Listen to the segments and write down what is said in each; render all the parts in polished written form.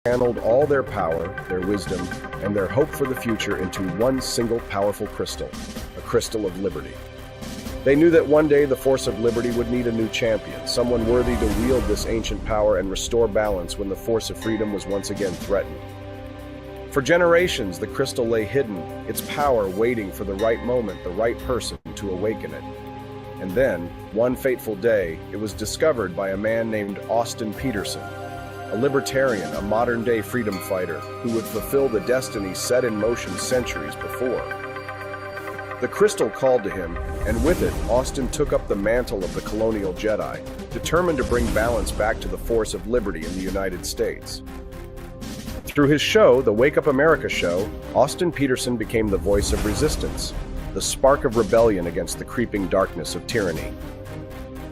channeled all their power, their wisdom, and their hope for the future into one single powerful crystal, a crystal of liberty. They knew that one day the force of liberty would need a new champion, someone worthy to wield this ancient power and restore balance when the force of freedom was once again threatened. For generations, the crystal lay hidden, its power waiting for the right moment, the right person to awaken it. And then, one fateful day, it was discovered by a man named Austin Peterson, a libertarian, a modern-day freedom fighter who would fulfill the destiny set in motion centuries before. The crystal called to him, and with it, Austin took up the mantle of the colonial Jedi, determined to bring balance back to the force of liberty in the United States. Through his show, the Wake Up America show, Austin Peterson became the voice of resistance, the spark of rebellion against the creeping darkness of tyranny.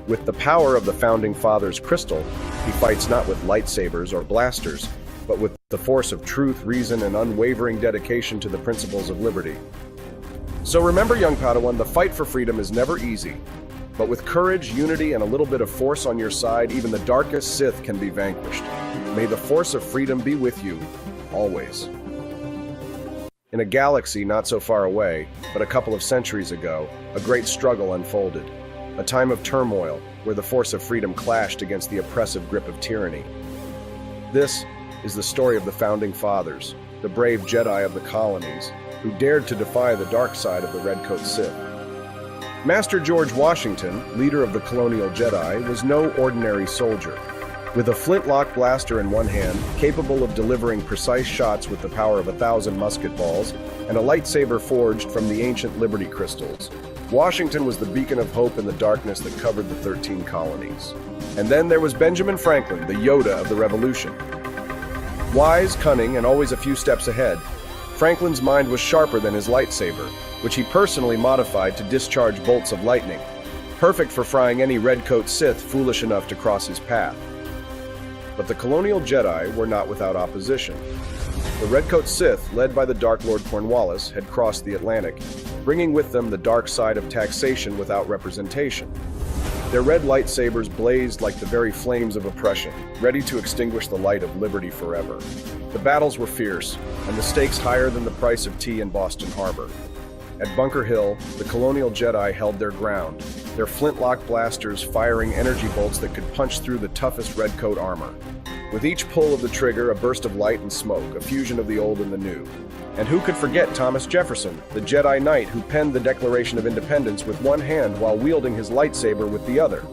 With the power of the Founding Fathers' crystal, he fights not with lightsabers or blasters, but with the force of truth, reason, and unwavering dedication to the principles of liberty. So remember, young Padawan, the fight for freedom is never easy, but with courage, unity, and a little bit of force on your side, even the darkest Sith can be vanquished. May the force of freedom be with you, always. In a galaxy not so far away, but a couple of centuries ago, a great struggle unfolded. A time of turmoil where the force of freedom clashed against the oppressive grip of tyranny. This is the story of the Founding Fathers, the brave Jedi of the colonies, who dared to defy the dark side of the Redcoat Sith. Master George Washington, leader of the colonial Jedi, was no ordinary soldier. With a flintlock blaster in one hand, capable of delivering precise shots with the power of 1,000 musket balls, and a lightsaber forged from the ancient Liberty crystals, Washington was the beacon of hope in the darkness that covered the 13 colonies. And then there was Benjamin Franklin, the Yoda of the Revolution. Wise, cunning, and always a few steps ahead, Franklin's mind was sharper than his lightsaber, which he personally modified to discharge bolts of lightning, perfect for frying any Redcoat Sith foolish enough to cross his path. But the colonial Jedi were not without opposition. The Redcoat Sith, led by the Dark Lord Cornwallis, had crossed the Atlantic, bringing with them the dark side of taxation without representation. Their red lightsabers blazed like the very flames of oppression, ready to extinguish the light of liberty forever. The battles were fierce, and the stakes higher than the price of tea in Boston Harbor. At Bunker Hill, the colonial Jedi held their ground, their flintlock blasters firing energy bolts that could punch through the toughest redcoat armor. With each pull of the trigger, a burst of light and smoke, a fusion of the old and the new. And who could forget Thomas Jefferson, the Jedi Knight who penned the Declaration of Independence with one hand while wielding his lightsaber with the other?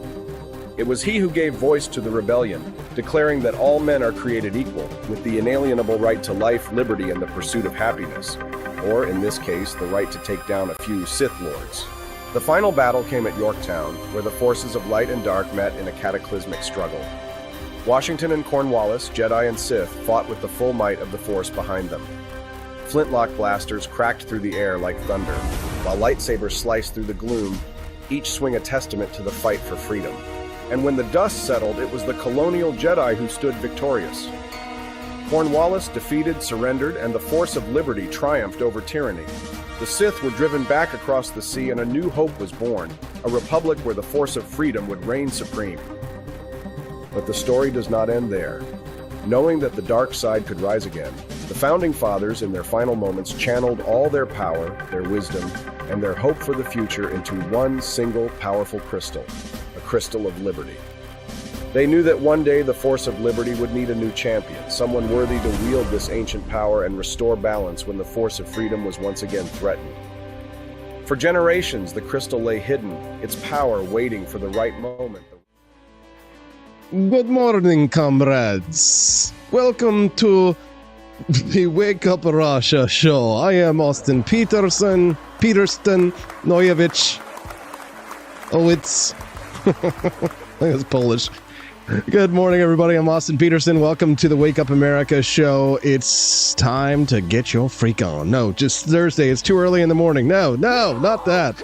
It was he who gave voice to the rebellion, declaring that all men are created equal, with the inalienable right to life, liberty, and the pursuit of happiness. Or, in this case, the right to take down a few Sith Lords. The final battle came at Yorktown, where the forces of light and dark met in a cataclysmic struggle. Washington and Cornwallis, Jedi and Sith, fought with the full might of the Force behind them. Flintlock blasters cracked through the air like thunder, while lightsabers sliced through the gloom, each swing a testament to the fight for freedom. And when the dust settled, it was the colonial Jedi who stood victorious. Cornwallis defeated, surrendered, and the force of liberty triumphed over tyranny. The Sith were driven back across the sea, and a new hope was born, a republic where the force of freedom would reign supreme. But the story does not end there. Knowing that the dark side could rise again, the Founding Fathers, in their final moments, channeled all their power, their wisdom, and their hope for the future into one single powerful crystal, a crystal of liberty. They knew that one day the force of liberty would need a new champion, someone worthy to wield this ancient power and restore balance when the force of freedom was once again threatened. For generations, the crystal lay hidden, its power waiting for the right moment. Good morning, comrades. Welcome to the Wake Up Russia show. I am Austin Peterson, Noyevich. Oh, it's... I think it's Polish. Good morning, everybody. I'm Austin Peterson. Welcome to the Wake Up America show. It's time to get your freak on. No, just Thursday. It's too early in the morning. No, not that.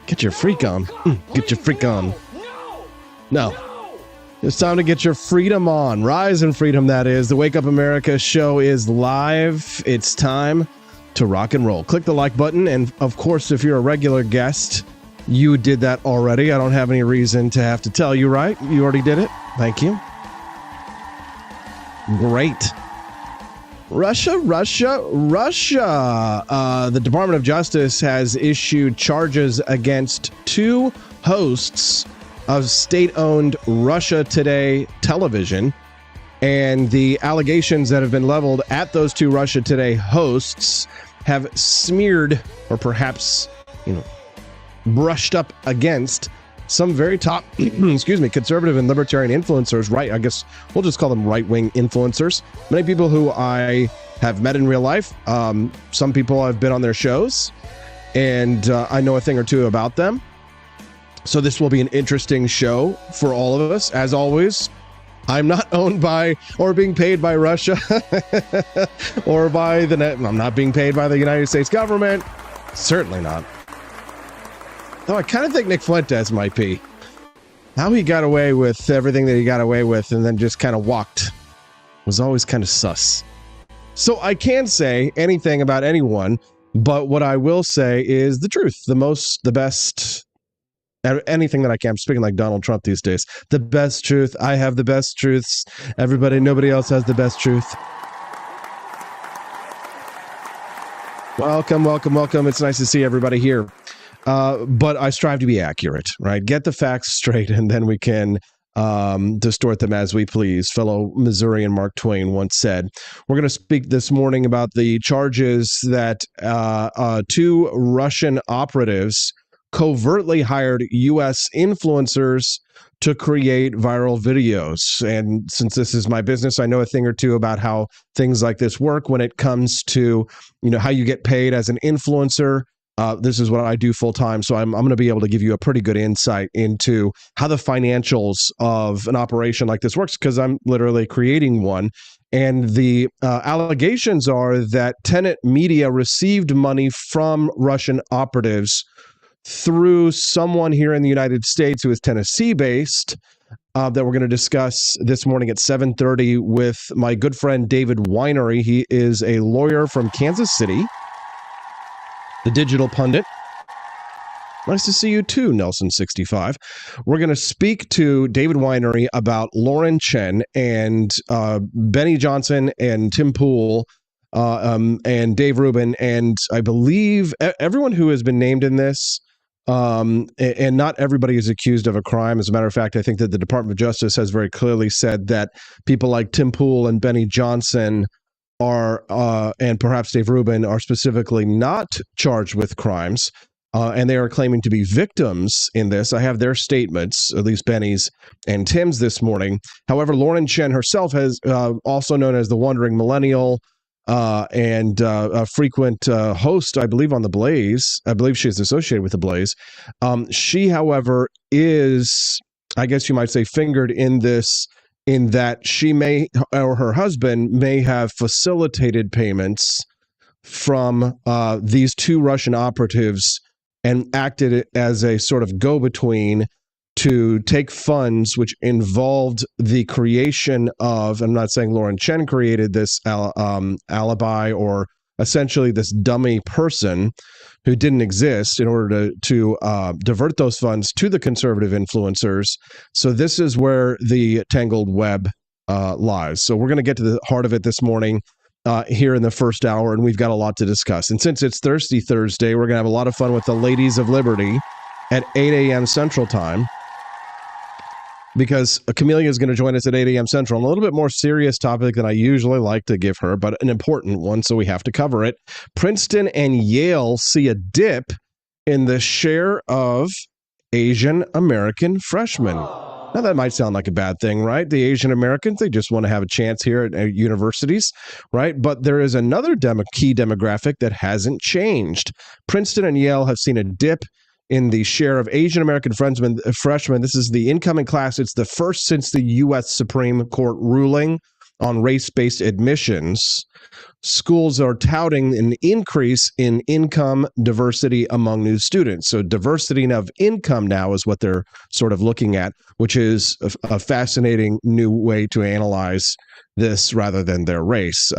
Get your freak on. Get your freak on. No. It's time to get your freedom on. Rise in freedom, that is. The Wake Up America show is live. It's time to rock and roll. Click the like button. And, of course, if you're a regular guest, you did that already. I don't have any reason to have to tell you, right? You already did it. Thank you. Great. Russia. The Department of Justice has issued charges against two hosts of state-owned Russia Today television. And the allegations that have been leveled at those two Russia Today hosts have smeared, or perhaps, brushed up against some very top, conservative and libertarian influencers, right? I guess we'll just call them right-wing influencers. Many people who I have met in real life. Some people I've been on their shows, and I know a thing or two about them. So this will be an interesting show for all of us. As always, I'm not owned by or being paid by Russia or by the net. I'm not being paid by the United States government. Certainly not. Though I kind of think Nick Fuentes might be. How he got away with everything that he got away with and then just kind of walked was always kind of sus. So I can't say anything about anyone, but what I will say is the truth, the best, anything that I can. I'm speaking like Donald Trump these days. The best truth. I have the best truths. Nobody else has the best truth. Welcome. It's nice to see everybody here. But I strive to be accurate, right? Get the facts straight, and then we can distort them as we please. Fellow Missourian Mark Twain once said. We're going to speak this morning about the charges that two Russian operatives covertly hired U.S. influencers to create viral videos. And since this is my business, I know a thing or two about how things like this work when it comes to, how you get paid as an influencer. This is what I do full time. So I'm going to be able to give you a pretty good insight into how the financials of an operation like this works, because I'm literally creating one. And the allegations are that Tenet Media received money from Russian operatives through someone here in the United States who is Tennessee-based, that we're going to discuss this morning at 7:30 with my good friend David Winery. He is a lawyer from Kansas City, the digital pundit. Nice to see you too, Nelson65. We're going to speak to David Winery about Lauren Chen and Benny Johnson and Tim Pool and Dave Rubin, and I believe everyone who has been named in this. And not everybody is accused of a crime. As a matter of fact, I think that the Department of Justice has very clearly said that people like Tim Pool and Benny Johnson are, and perhaps Dave Rubin, are specifically not charged with crimes, and they are claiming to be victims in this. I have their statements, at least Benny's and Tim's this morning. However, Lauren Chen herself has, also known as the Wandering Millennial, and a frequent host, I believe, on The Blaze. I believe she is associated with The Blaze. She, however, is, I guess you might say, fingered in this, in that she may, or her husband may have facilitated payments from these two Russian operatives and acted as a sort of go-between to take funds which involved the creation of, I'm not saying Lauren Chen created this alibi or essentially this dummy person who didn't exist, in order to divert those funds to the conservative influencers. So this is where the tangled web lies. So we're going to get to the heart of it this morning here in the first hour, and we've got a lot to discuss. And since it's Thirsty Thursday, we're going to have a lot of fun with the Ladies of Liberty at 8 a.m. Central Time, because Camelia is going to join us at 8 a.m. Central on a little bit more serious topic than I usually like to give her, but an important one, so we have to cover it. Princeton and Yale see a dip in the share of Asian American freshmen. Now, that might sound like a bad thing, right? The Asian Americans, they just want to have a chance here at universities, right? But there is another key demographic that hasn't changed. Princeton and Yale have seen a dip in the share of Asian American freshmen. This is the incoming class. It's the first since the U.S. Supreme Court ruling on race-based admissions. Schools are touting an increase in income diversity among new students. So diversity of income now is what they're sort of looking at, which is a fascinating new way to analyze this rather than their race.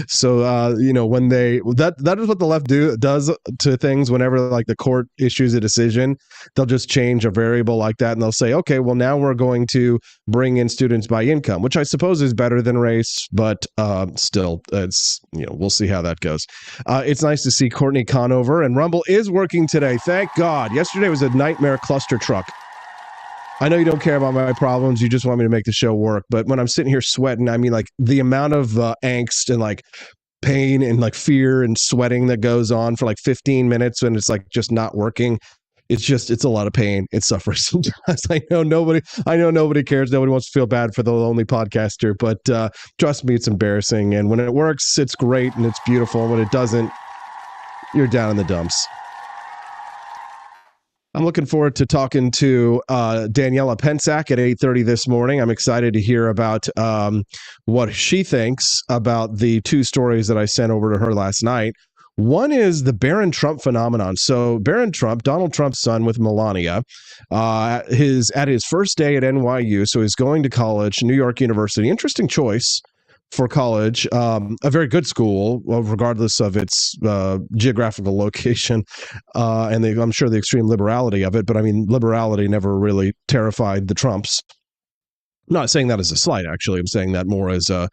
So when that is what the left does to things. Whenever like the court issues a decision, they'll just change a variable like that, and they'll say, okay, well now we're going to bring in students by income, which I suppose is better than race, but still, it's we'll see how that goes. It's nice to see Courtney Conover, and Rumble is working today. Thank God. Yesterday was a nightmare cluster truck. I know you don't care about my problems. You just want me to make the show work. But when I'm sitting here sweating, I mean, like the amount of angst and like pain and like fear and sweating that goes on for like 15 minutes when it's like just not working. It's a lot of pain. It's suffering sometimes. I know nobody cares. Nobody wants to feel bad for the lonely podcaster, but trust me, it's embarrassing. And when it works, it's great and it's beautiful. When it doesn't, you're down in the dumps. I'm looking forward to talking to Daniela Pensack at 8:30 this morning. I'm excited to hear about what she thinks about the two stories that I sent over to her last night. One is the Barron Trump phenomenon. So Barron Trump, Donald Trump's son with Melania, at his first day at NYU. So he's going to college, New York University. Interesting choice for college, a very good school, regardless of its geographical location, and I'm sure the extreme liberality of it. But I mean, liberality never really terrified the Trumps. I'm not saying that as a slight, actually. I'm saying that more as a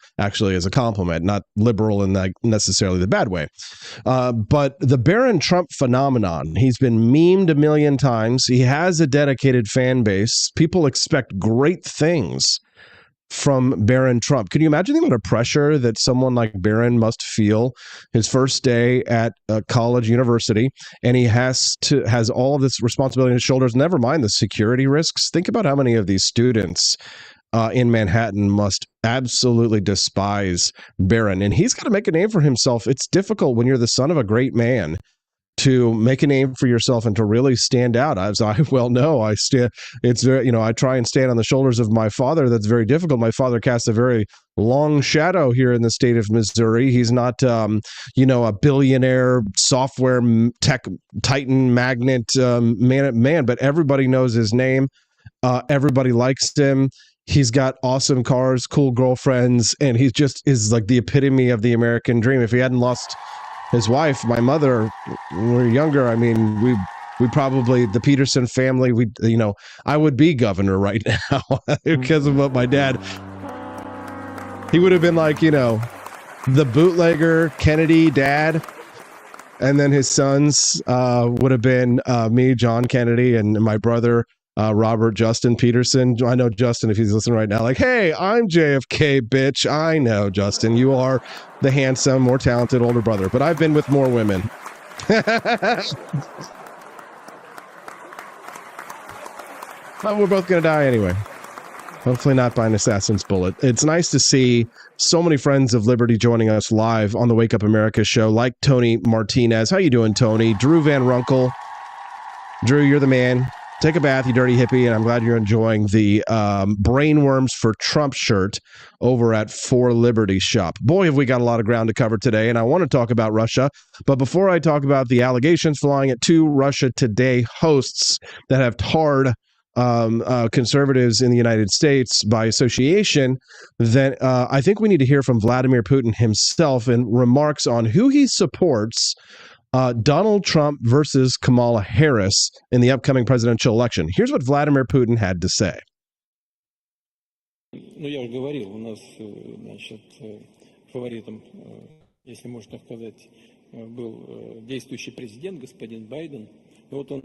compliment, not liberal in that necessarily the bad way. But the Barron Trump phenomenon, he's been memed a million times. He has a dedicated fan base. People expect great things from Barron Trump. Can you imagine the amount of pressure that someone like Barron must feel his first day at a college university, and he has all of this responsibility on his shoulders, never mind the security risks? Think about how many of these students in Manhattan must absolutely despise Barron, and he's got to make a name for himself. It's difficult when you're the son of a great man to make a name for yourself and to really stand out. As I well know, I try and stand on the shoulders of my father. That's very difficult. My father casts a very long shadow here in the state of Missouri. He's not, a billionaire software tech titan magnet man, but everybody knows his name. Everybody likes him. He's got awesome cars, cool girlfriends, and he just is like the epitome of the American dream. If he hadn't lost his wife, my mother, when we were younger, I mean, we probably, the Peterson family, I would be governor right now because of what my dad, he would have been like, the bootlegger Kennedy dad. And then his sons would have been me, John Kennedy, and my brother, Robert Justin Peterson. I know Justin, if he's listening right now, like, hey, I'm JFK, bitch. I know, Justin, you are the handsome, more talented older brother, but I've been with more women. But we're both going to die anyway. Hopefully not by an assassin's bullet. It's nice to see so many friends of liberty joining us live on the Wake Up America show, like Tony Martinez. How you doing, Tony? Drew Van Runkle. Drew, you're the man. Take a bath, you dirty hippie, and I'm glad you're enjoying the Brainworms for Trump shirt over at For Liberty shop. Boy, have we got a lot of ground to cover today, and I want to talk about Russia. But before I talk about the allegations flying at two Russia Today hosts that have tarred conservatives in the United States by association, then I think we need to hear from Vladimir Putin himself and remarks on who he supports Donald Trump versus Kamala Harris in the upcoming presidential election. Here's what Vladimir Putin had to say. Ну, я уже говорил, у нас, значит, фаворитом, если можно сказать, был действующий президент, господин Байден. Вот он,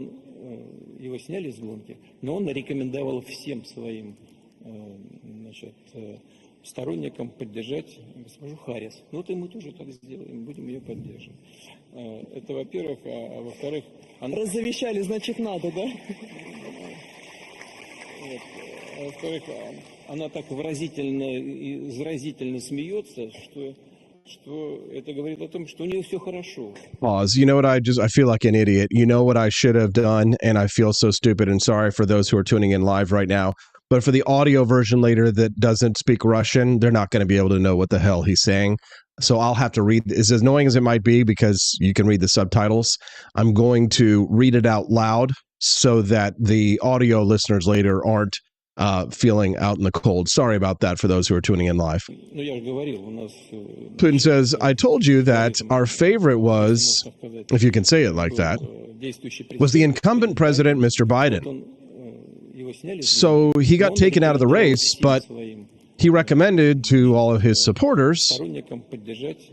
его сняли с гонки, но он рекомендовал всем своим, значит, сторонникам поддержать госпожу Харрис. Вот и мы тоже так сделаем, будем ее поддерживать. Это, во-первых, а во-вторых... Разовещали, значит, надо, да? Вот. А во-вторых, она так выразительно и заразительно смеется, что это говорит о том, что у нее все хорошо. Pause. You know what I feel like an idiot. You know what I should have done, and I feel so stupid and sorry for those who are tuning in live right now. But for the audio version later that doesn't speak Russian, they're not going to be able to know what the hell he's saying. So I'll have to read, as annoying as it might be, because you can read the subtitles, I'm going to read it out loud so that the audio listeners later aren't feeling out in the cold. Sorry about that for those who are tuning in live. Ну, я же говорил, у нас, Putin says, I told you that our favorite was, if you can say it like that, was the incumbent president, Mr. Biden. So he got taken out of the race, but he recommended to all of his supporters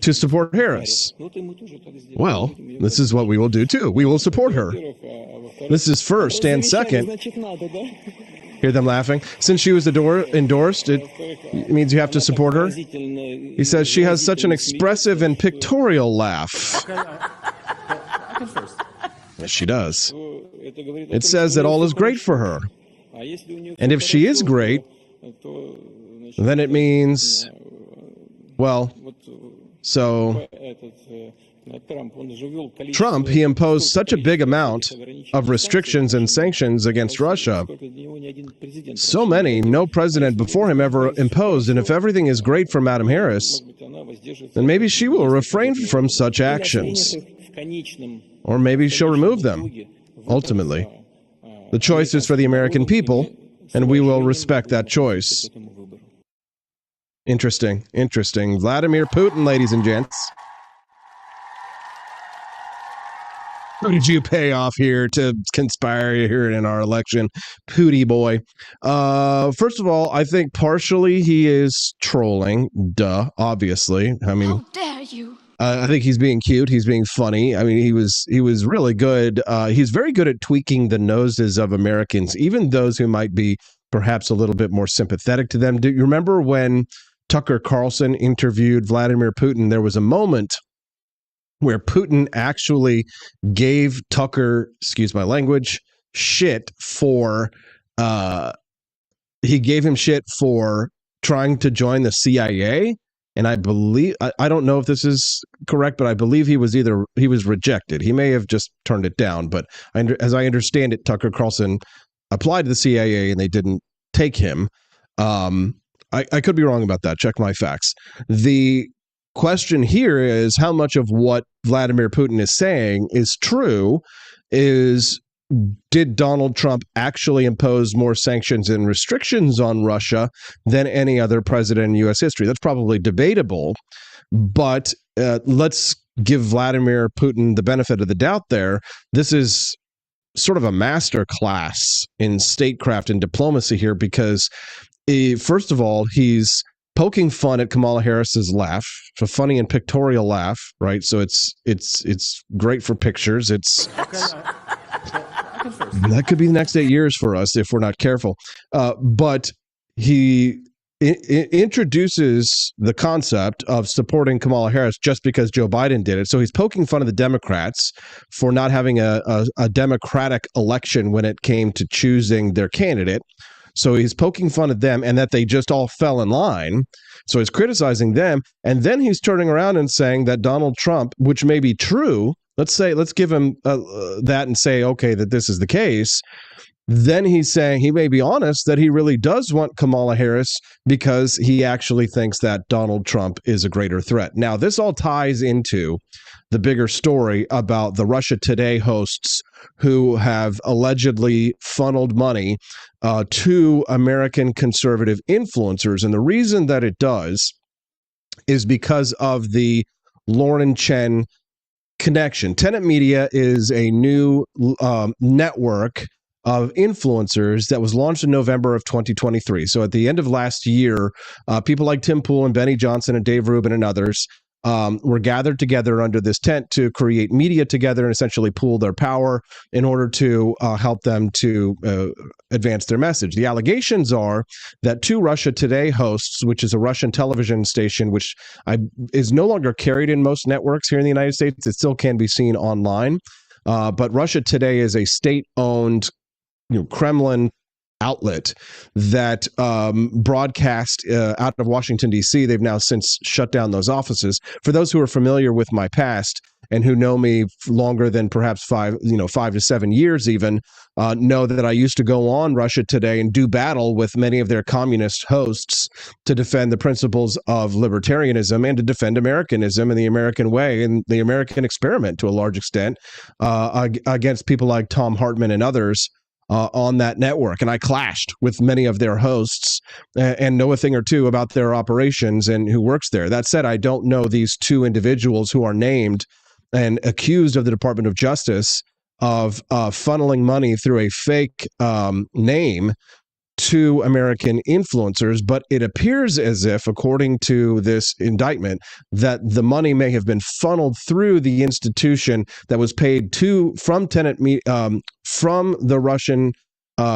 to support Harris. Well, this is what we will do too. We will support her. This is first. And second, Значит, надо, да? hear them laughing. Since she was endorsed, it means you have to support her. He says she has such an expressive and pictorial laugh. Yes, she does. It says that all is great for her. And if she is great, then it means, well, so Trump, he imposed such a big amount of restrictions and sanctions against Russia. So many, no president before him ever imposed. And if everything is great for Madam Harris, then maybe she will refrain from such actions. Or maybe she'll remove them, ultimately. The choice is for the American people, and we will respect that choice. Interesting, interesting. Vladimir Putin, ladies and gents. Who did you pay off here to conspire here in our election? Pooty boy. First of all, I think partially he is trolling. Duh, obviously. I mean, How dare you? I think he's being cute. He's being funny. I mean, he was really good. He's very good at tweaking the noses of Americans, even those who might be perhaps a little bit more sympathetic to them. Do you remember when Tucker Carlson interviewed Vladimir Putin? There was a moment where Putin actually gave Tucker, excuse my language, shit for, he gave him shit for trying to join the CIA. And I believe, I don't know if this is correct, but I believe he was rejected. He may have just turned it down, but as I understand it, Tucker Carlson applied to the CIA and they didn't take him. I could be wrong about that. Check my facts. The question here is how much of what Vladimir Putin is saying is true. Did Donald Trump actually impose more sanctions and restrictions on Russia than any other president in U.S. history? That's probably debatable, but let's give Vladimir Putin the benefit of the doubt there. This is sort of a master class in statecraft and diplomacy here because, first of all, he's poking fun at Kamala Harris's laugh, a funny and pictorial laugh, right? So it's great for pictures. That could be the next 8 years for us if we're not careful. But he introduces the concept of supporting Kamala Harris just because Joe Biden did it. So he's poking fun of the Democrats for not having a democratic election when it came to choosing their candidate. So he's poking fun at them and that they just all fell in line. So he's criticizing them. And then he's turning around and saying that Donald Trump, which may be true, let's give him that and say, okay, that this is the case. Then he's saying he may be honest that he really does want Kamala Harris because he actually thinks that Donald Trump is a greater threat. Now, this all ties into the bigger story about the Russia Today hosts who have allegedly funneled money to American conservative influencers. And the reason that it does is because of the Lauren Chen connection. Tenet Media is a new network of influencers that was launched in November of 2023. So at the end of last year, people like Tim Pool and Benny Johnson and Dave Rubin and others were gathered together under this tent to create media together and essentially pool their power in order to help them to advance their message. The allegations are that two Russia Today hosts, which is a Russian television station, which is no longer carried in most networks here in the United States. It still can be seen online. But Russia Today is a state-owned Kremlin outlet that broadcast out of Washington, D.C. They've now since shut down those offices. For those who are familiar with my past and who know me longer than perhaps 5 to 7 years even, know that I used to go on Russia Today and do battle with many of their communist hosts to defend the principles of libertarianism and to defend Americanism and the American way and the American experiment to a large extent against people like Tom Hartman and others on that network, and I clashed with many of their hosts and know a thing or two about their operations and who works there. That said, I don't know these two individuals who are named and accused of the Department of Justice of funneling money through a fake name to American influencers, but it appears as if, according to this indictment, that the money may have been funneled through the institution that was paid from the Russian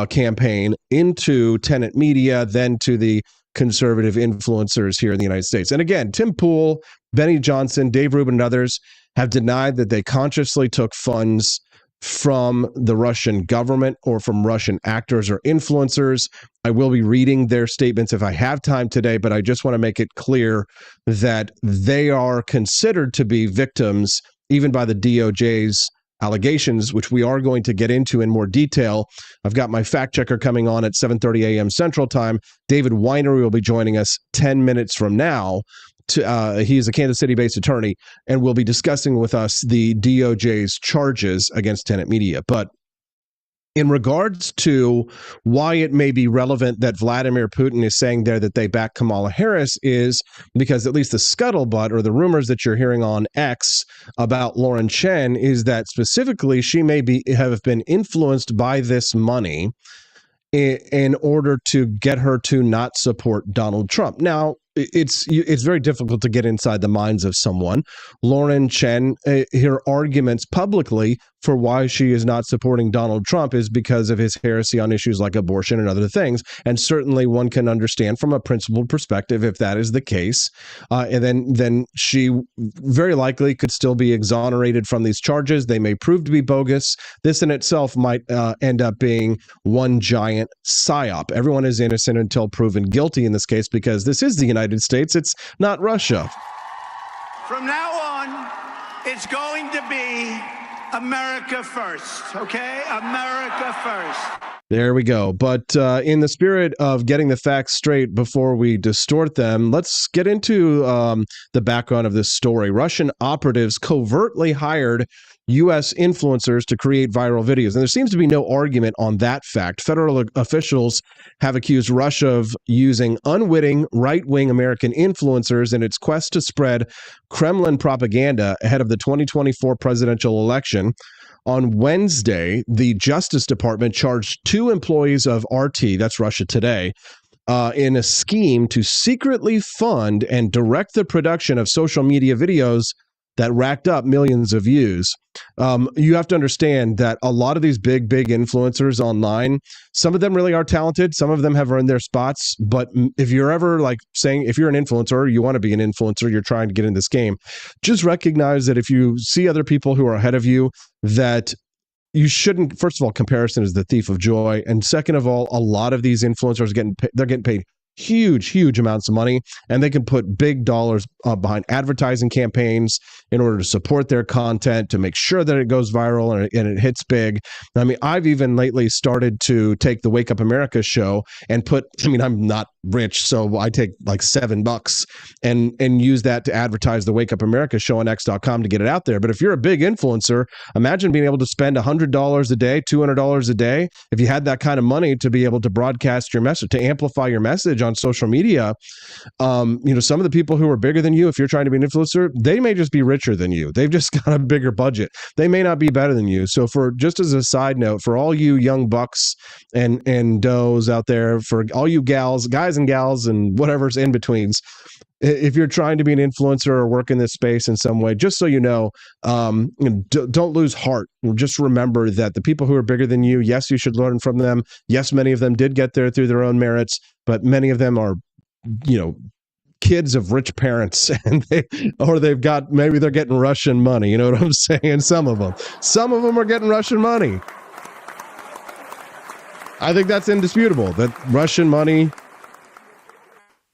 campaign into Tenet Media, then to the conservative influencers here in the United States. And again, Tim Pool, Benny Johnson, Dave Rubin, and others have denied that they consciously took funds from the Russian government or from Russian actors or influencers. I will be reading their statements if I have time today, but I just want to make it clear that they are considered to be victims, even by the DOJ's allegations, which we are going to get into in more detail. I've got my fact checker coming on at 7:30 a.m. Central Time. David Winery will be joining us 10 minutes from now. He is a Kansas City-based attorney and will be discussing with us the DOJ's charges against Tenet Media. But in regards to why it may be relevant that Vladimir Putin is saying there that they back Kamala Harris is because at least the scuttlebutt or the rumors that you're hearing on X about Lauren Chen is that specifically she may have been influenced by this money in order to get her to not support Donald Trump. Now, it's very difficult to get inside the minds of someone. Lauren Chen, her arguments publicly for why she is not supporting Donald Trump is because of his heresy on issues like abortion and other things. And certainly one can understand from a principled perspective if that is the case. And then she very likely could still be exonerated from these charges. They may prove to be bogus. This in itself might end up being one giant psyop. Everyone is innocent until proven guilty in this case because this is the United States. It's not Russia. From now on, it's going to be America first, okay? America first. There we go. But in the spirit of getting the facts straight before we distort them, let's get into the background of this story. Russian operatives covertly hired U.S. influencers to create viral videos. And there seems to be no argument on that fact. Federal officials have accused Russia of using unwitting right-wing American influencers in its quest to spread Kremlin propaganda ahead of the 2024 presidential election. On Wednesday, the Justice Department charged 2 employees of RT, that's Russia Today, in a scheme to secretly fund and direct the production of social media videos that racked up millions of views. You have to understand that a lot of these big influencers online, some of them really are talented. Some of them have earned their spots. But if you're ever if you're an influencer, you want to be an influencer, you're trying to get in this game, just recognize that if you see other people who are ahead of you, that you shouldn't, first of all, comparison is the thief of joy. And second of all, a lot of these influencers they're getting paid huge amounts of money, and they can put big dollars behind advertising campaigns in order to support their content, to make sure that it goes viral and it hits big. I mean, I've even lately started to take the Wake Up America show and I'm not rich, so I take like $7 and use that to advertise the Wake Up America show on X.com to get it out there. But if you're a big influencer, imagine being able to spend $100 a day, $200 a day. If you had that kind of money to be able to broadcast your message, to amplify your message on social media, some of the people who are bigger than you, if you're trying to be an influencer, they may just be richer than you. They've just got a bigger budget. They may not be better than you. So just as a side note, for all you young bucks and does out there, for all you guys and gals and whatever's in betweens, if you're trying to be an influencer or work in this space in some way, just so you know, don't lose heart. Just remember that the people who are bigger than you, yes, you should learn from them. Yes, many of them did get there through their own merits, but many of them are, kids of rich parents, and maybe they're getting Russian money. You know what I'm saying? Some of them are getting Russian money. I think that's indisputable, that Russian money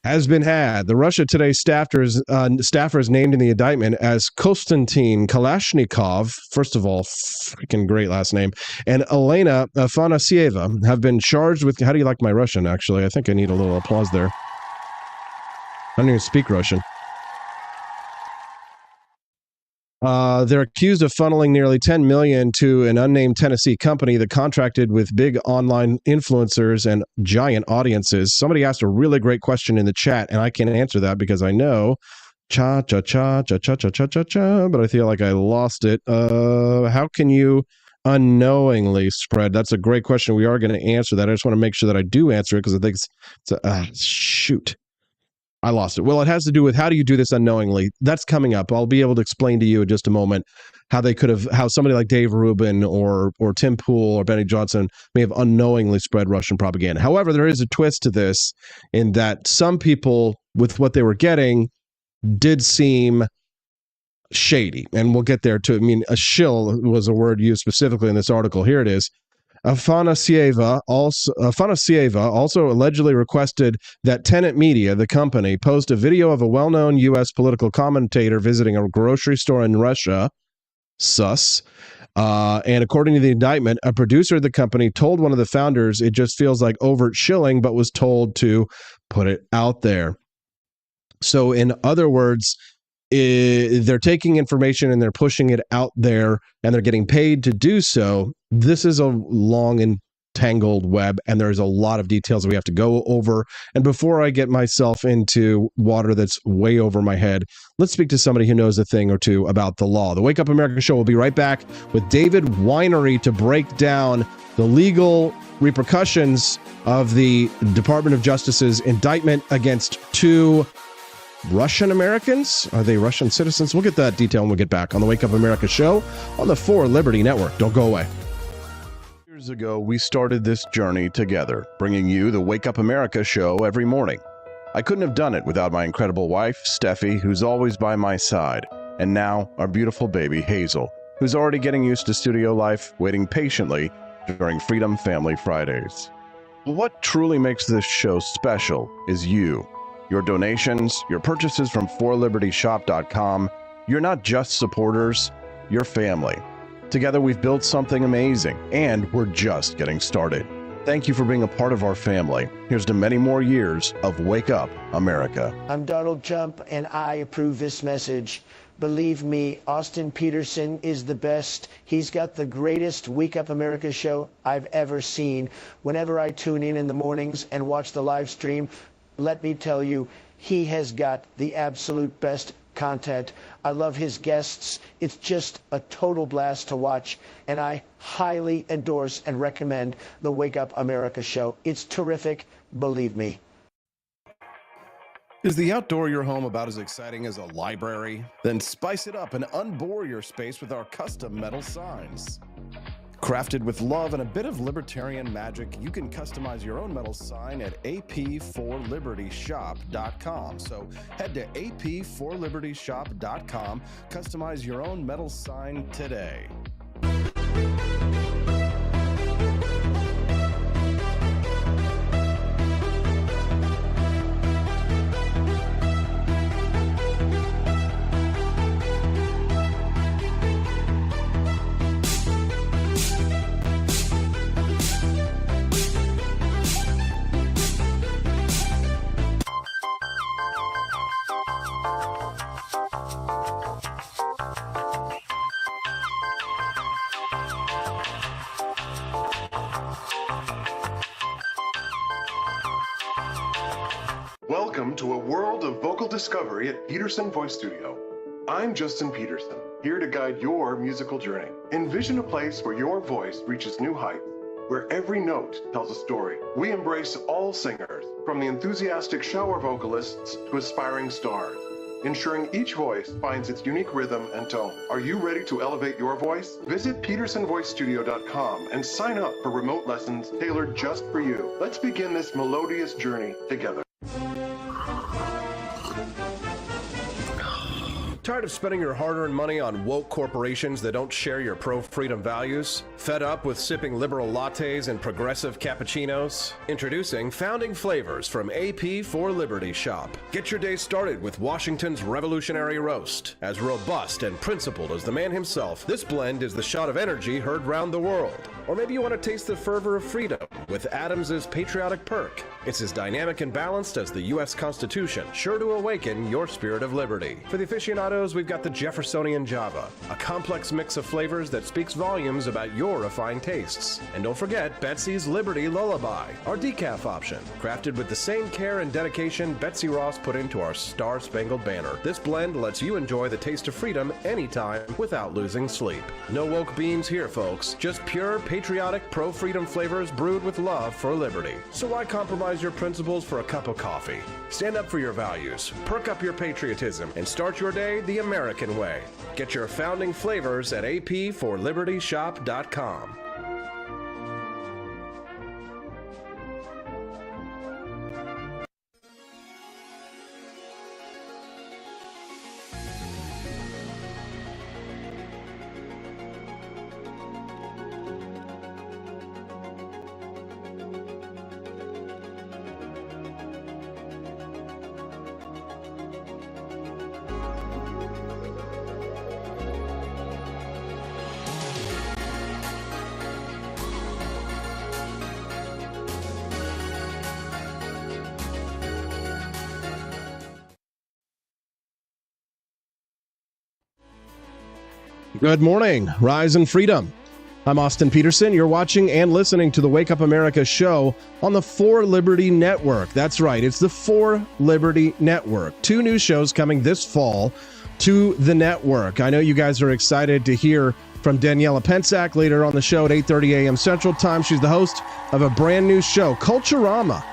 has been had. The Russia Today staffers named in the indictment as Konstantin Kalashnikov, first of all, freaking great last name, and Elena Afanasieva have been charged with, how do you like my Russian, actually? I think I need a little applause there. I don't even speak Russian. They're accused of funneling nearly $10 million to an unnamed Tennessee company that contracted with big online influencers and giant audiences. Somebody asked a really great question in the chat, and I can't answer that because I know but I feel like I lost it. How can you unknowingly spread? That's a great question. We are going to answer that. I just want to make sure that I do answer it because I think shoot. I lost it. Well, it has to do with how do you do this unknowingly? That's coming up. I'll be able to explain to you in just a moment how somebody like Dave Rubin or Tim Pool or Benny Johnson may have unknowingly spread Russian propaganda. However, there is a twist to this in that some people with what they were getting did seem shady, and we'll get there too. I mean, a shill was a word used specifically in this article. Here it is. Afanasieva also allegedly requested that Tenet Media, the company, post a video of a well-known U.S. political commentator visiting a grocery store in Russia. Sus. And according to the indictment, a producer of the company told one of the founders it just feels like overt shilling, but was told to put it out there. So in other words, they're taking information and they're pushing it out there and they're getting paid to do so. This is a long and tangled web, and there's a lot of details that we have to go over. And before I get myself into water that's way over my head, let's speak to somebody who knows a thing or two about the law. The Wake Up America Show will be right back with David Winery to break down the legal repercussions of the Department of Justice's indictment against two Russian Americans? Are they Russian citizens? We'll get that detail when we get back on the Wake Up America Show on the 4 Liberty Network. Don't go away. Years ago, we started this journey together, bringing you the Wake Up America Show every morning. I couldn't have done it without my incredible wife, Steffi, who's always by my side, and now our beautiful baby, Hazel, who's already getting used to studio life, waiting patiently during Freedom Family Fridays. What truly makes this show special is you. Your donations, your purchases from 4libertyshop.com, you're not just supporters, you're family. Together we've built something amazing, and we're just getting started. Thank you for being a part of our family. Here's to many more years of Wake Up America. I'm Donald Trump, and I approve this message. Believe me, Austin Peterson is the best. He's got the greatest Wake Up America show I've ever seen. Whenever I tune in the mornings and watch the live stream, let me tell you, he has got the absolute best content. I love his guests. It's just a total blast to watch, and I highly endorse and recommend the Wake Up America show. It's terrific, believe me. Is the outdoor of your home about as exciting as a library? Then spice it up and unbore your space with our custom metal signs. Crafted with love and a bit of libertarian magic, you can customize your own metal sign at ap4libertyshop.com. So head to ap4libertyshop.com, customize your own metal sign today. Welcome to a world of vocal discovery at Peterson Voice Studio. I'm Justin Peterson, here to guide your musical journey. Envision a place where your voice reaches new heights, where every note tells a story. We embrace all singers, from the enthusiastic shower vocalists to aspiring stars, ensuring each voice finds its unique rhythm and tone. Are you ready to elevate your voice? Visit petersonvoicestudio.com and sign up for remote lessons tailored just for you. Let's begin this melodious journey together. Tired of spending your hard-earned money on woke corporations that don't share your pro-freedom values? Fed up with sipping liberal lattes and progressive cappuccinos? Introducing Founding Flavors from AP for Liberty Shop. Get your day started with Washington's Revolutionary Roast. As robust and principled as the man himself, this blend is the shot of energy heard round the world. Or maybe you want to taste the fervor of freedom with Adams's Patriotic Perk. It's as dynamic and balanced as the U.S. Constitution, sure to awaken your spirit of liberty. For the aficionado avocados, we've got the Jeffersonian Java, a complex mix of flavors that speaks volumes about your refined tastes. And don't forget Betsy's Liberty Lullaby, our decaf option, crafted with the same care and dedication Betsy Ross put into our Star-Spangled Banner. This blend lets you enjoy the taste of freedom anytime without losing sleep. No woke beans here, folks. Just pure, patriotic, pro-freedom flavors brewed with love for liberty. So why compromise your principles for a cup of coffee? Stand up for your values, perk up your patriotism, and start your day the American way. Get your founding flavors at apforlibertyshop.com. Good morning, Rise and Freedom. I'm Austin Peterson. You're watching and listening to the Wake Up America show on the For Liberty Network. That's right, it's the For Liberty Network. 2 new shows coming this fall to the network. I know you guys are excited to hear from Daniela Pensack later on the show at 8:30 a.m. Central Time. She's the host of a brand new show, Culturama,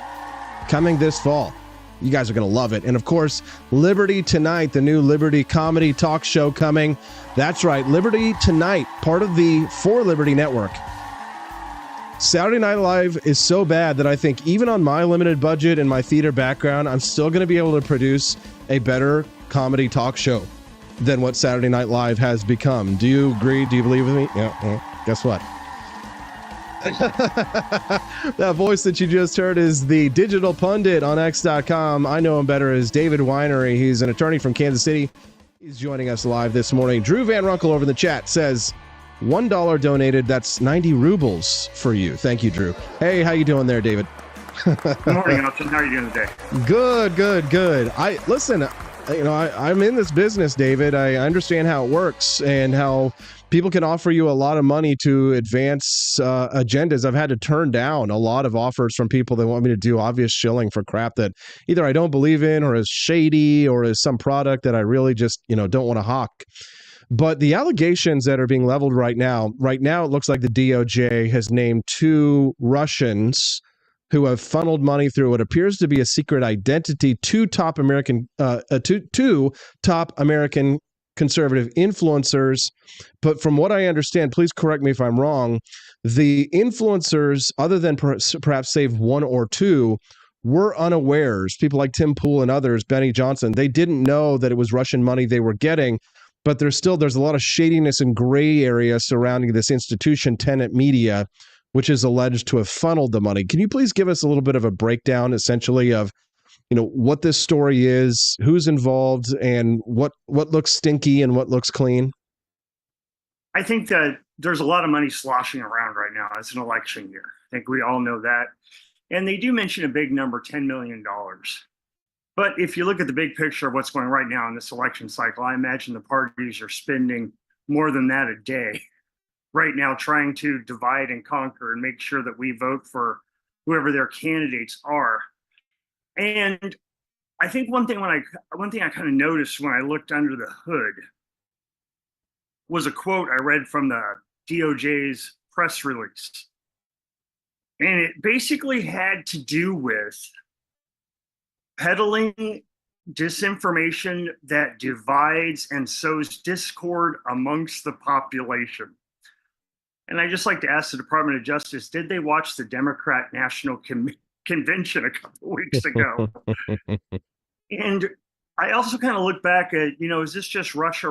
coming this fall. You guys are going to love it. And of course, Liberty Tonight, the new Liberty comedy talk show coming. That's right, Liberty Tonight, part of the For Liberty Network. Saturday Night Live is so bad that I think even on my limited budget and my theater background, I'm still going to be able to produce a better comedy talk show than what Saturday Night Live has become. Do you agree? Do you believe with me? Yeah. Well, guess what? That voice that you just heard is the digital pundit on X.com. I know him better as David Winery. He's an attorney from Kansas City. He's joining us live this morning. Drew Van Runkle over in the chat says, $1 donated. That's 90 rubles for you. Thank you, Drew. Hey, how you doing there, David? Good morning, Austin. How are you doing today? Good. I'm in this business, David. I understand how it works and how people can offer you a lot of money to advance agendas. I've had to turn down a lot of offers from people that want me to do obvious shilling for crap that either I don't believe in or is shady or is some product that I really just, don't want to hawk. But the allegations that are being leveled right now, it looks like the DOJ has named 2 Russians who have funneled money through what appears to be a secret identity to top American conservative influencers. But from what I understand, please correct me if I'm wrong, the influencers, other than perhaps save 1 or 2, were unawares. People like Tim Pool and others, Benny Johnson, they didn't know that it was Russian money they were getting. But there's a lot of shadiness and gray area surrounding this institution, Tenet Media, which is alleged to have funneled the money. Can you please give us a little bit of a breakdown, essentially, of what this story is, who's involved, and what looks stinky and what looks clean? I think that there's a lot of money sloshing around right now. It's an election year. I think we all know that. And they do mention a big number, $10 million. But if you look at the big picture of what's going right now in this election cycle, I imagine the parties are spending more than that a day right now trying to divide and conquer and make sure that we vote for whoever their candidates are. And I think one thing I kind of noticed when I looked under the hood was a quote I read from the DOJ's press release. And it basically had to do with peddling disinformation that divides and sows discord amongst the population. And I just like to ask the Department of Justice, did they watch the Democrat National Convention a couple of weeks ago? And I also kind of look back at, is this just Russia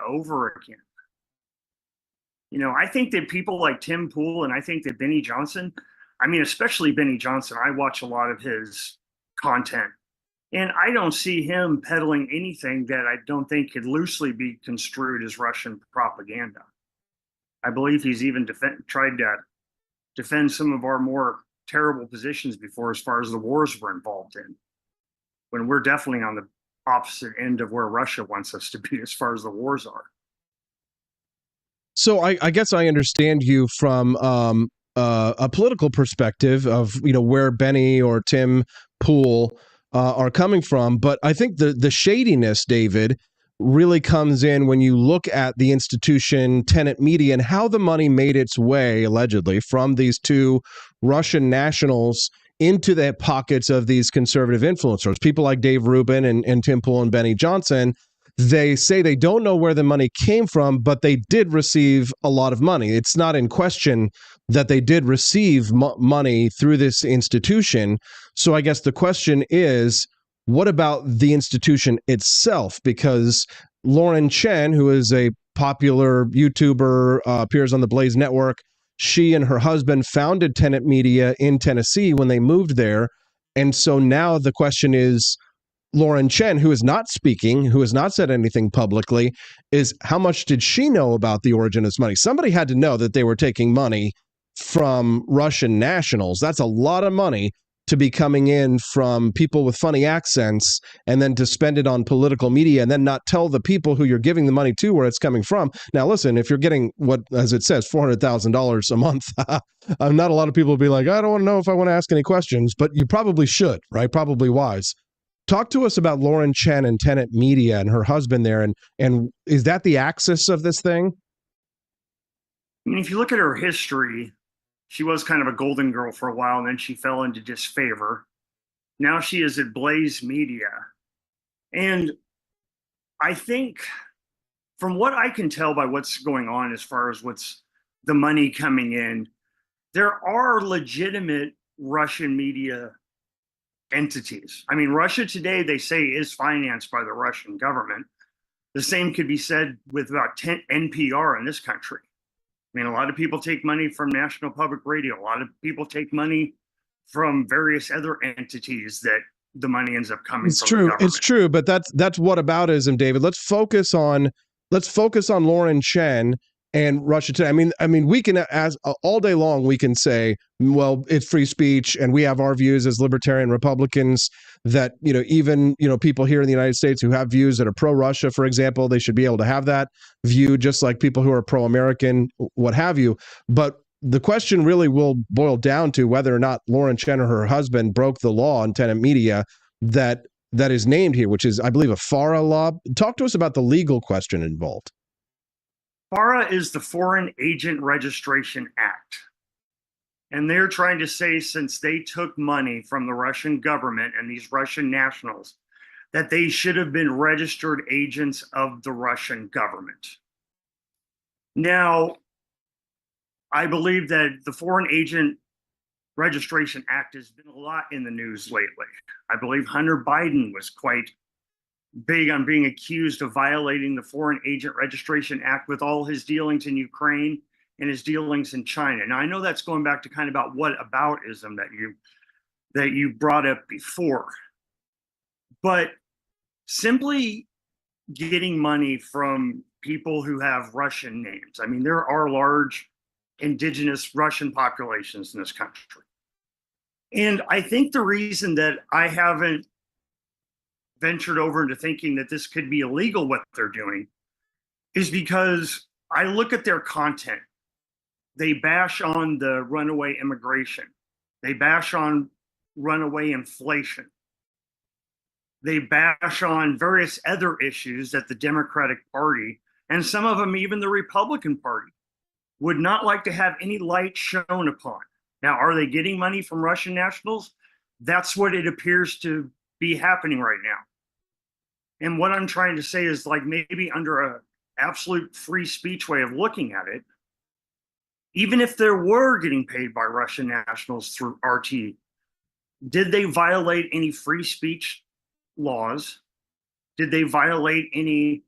over again? I think that people like Tim Pool and I think that Benny Johnson, especially Benny Johnson, I watch a lot of his content. And I don't see him peddling anything that I don't think could loosely be construed as Russian propaganda. I believe he's even tried to defend some of our more terrible positions before as far as the wars we're involved in, when we're definitely on opposite end of where Russia wants us to be as far as the wars are. So I guess I understand you from a political perspective of where Benny or Tim Pool are coming from, but I think the shadiness, David, really comes in when you look at the institution Tenet Media and how the money made its way allegedly from these two Russian nationals into the pockets of these conservative influencers, people like Dave Rubin and Tim Pool and Benny Johnson. They say they don't know where the money came from, but they did receive a lot of money. It's not in question that they did receive money through this institution. So I guess the question is, what about the institution itself? Because Lauren Chen, who is a popular YouTuber, appears on the Blaze Network, she and her husband founded Tenet Media in Tennessee when they moved there. And so now the question is, Lauren Chen, who is not speaking, who has not said anything publicly, is how much did she know about the origin of this money? Somebody had to know that they were taking money from Russian nationals. That's a lot of money to be coming in from people with funny accents and then to spend it on political media and then not tell the people who you're giving the money to where it's coming from. Now, listen, if you're getting what, as it says, $400,000 a month, not a lot of people will be like, I don't know if I want to ask any questions, but you probably should, right? Probably wise. Talk to us about Lauren Chen and Tenet Media and her husband there. And is that the axis of this thing? I mean, if you look at her history, she was kind of a golden girl for a while, and then she fell into disfavor. Now she is at Blaze Media. And I think from what I can tell by what's going on as far as what's the money coming in, there are legitimate Russian media entities. I mean, Russia Today, they say, is financed by the Russian government. The same could be said with about NPR in this country. I mean, a lot of people take money from National Public Radio. A lot of people take money from various other entities that the money ends up coming it's from. True. It's true. But that's whataboutism, David. Let's focus on Lauren Chen and Russia Today. I mean, we can, as all day long, we can say, well, it's free speech, and we have our views as libertarian Republicans. That even people here in the United States who have views that are pro-Russia, for example, they should be able to have that view, just like people who are pro-American, what have you. But the question really will boil down to whether or not Lauren Chen or her husband broke the law on Tenet Media that is named here, which is, I believe, a FARA law. Talk to us about the legal question involved. FARA is the Foreign Agent Registration Act. And they're trying to say, since they took money from the Russian government and these Russian nationals, that they should have been registered agents of the Russian government. Now, I believe that the Foreign Agent Registration Act has been a lot in the news lately. I believe Hunter Biden was quite big on being accused of violating the Foreign Agent Registration Act with all his dealings in Ukraine and his dealings in China. Now, I know that's going back to kind of about whataboutism that you brought up before, but simply getting money from people who have Russian names. I mean, there are large indigenous Russian populations in this country. And I think the reason that I haven't ventured over into thinking that this could be illegal, what they're doing, is because I look at their content. They bash on the runaway immigration. They bash on runaway inflation. They bash on various other issues that the Democratic Party, and some of them even the Republican Party, would not like to have any light shown upon. Now, are they getting money from Russian nationals? That's what it appears to be happening right now. And what I'm trying to say is, like, maybe under an absolute free speech way of looking at it, even if there were getting paid by Russian nationals through RT, did they violate any free speech laws? Did they violate any?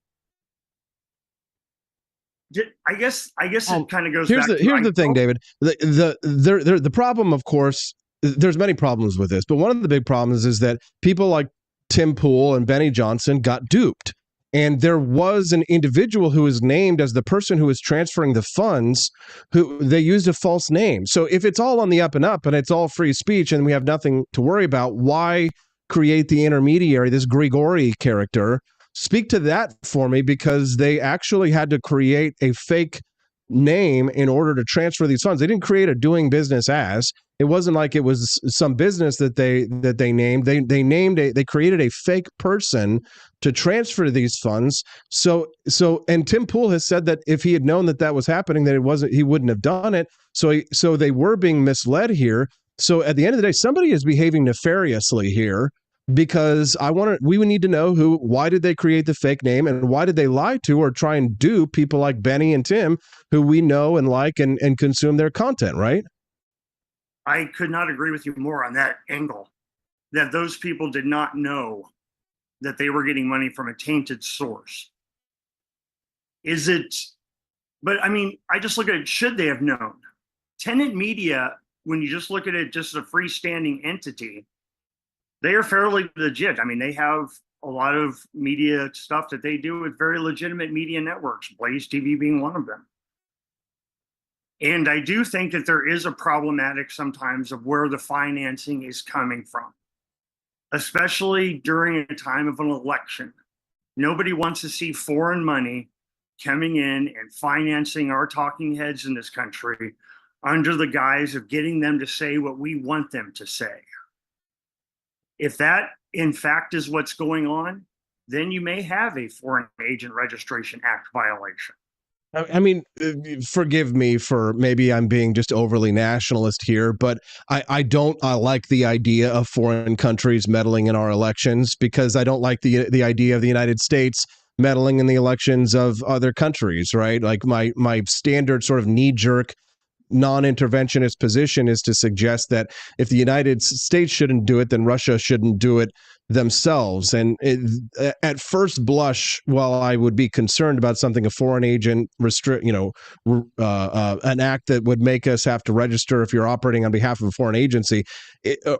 I guess it kind of goes back. Here's the thing, David. The problem, of course, there's many problems with this, but one of the big problems is that people like Tim Pool and Benny Johnson got duped. And there was an individual who was named as the person who was transferring the funds, who they used a false name. So if it's all on the up and up and it's all free speech and we have nothing to worry about, why create the intermediary, this Grigori character? Speak to that for me, because they actually had to create a fake name in order to transfer these funds. They didn't create a doing business as. It wasn't like it was some business that they named. They created a fake person to transfer these funds. And Tim Pool has said that if he had known that was happening, that he wouldn't have done it. So they were being misled here. So at the end of the day, somebody is behaving nefariously here, because we would need to know why did they create the fake name, and why did they lie to or try and dupe people like Benny and Tim, who we know and like and consume their content, right? I could not agree with you more on that angle, that those people did not know that they were getting money from a tainted source. But I mean, I just look at it, should they have known? Tenet Media, when you just look at it just as a freestanding entity, they are fairly legit. I mean, they have a lot of media stuff that they do with very legitimate media networks, Blaze TV being one of them. And I do think that there is a problematic sometimes of where the financing is coming from, especially during a time of an election. Nobody wants to see foreign money coming in and financing our talking heads in this country under the guise of getting them to say what we want them to say. If that, in fact, is what's going on, then you may have a Foreign Agent Registration Act violation. I mean, forgive me for maybe I'm being just overly nationalist here, but I don't like the idea of foreign countries meddling in our elections, because I don't like the idea of the United States meddling in the elections of other countries, right? Like my standard sort of knee-jerk non-interventionist position is to suggest that if the United States shouldn't do it, then Russia shouldn't do it themselves. And at first blush, while I would be concerned about something a foreign agent an act that would make us have to register if you're operating on behalf of a foreign agency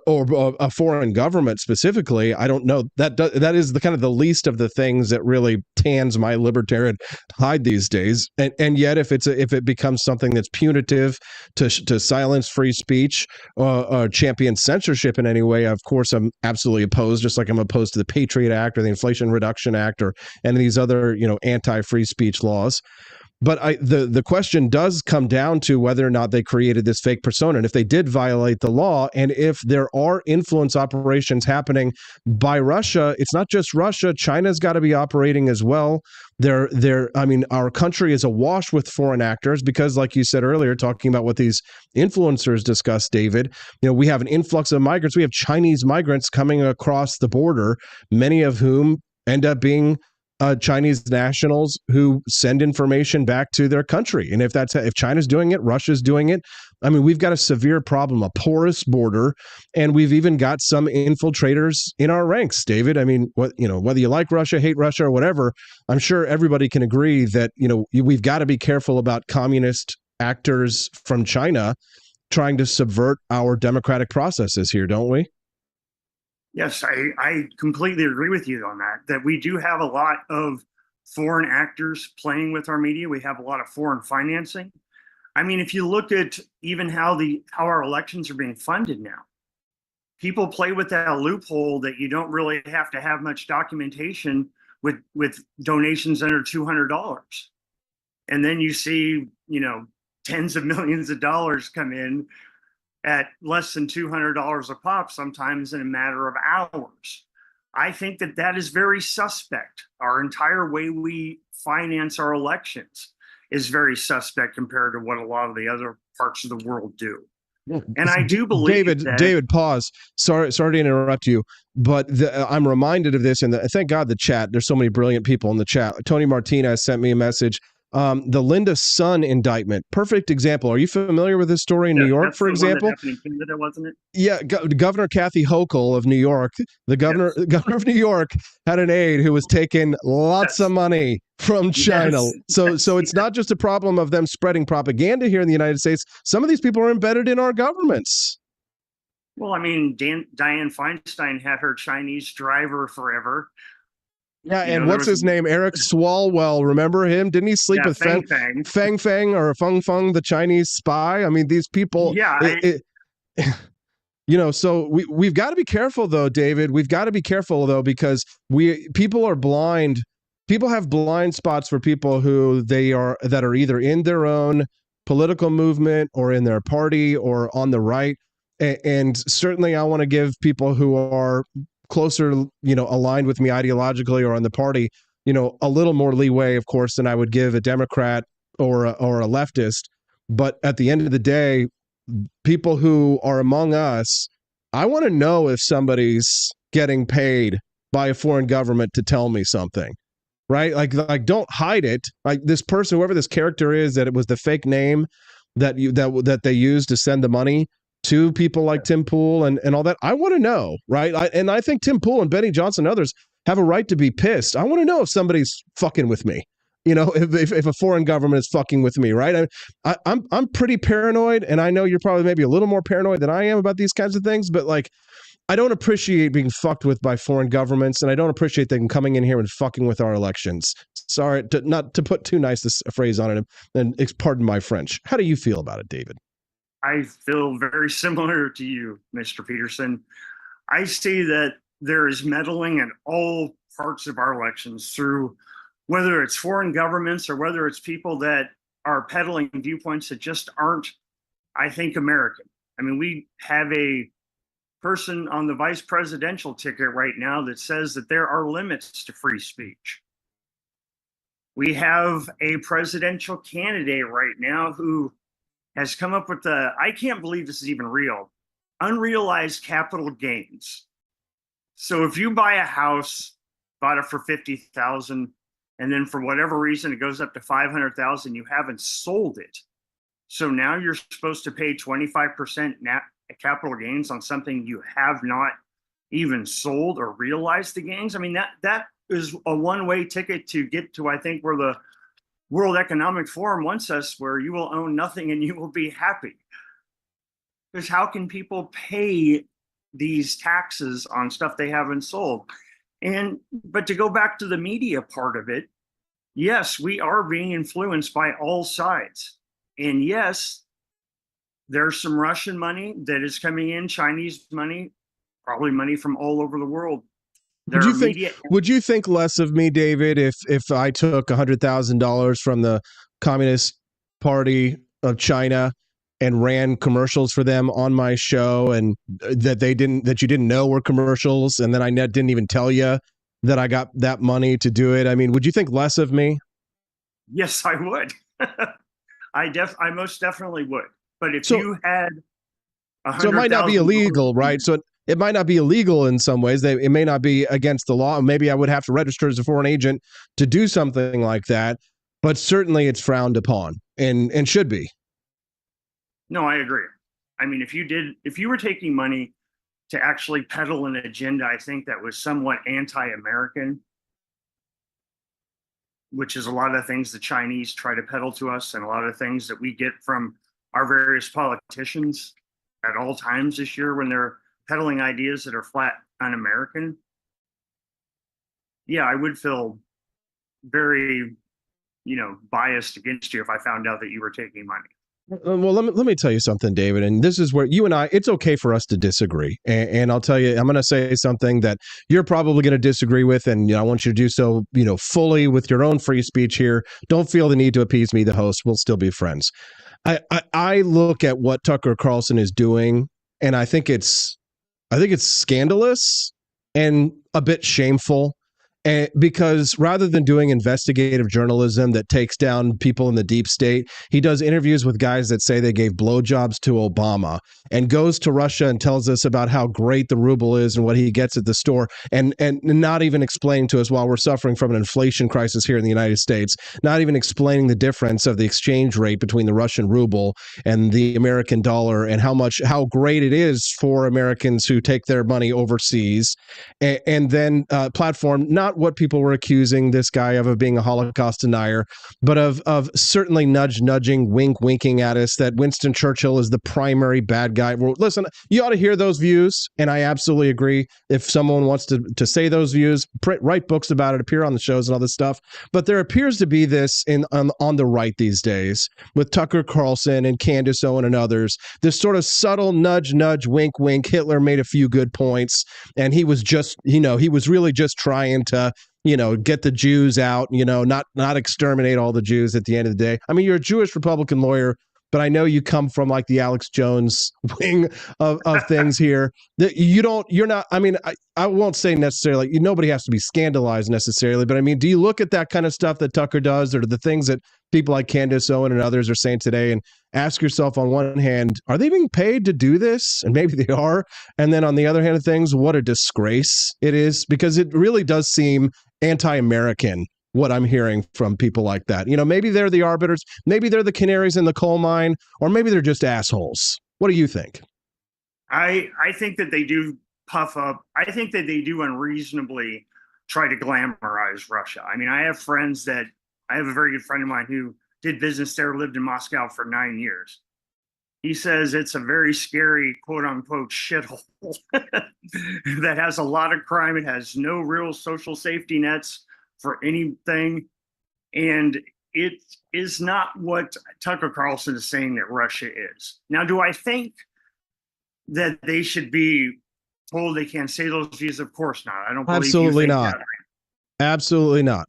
or a foreign government specifically, I don't know, that is the kind of the least of the things that really tans my libertarian hide these days. And yet, if it becomes something that's punitive to silence free speech or champion censorship in any way, of course I'm absolutely opposed. Just like I'm opposed to the Patriot Act or the Inflation Reduction Act or any of these other anti-free speech laws. But the question does come down to whether or not they created this fake persona, and if they did violate the law, and if there are influence operations happening by Russia. It's not just Russia. China's got to be operating as well. I mean, our country is awash with foreign actors because, like you said earlier, talking about what these influencers discuss, David, we have an influx of migrants. We have Chinese migrants coming across the border, many of whom end up being Chinese nationals who send information back to their country. And if China's doing it, Russia's doing it. I mean, we've got a severe problem, a porous border, and we've even got some infiltrators in our ranks, David. I mean, whether you like Russia, hate Russia, or whatever, I'm sure everybody can agree that, we've got to be careful about communist actors from China trying to subvert our democratic processes here, don't we? Yes, I completely agree with you on that we do have a lot of foreign actors playing with our media. We have a lot of foreign financing. I mean, if you look at even how our elections are being funded now, people play with that loophole that you don't really have to have much documentation with donations under $200. And then you see, tens of millions of dollars come in at less than $200 a pop, sometimes in a matter of hours. I think that is very suspect. Our entire way we finance our elections is very suspect compared to what a lot of the other parts of the world do. And I do believe David, pause. Sorry to interrupt you, but I'm reminded of this, and thank God the chat. There's so many brilliant people in the chat. Tony Martinez sent me a message. The Linda Sun indictment, perfect example. Are you familiar with this story in New York, for example? In Canada, wasn't it? Yeah, Governor Kathy Hochul of New York, the governor of New York, had an aide who was taking lots of money from China. So it's not just a problem of them spreading propaganda here in the United States. Some of these people are embedded in our governments. Well, I mean, Dianne Feinstein had her Chinese driver forever. Yeah, and what's his name? Eric Swalwell. Remember him? Didn't he sleep with Feng Feng or Feng Feng, the Chinese spy? I mean, these people. Yeah. So we've got to be careful though, David. We've got to be careful though, because people are blind. People have blind spots for people that are either in their own political movement or in their party or on the right. And certainly I want to give people who are closer, aligned with me ideologically or on the party, a little more leeway, of course, than I would give a Democrat or a leftist. But at the end of the day, people who are among us, I want to know if somebody's getting paid by a foreign government to tell me something, right? Like don't hide it. Like this person, whoever this character is, that it was the fake name that they used to send the money to people like Tim Pool and all that. I want to know, right? I think Tim Pool and Benny Johnson and others have a right to be pissed. I want to know if somebody's fucking with me. If a foreign government is fucking with me, right? I'm pretty paranoid, and I know you're probably maybe a little more paranoid than I am about these kinds of things, but like, I don't appreciate being fucked with by foreign governments, and I don't appreciate them coming in here and fucking with our elections. Sorry, not to put too nice a phrase on it, and pardon my French. How do you feel about it, David? I feel very similar to you, Mr. Peterson. I see that there is meddling in all parts of our elections, through whether it's foreign governments or whether it's people that are peddling viewpoints that just aren't, I think, American. I mean, we have a person on the vice presidential ticket right now that says that there are limits to free speech. We have a presidential candidate right now who has come up with I can't believe this is even real, unrealized capital gains. So if you buy a house, bought it for $50,000, and then for whatever reason it goes up to $500,000, you haven't sold it. So now you're supposed to pay 25% capital gains on something you have not even sold or realized the gains. I mean, that is a one-way ticket to get to, I think, where the World Economic Forum wants us, where you will own nothing and you will be happy. Because how can people pay these taxes on stuff they haven't sold? But to go back to the media part of it, yes, we are being influenced by all sides. And yes, there's some Russian money that is coming in, Chinese money, probably money from all over the world. Would you think less of me, David, if I took $100,000 from the Communist Party of China and ran commercials for them on my show, and that you didn't know were commercials, and then I didn't even tell you that I got that money to do it? I mean, would you think less of me? Yes, I would. I most definitely would. But if you had so it might not be illegal, right? So it might not be illegal in some ways. It may not be against the law. Maybe I would have to register as a foreign agent to do something like that. But certainly it's frowned upon and should be. No, I agree. I mean, if you were taking money to actually peddle an agenda, I think that was somewhat anti-American, which is a lot of things the Chinese try to peddle to us, and a lot of things that we get from our various politicians at all times this year when they're peddling ideas that are flat un-American. Yeah, I would feel very, biased against you if I found out that you were taking money. Well, let me tell you something, David, and this is where you and I, it's okay for us to disagree. And I'll tell you, I'm going to say something that you're probably going to disagree with, and I want you to do so, fully with your own free speech here. Don't feel the need to appease me, the host. We'll still be friends. I look at what Tucker Carlson is doing, and I think it's scandalous and a bit shameful. Because rather than doing investigative journalism that takes down people in the deep state, he does interviews with guys that say they gave blowjobs to Obama, and goes to Russia and tells us about how great the ruble is and what he gets at the store, and not even explaining to us, while we're suffering from an inflation crisis here in the United States, not even explaining the difference of the exchange rate between the Russian ruble and the American dollar, and how great it is for Americans who take their money overseas, and then platform not what people were accusing this guy of being a Holocaust denier, but of certainly nudging, winking at us that Winston Churchill is the primary bad guy. Well, listen, you ought to hear those views, and I absolutely agree. If someone wants to say those views, write books about it, appear on the shows and all this stuff. But there appears to be this on the right these days with Tucker Carlson and Candace Owen and others, this sort of subtle nudge, wink. Hitler made a few good points, and he was just, he was really just trying to, get the Jews out, not exterminate all the Jews at the end of the day. I mean, you're a Jewish Republican lawyer, but I know you come from like the Alex Jones wing of things here. That you're not. I mean, I won't say necessarily. Nobody has to be scandalized necessarily, but I mean, do you look at that kind of stuff that Tucker does, or the things that people like Candace Owen and others are saying today, and ask yourself, on one hand, are they being paid to do this? And maybe they are. And then on the other hand of things, what a disgrace it is, because it really does seem anti-American, what I'm hearing from people like that. Maybe they're the arbiters, maybe they're the canaries in the coal mine, or maybe they're just assholes. What do you think? I think that they do puff up. I think that they do unreasonably try to glamorize Russia. I mean, I have a very good friend of mine who did business there, lived in Moscow for 9 years. He says it's a very scary, quote unquote, shithole that has a lot of crime. It has no real social safety nets for anything. And it is not what Tucker Carlson is saying that Russia is. Now, do I think that they should be told they can't say those views? Of course not. I don't believe Absolutely not. Absolutely not.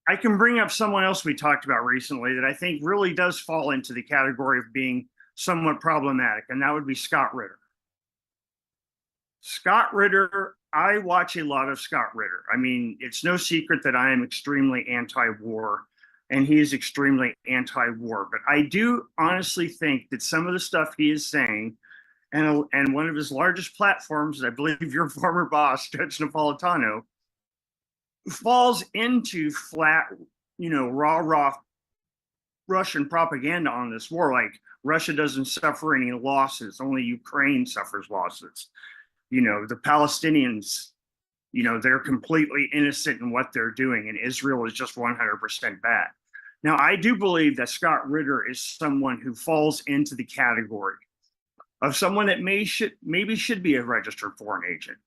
I can bring up someone else we talked about recently that I think really does fall into the category of being somewhat problematic, and that would be Scott Ritter. Scott Ritter, I watch a lot of Scott Ritter. I mean, it's no secret that I am extremely anti-war, and he is extremely anti-war. But I do honestly think that some of the stuff he is saying, and one of his largest platforms, I believe your former boss, Judge Napolitano, falls into flat, rah Russian propaganda on this war. Like, Russia doesn't suffer any losses, only Ukraine suffers losses. The Palestinians, they're completely innocent in what they're doing, and Israel is just 100% bad. Now, I do believe that Scott Ritter is someone who falls into the category of someone that maybe should be a registered foreign agent.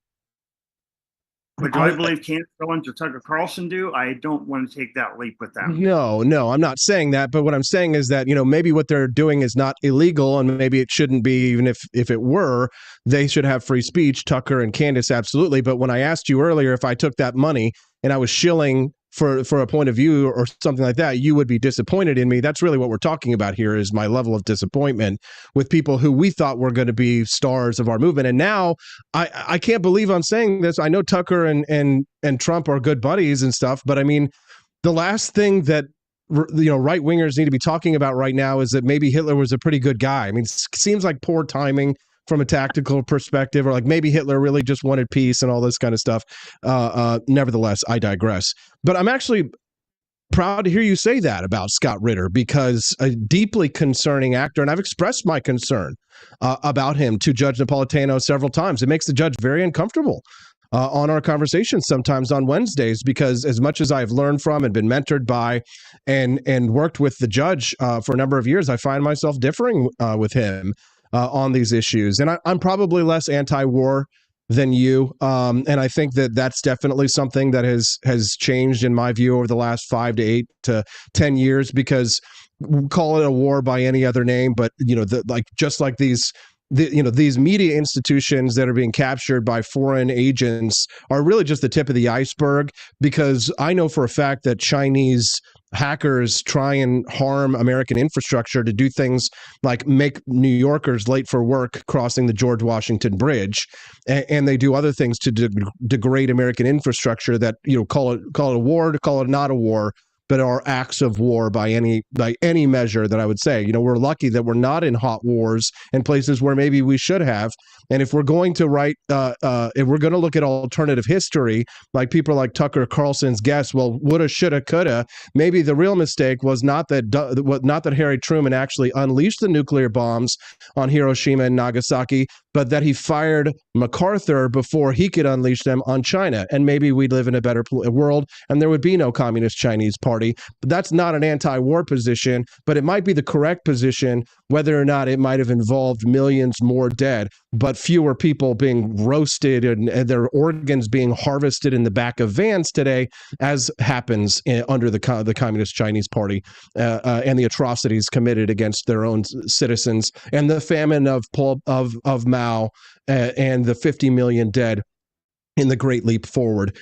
But do I believe Candace Owens or Tucker Carlson do? I don't want to take that leap with them. No, I'm not saying that. But what I'm saying is that, maybe what they're doing is not illegal, and maybe it shouldn't be, even if it were, they should have free speech, Tucker and Candace, absolutely. But when I asked you earlier if I took that money and I was shilling for a point of view or something like that, you would be disappointed in me. That's really what we're talking about here, is my level of disappointment with people who we thought were going to be stars of our movement. And now I can't believe I'm saying this. I know Tucker and Trump are good buddies and stuff, but I mean, the last thing that right wingers need to be talking about right now is that maybe Hitler was a pretty good guy. I mean, it seems like poor timing from a tactical perspective, or like maybe Hitler really just wanted peace and all this kind of stuff. Nevertheless, I digress. But I'm actually proud to hear you say that about Scott Ritter, because a deeply concerning actor, and I've expressed my concern about him to Judge Napolitano several times. It makes the judge very uncomfortable on our conversations sometimes on Wednesdays, because as much as I've learned from and been mentored by and worked with the judge for a number of years, I find myself differing with him on these issues. And I'm probably less anti-war than you. And I think that that's definitely something that has changed in my view over the last 5 to 8 to 10 years, because call it a war by any other name, but just like these media institutions that are being captured by foreign agents are really just the tip of the iceberg, because I know for a fact that Chinese hackers try and harm American infrastructure to do things like make New Yorkers late for work crossing the George Washington Bridge, and they do other things to degrade American infrastructure that call it a war, to call it not a war, but are acts of war by any measure that I would say. We're lucky that we're not in hot wars in places where maybe we should have. And if we're going to write, if we're going to look at alternative history, like people like Tucker Carlson's guess, well, woulda, shoulda, coulda, maybe the real mistake was not that Harry Truman actually unleashed the nuclear bombs on Hiroshima and Nagasaki, but that he fired MacArthur before he could unleash them on China. And maybe we'd live in a better world and there would be no communist Chinese party. But that's not an anti-war position, but it might be the correct position, whether or not it might have involved millions more dead, but fewer people being roasted and their organs being harvested in the back of vans today, as happens under the communist Chinese party and the atrocities committed against their own citizens and the famine of Mao and the 50 million dead in the Great Leap Forward,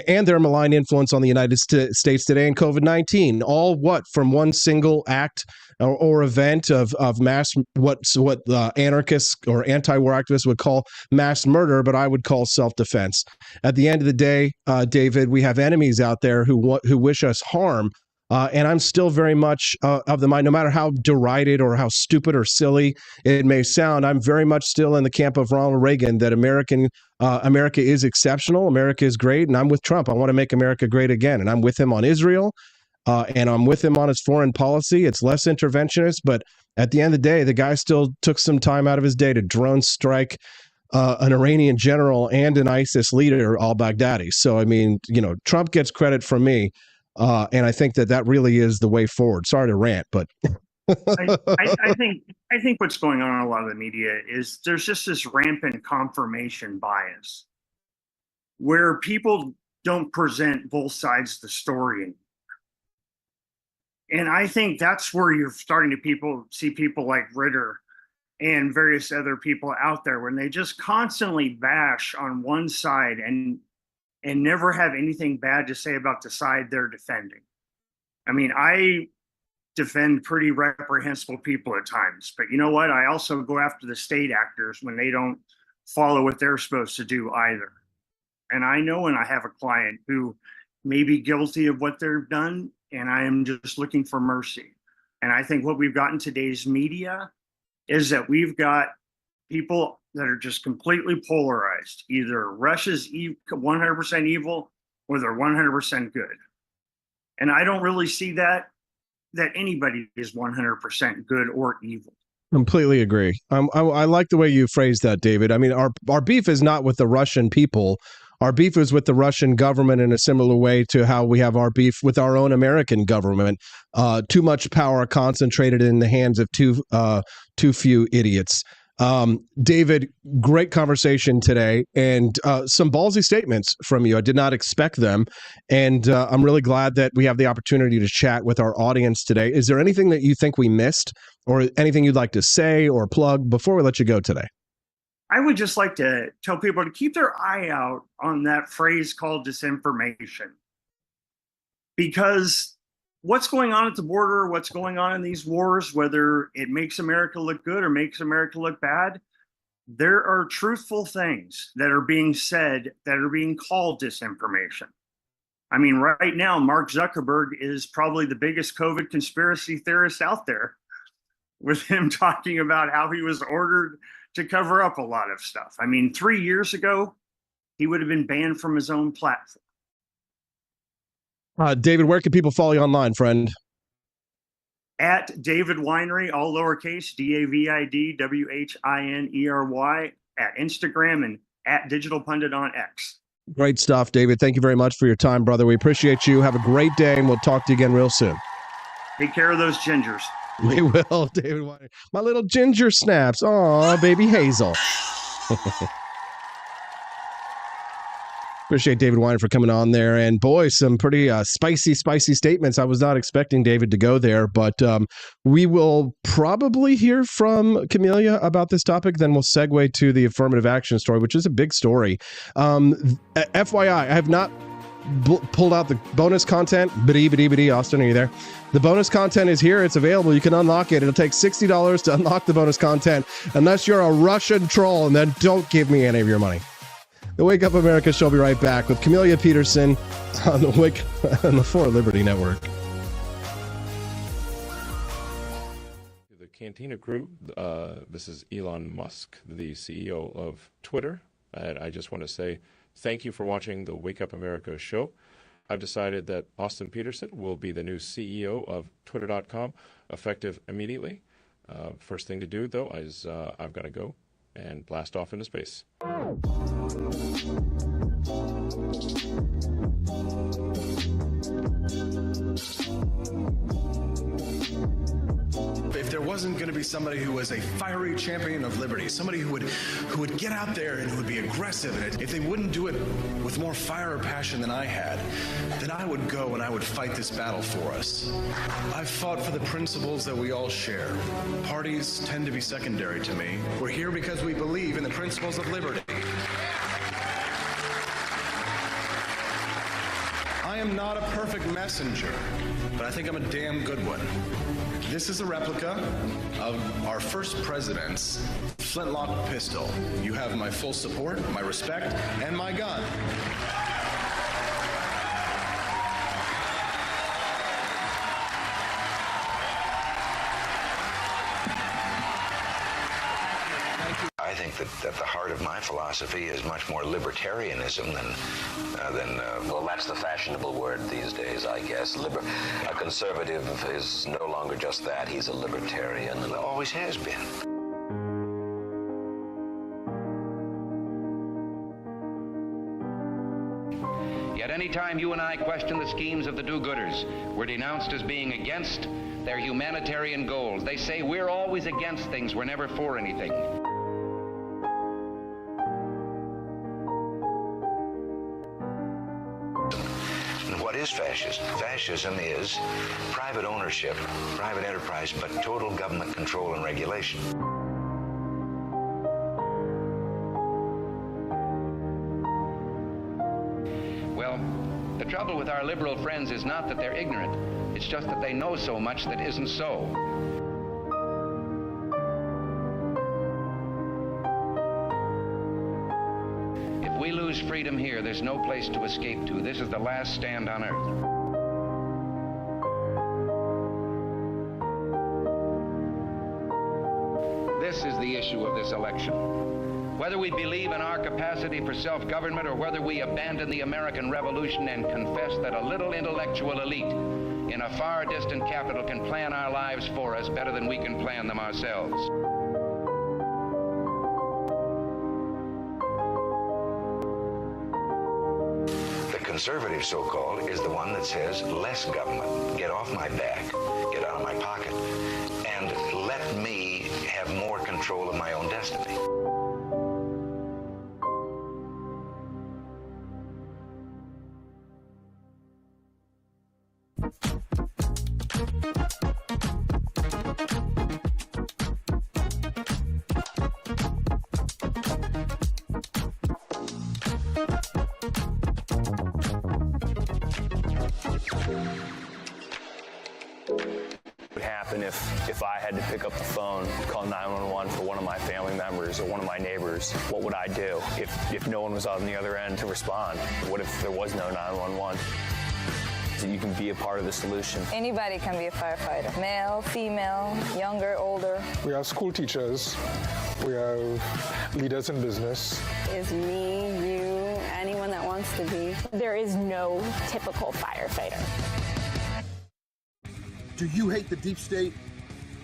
and their malign influence on the United States today and COVID-19, all from one single act or event of mass, what anarchists or anti-war activists would call mass murder, but I would call self-defense. At the end of the day, David, we have enemies out there who wish us harm. And I'm still very much of the mind, no matter how derided or how stupid or silly it may sound, I'm very much still in the camp of Ronald Reagan that America is exceptional, America is great, and I'm with Trump. I want to make America great again, and I'm with him on Israel, and I'm with him on his foreign policy. It's less interventionist, but at the end of the day, the guy still took some time out of his day to drone strike an Iranian general and an ISIS leader, al-Baghdadi. So, I mean, Trump gets credit from me. And I think that really is the way forward. Sorry to rant, but I think what's going on in a lot of the media is there's just this rampant confirmation bias where people don't present both sides of the story anymore. And I think that's where you're starting to see people like Ritter and various other people out there when they just constantly bash on one side and never have anything bad to say about the side they're defending. I mean, I defend pretty reprehensible people at times, but you know what? I also go after the state actors when they don't follow what they're supposed to do either. And I know when I have a client who may be guilty of what they've done, and I am just looking for mercy. And I think what we've got in today's media is that we've got people that are just completely polarized. Either Russia's 100% evil or they're 100% good. And I don't really see that anybody is 100% good or evil. Completely agree. I like the way you phrased that, David. I mean, our beef is not with the Russian people. Our beef is with the Russian government in a similar way to how we have our beef with our own American government. Too much power concentrated in the hands of too few idiots. David, great conversation today and some ballsy statements from you. I did not expect them. And I'm really glad that we have the opportunity to chat with our audience today. Is there anything that you think we missed or anything you'd like to say or plug before we let you go today? I would just like to tell people to keep their eye out on that phrase called disinformation. Because what's going on at the border, what's going on in these wars, whether it makes America look good or makes America look bad, there are truthful things that are being said that are being called disinformation. I mean, right now, Mark Zuckerberg is probably the biggest COVID conspiracy theorist out there, with him talking about how he was ordered to cover up a lot of stuff. I mean, 3 years ago, he would have been banned from his own platform. David, where can people follow you online, friend? At David Winery, all lowercase, DAVIDWHINERY, at Instagram, and at Digital Pundit on X. Great stuff, David. Thank you very much for your time, brother. We appreciate you. Have a great day, and we'll talk to you again real soon. Take care of those gingers. We will, David Winery. My little ginger snaps. Aw, baby Hazel. Appreciate David Weiner for coming on there. And boy, some pretty spicy statements. I was not expecting David to go there, but we will probably hear from Camellia about this topic. Then we'll segue to the affirmative action story, which is a big story. FYI, I have not pulled out the bonus content. Austin, are you there? The bonus content is here. It's available. You can unlock it. It'll take $60 to unlock the bonus content, unless you're a Russian troll, and then don't give me any of your money. The Wake Up America show will be right back with Camellia Peterson on the For Liberty Network. The Cantina Crew, this is Elon Musk, the CEO of Twitter. And I just want to say thank you for watching the Wake Up America show. I've decided that Austin Peterson will be the new CEO of Twitter.com, effective immediately. First thing to do, though, is I've got to go and blast off into space. If there wasn't going to be somebody who was a fiery champion of liberty, somebody who would get out there and who would be aggressive, and if they wouldn't do it with more fire or passion than I had, then I would go and I would fight this battle for us. I've fought for the principles that we all share. Parties tend to be secondary to me. We're here because we believe in the principles of liberty. I am not a perfect messenger, but I think I'm a damn good one. This is a replica of our first president's flintlock pistol. You have my full support, my respect, and my gun. I think that at the heart of my philosophy is much more libertarianism than well, that's the fashionable word these days, I guess. A conservative is no longer just that. He's a libertarian and always has been. Yet any time you and I question the schemes of the do-gooders, we're denounced as being against their humanitarian goals. They say we're always against things, we're never for anything. What is fascism? Fascism is private ownership, private enterprise, but total government control and regulation. Well, the trouble with our liberal friends is not that they're ignorant. It's just that they know so much that isn't so. If we lose freedom here, there's no place to escape to. This is the last stand on earth. This is the issue of this election. Whether we believe in our capacity for self-government or whether we abandon the American Revolution and confess that a little intellectual elite in a far distant capital can plan our lives for us better than we can plan them ourselves. Conservative, so-called, is the one that says less government, get off my back, get out of my pocket, and let me have more control of my own destiny. If I had to pick up the phone, call 911 for one of my family members or one of my neighbors, what would I do if no one was on the other end to respond? What if there was no 911? So you can be a part of the solution. Anybody can be a firefighter. Male, female, younger, older. We have school teachers. We have leaders in business. Is me, you, anyone that wants to be. There is no typical firefighter. Do you hate the deep state?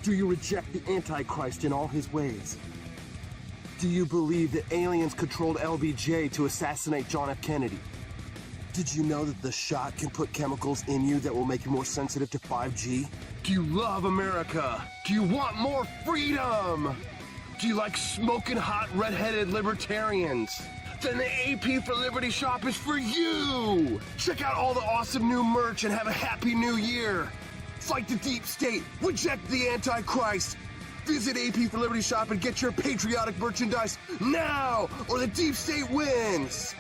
Do you reject the Antichrist in all his ways? Do you believe that aliens controlled LBJ to assassinate John F. Kennedy? Did you know that the shot can put chemicals in you that will make you more sensitive to 5G? Do you love America? Do you want more freedom? Do you like smoking hot red-headed libertarians? Then the AP for Liberty shop is for you! Check out all the awesome new merch and have a happy new year! Fight the deep state, reject the Antichrist. Visit AP for Liberty shop and get your patriotic merchandise now, or the deep state wins.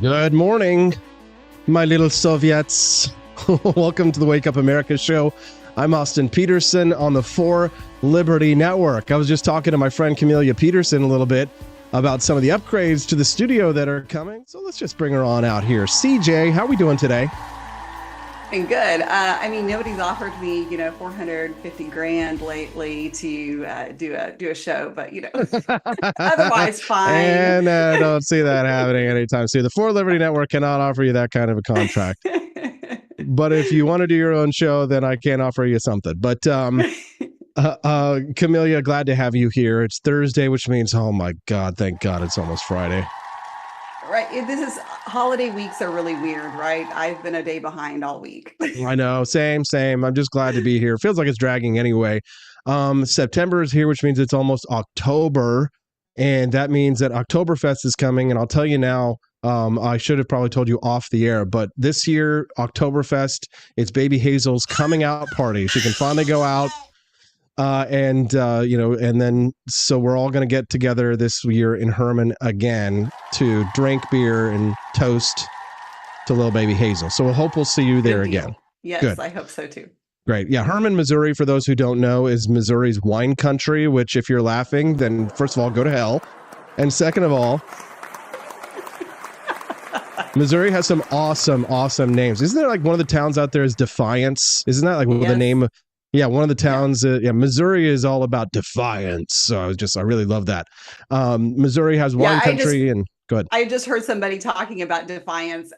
Good morning, my little Soviets. Welcome to the Wake Up America show. I'm Austin Peterson on the 4 Liberty Network. I was just talking to my friend Camelia Peterson a little bit about some of the upgrades to the studio that are coming. So let's just bring her on out here. CJ, how are we doing today? Been good. I mean, nobody's offered me, 450 grand lately to do a show, but otherwise fine. And I don't see that happening anytime soon. The For Liberty Network cannot offer you that kind of a contract. But if you want to do your own show, then I can offer you something. But Camelia, glad to have you here. It's Thursday, which means, oh my God, thank God it's almost Friday. Right. Holiday weeks are really weird, right? I've been a day behind all week. I know. Same. I'm just glad to be here. Feels like it's dragging anyway. September is here, which means it's almost October. And that means that Oktoberfest is coming. And I'll tell you now, I should have probably told you off the air, but this year, Oktoberfest, it's Baby Hazel's coming out party. She can finally go out. And then so we're all going to get together this year in Herman again to drink beer and toast to little baby Hazel. So we'll hope we'll see you there again. Yes, good. I hope so too. Great. Yeah. Herman, Missouri, for those who don't know, is Missouri's wine country, which if you're laughing, then first of all, go to hell. And second of all, Missouri has some awesome names. Isn't there like one of the towns out there is Defiance? Isn't that like the name of... Yeah, one of the towns, Missouri is all about defiance. So I really love that. Missouri has wine country and go ahead. I just heard somebody talking about defiance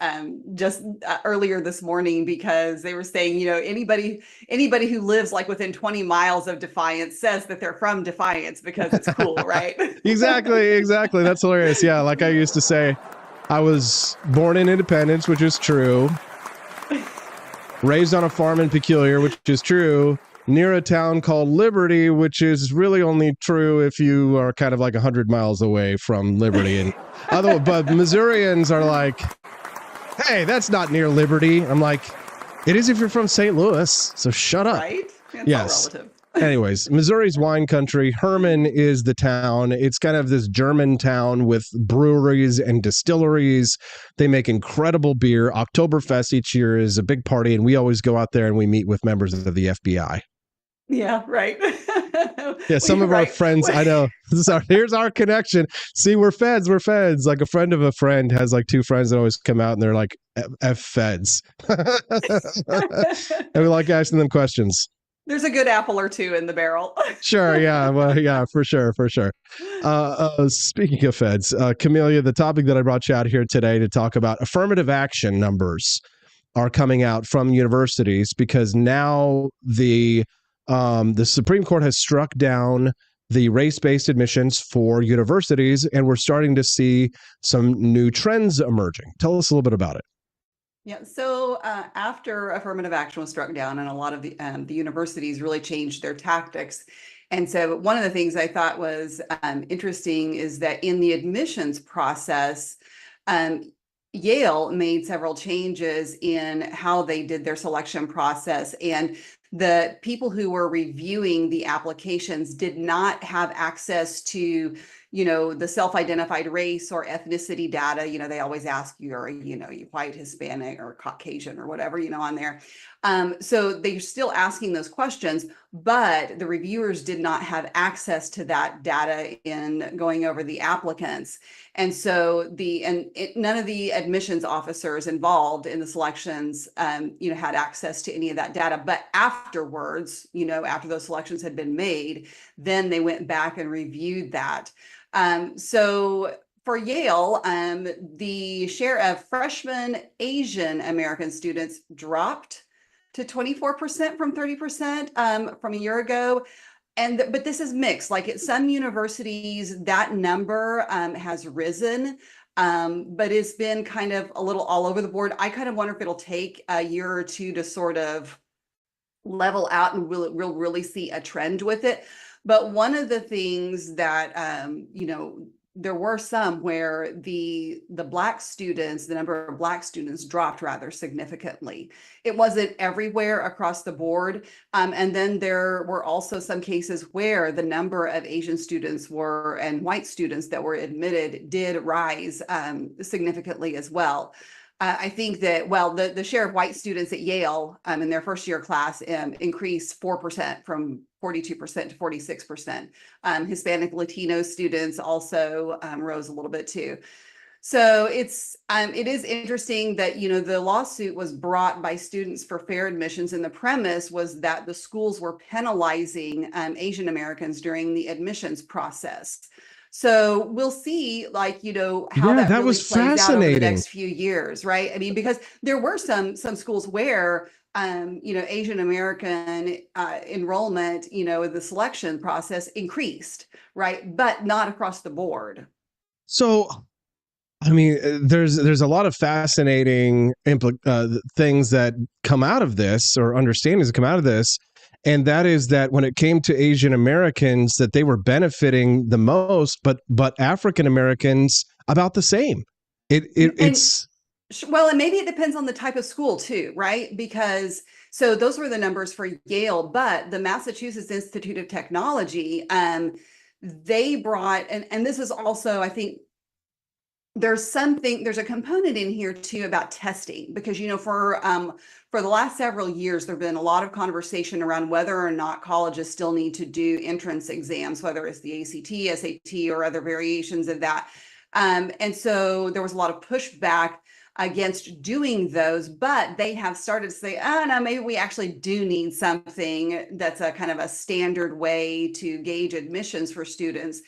earlier this morning because they were saying, anybody who lives like within 20 miles of Defiance says that they're from Defiance because it's cool, right? Exactly. That's hilarious. Yeah, like I used to say, I was born in Independence, which is true. Raised on a farm in Peculiar, which is true, near a town called Liberty, which is really only true if you are kind of like 100 miles away from Liberty. And but Missourians are like, hey, that's not near Liberty. I'm like, it is if you're from St. Louis, so shut up. Right? It's yes. all relative. Anyways, Missouri's wine country. Herman is the town. It's kind of this German town with breweries and distilleries. They make incredible beer. Oktoberfest each year is a big party, and we always go out there and we meet with members of the FBI. Yeah, right. Yeah, some of our friends, I know. Here's our connection. See, we're feds. Like a friend of a friend has like two friends that always come out and they're like, F feds. And we like asking them questions. There's a good apple or two in the barrel. Sure. Yeah. Well, yeah, for sure. Speaking of feds, Camelia, the topic that I brought you out here today to talk about affirmative action numbers are coming out from universities because now the Supreme Court has struck down the race-based admissions for universities, and we're starting to see some new trends emerging. Tell us a little bit about it. Yeah, so after affirmative action was struck down and a lot of the universities really changed their tactics. And so one of the things I thought was interesting is that in the admissions process, Yale made several changes in how they did their selection process. And the people who were reviewing the applications did not have access to the self-identified race or ethnicity data. They always ask you, are you white, Hispanic, or Caucasian, or whatever, on there. So they're still asking those questions, but the reviewers did not have access to that data in going over the applicants. And so none of the admissions officers involved in the selections, had access to any of that data. But afterwards, after those selections had been made, then they went back and reviewed that. So for Yale, the share of freshman Asian American students dropped to 24% from 30% from a year ago. But this is mixed. Like at some universities, that number has risen, but it's been kind of a little all over the board. I kind of wonder if it'll take a year or two to sort of level out and we'll really see a trend with it. But one of the things that, there were some where the Black students, the number of Black students dropped rather significantly. It wasn't everywhere across the board. And then there were also some cases where the number of Asian students and white students that were admitted did rise significantly as well. I think that, the share of white students at Yale in their first year class increased 4% from 42% to 46%. Hispanic Latino students also rose a little bit too. So it is interesting that, the lawsuit was brought by students for fair admissions, and the premise was that the schools were penalizing Asian Americans during the admissions process. So we'll see, how that that really was plays out over the fascinating. next few years, right? I mean, because there were some schools where Asian American enrollment, the selection process increased, right? But not across the board. So, I mean, there's a lot of fascinating things that come out of this, or understandings that come out of this, and that is that when it came to Asian Americans, that they were benefiting the most, but African Americans about the same. It's Well, and maybe it depends on the type of school too, right? Because so those were the numbers for Yale, but the Massachusetts Institute of Technology, they brought, and this is also, I think, there's a component in here too about testing, because for the last several years there've been a lot of conversation around whether or not colleges still need to do entrance exams, whether it's the ACT, SAT, or other variations of that. And so there was a lot of pushback against doing those, but they have started to say, oh no, maybe we actually do need something that's a kind of a standard way to gauge admissions for students.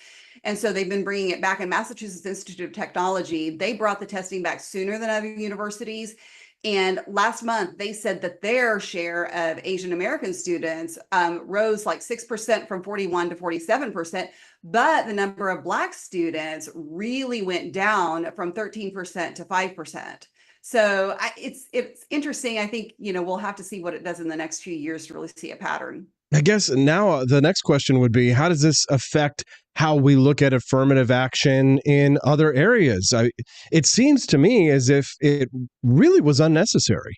And so they've been bringing it back. In Massachusetts Institute of Technology, they brought the testing back sooner than other universities. And last month, they said that their share of Asian American students rose like 6% from 41 to 47%, but the number of Black students really went down from 13% to 5%. So it's interesting. I think, we'll have to see what it does in the next few years to really see a pattern. I guess now the next question would be, how does this affect how we look at affirmative action in other areas? It seems to me as if it really was unnecessary.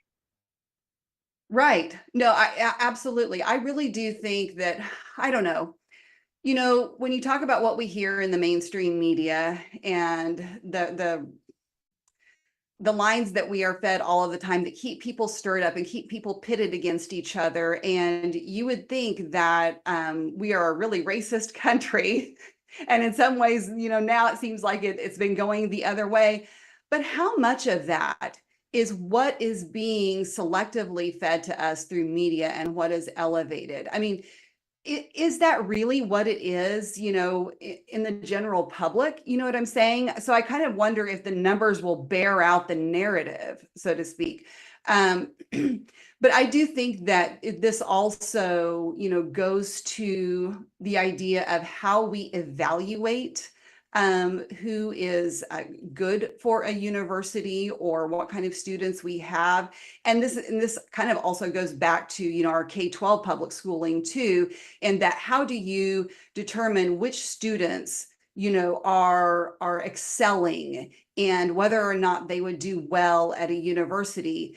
Right. No, I absolutely. I really do think that, I don't know, when you talk about what we hear in the mainstream media and the lines that we are fed all of the time that keep people stirred up and keep people pitted against each other. And you would think that we are a really racist country. And in some ways, now it seems like it's been going the other way. But how much of that is what is being selectively fed to us through media and what is elevated? I mean, is that really what it is, in the general public? You know what I'm saying? So I kind of wonder if the numbers will bear out the narrative, so to speak. But I do think that this also, goes to the idea of how we evaluate who is good for a university or what kind of students we have. And this kind of also goes back to, our K-12 public schooling too, and that how do you determine which students, are excelling and whether or not they would do well at a university.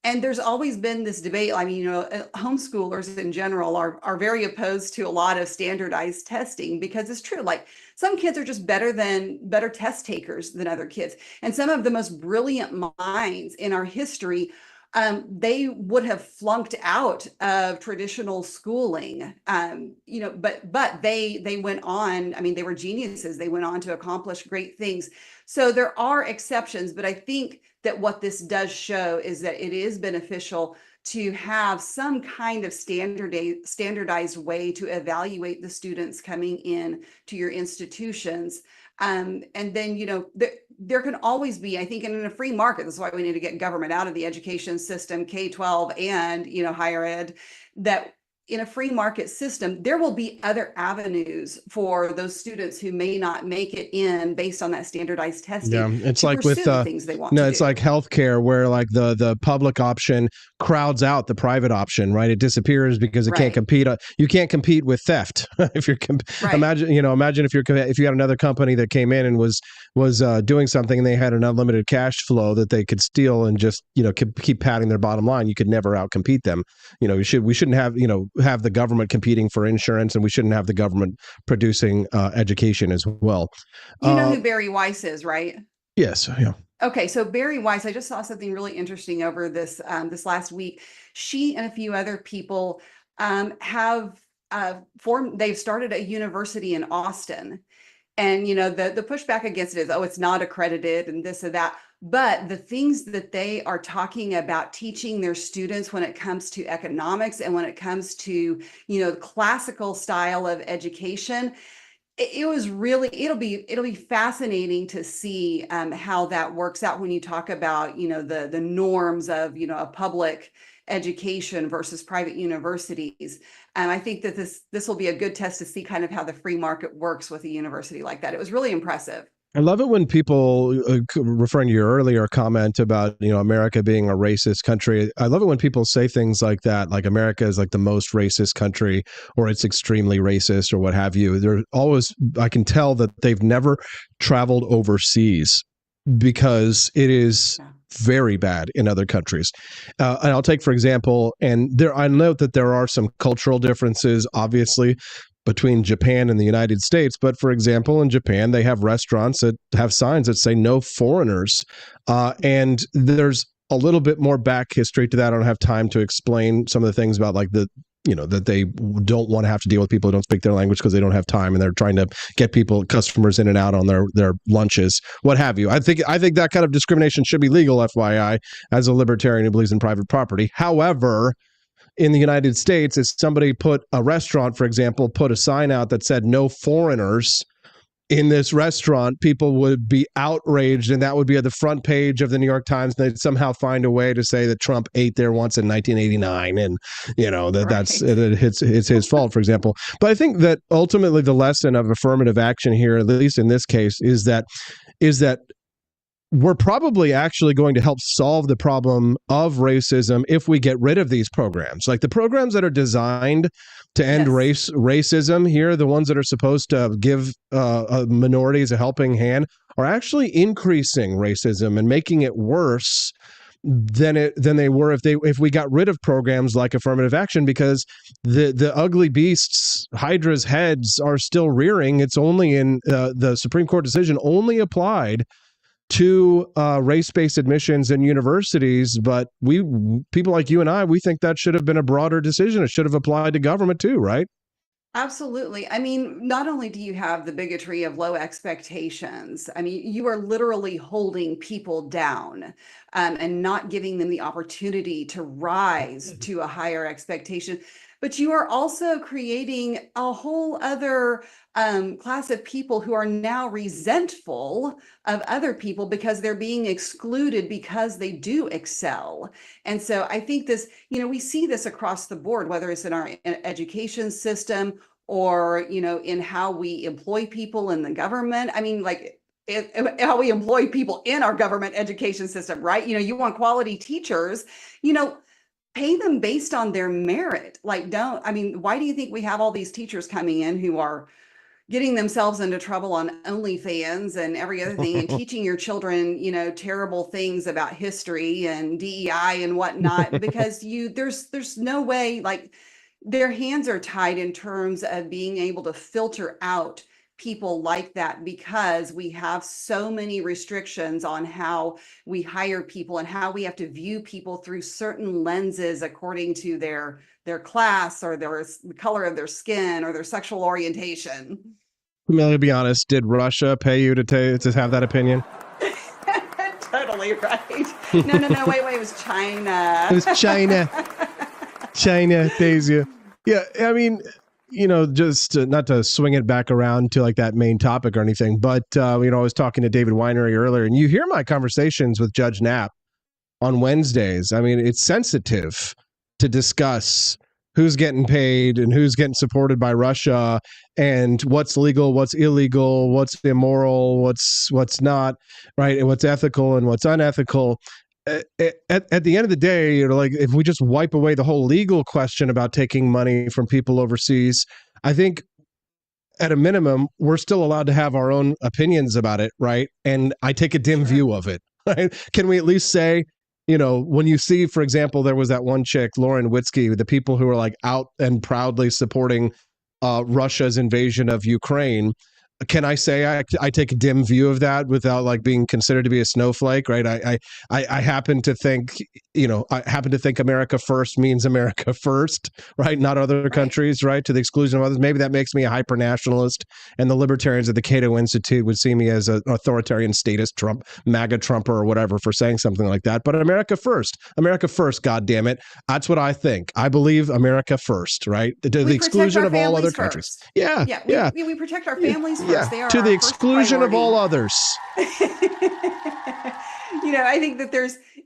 And there's always been this debate. I mean, homeschoolers in general are very opposed to a lot of standardized testing, because it's true. Like, some kids are just better test takers than other kids. And some of the most brilliant minds in our history, they would have flunked out of traditional schooling, but they went on. I mean, they were geniuses. They went on to accomplish great things. So there are exceptions, but I think that what this does show is that it is beneficial to have some kind of standardized way to evaluate the students coming in to your institutions. And then, there can always be, I think, in a free market, that's why we need to get government out of the education system, K-12 and, higher ed, that in a free market system, there will be other avenues for those students who may not make it in based on that standardized testing. Yeah, it's like with the things they want. it's like healthcare, where like the public option crowds out the private option, right? It disappears because it can't compete. You can't compete with theft. If you're imagine if you had another company that came in and was doing something and they had an unlimited cash flow that they could steal and just keep padding their bottom line. You could never outcompete them. We shouldn't have the government competing for insurance, and we shouldn't have the government producing education as well. You know who Barry Weiss is, right? Yes. Yeah. Okay, so Barry Weiss, I just saw something really interesting over this last week. She and a few other people have they've started a university in Austin. And, the pushback against it is, oh, it's not accredited and this or that. But the things that they are talking about teaching their students when it comes to economics and when it comes to, classical style of education, it was really, it'll be fascinating to see how that works out when you talk about, the norms of, a public education versus private universities. And I think that this will be a good test to see kind of how the free market works with a university like that. It was really impressive. I love it when people, referring to your earlier comment about, America being a racist country, I love it when people say things like that, like America is like the most racist country, or it's extremely racist, or what have you. They're always, I can tell that they've never traveled overseas, because it is very bad in other countries. And I'll take, for example, I note that there are some cultural differences, obviously, between Japan and the United States. But for example, in Japan, they have restaurants that have signs that say no foreigners. And there's a little bit more back history to that. I don't have time to explain some of the things about like that they don't want to have to deal with people who don't speak their language because they don't have time, and they're trying to get customers in and out on their lunches, what have you. I think that kind of discrimination should be legal, FYI, as a libertarian who believes in private property. However, in the United States, if somebody put a restaurant, for example, put a sign out that said no foreigners in this restaurant, people would be outraged, and that would be at the front page of the New York Times. They'd somehow find a way to say that Trump ate there once in 1989, and it's his fault, for example. But I think that ultimately the lesson of affirmative action here, at least in this case, is that we're probably actually going to help solve the problem of racism if we get rid of these programs. Like the programs that are designed to end racism here, the ones that are supposed to give minorities a helping hand, are actually increasing racism and making it worse than they were if we got rid of programs like affirmative action, because the ugly beasts, Hydra's heads, are still rearing. It's only in the Supreme Court decision only applied to race-based admissions in universities, but people like you and I, we think that should have been a broader decision. It should have applied to government too, right? Absolutely. I mean, not only do you have the bigotry of low expectations, I mean, you are literally holding people down and not giving them the opportunity to rise to a higher expectation. But you are also creating a whole other class of people who are now resentful of other people because they're being excluded because they do excel. And so I think this, we see this across the board, whether it's in our education system or, in how we employ people in the government. I mean, like how we employ people in our government education system, right? You want quality teachers, pay them based on their merit. Like, why do you think we have all these teachers coming in who are getting themselves into trouble on OnlyFans and every other thing and teaching your children, terrible things about history and DEI and whatnot, because there's no way, like, their hands are tied in terms of being able to filter out people like that, because we have so many restrictions on how we hire people and how we have to view people through certain lenses according to their class or the color of their skin or their sexual orientation. Amelia, be honest, did Russia pay you to have that opinion? Totally right. No, wait, it was China. It was China. China, Daisy. Yeah, I mean, just not to swing it back around to like that main topic or anything, but, I was talking to David Winery earlier, and you hear my conversations with Judge Knapp on Wednesdays. I mean, it's sensitive to discuss who's getting paid and who's getting supported by Russia and what's legal, what's illegal, what's immoral, what's not, right, and what's ethical and what's unethical. At the end of the day, like if we just wipe away the whole legal question about taking money from people overseas, I think at a minimum, we're still allowed to have our own opinions about it, right? And I take a dim view of it, right? Can we at least say, when you see, for example, there was that one chick, Lauren Witzke, the people who are like out and proudly supporting Russia's invasion of Ukraine, can I say I take a dim view of that without like being considered to be a snowflake, right? I happen to think I happen to think America first means America first, right? Not other countries, right? To the exclusion of others. Maybe that makes me a hyper nationalist, and the libertarians at the Cato Institute would see me as an authoritarian statist Trump, MAGA Trumper or whatever for saying something like that. But America first, God damn it. That's what I think. I believe America first, right? To the exclusion of all other countries. Yeah. We protect our families first. Yeah. They are to the our exclusion first of all others. I think that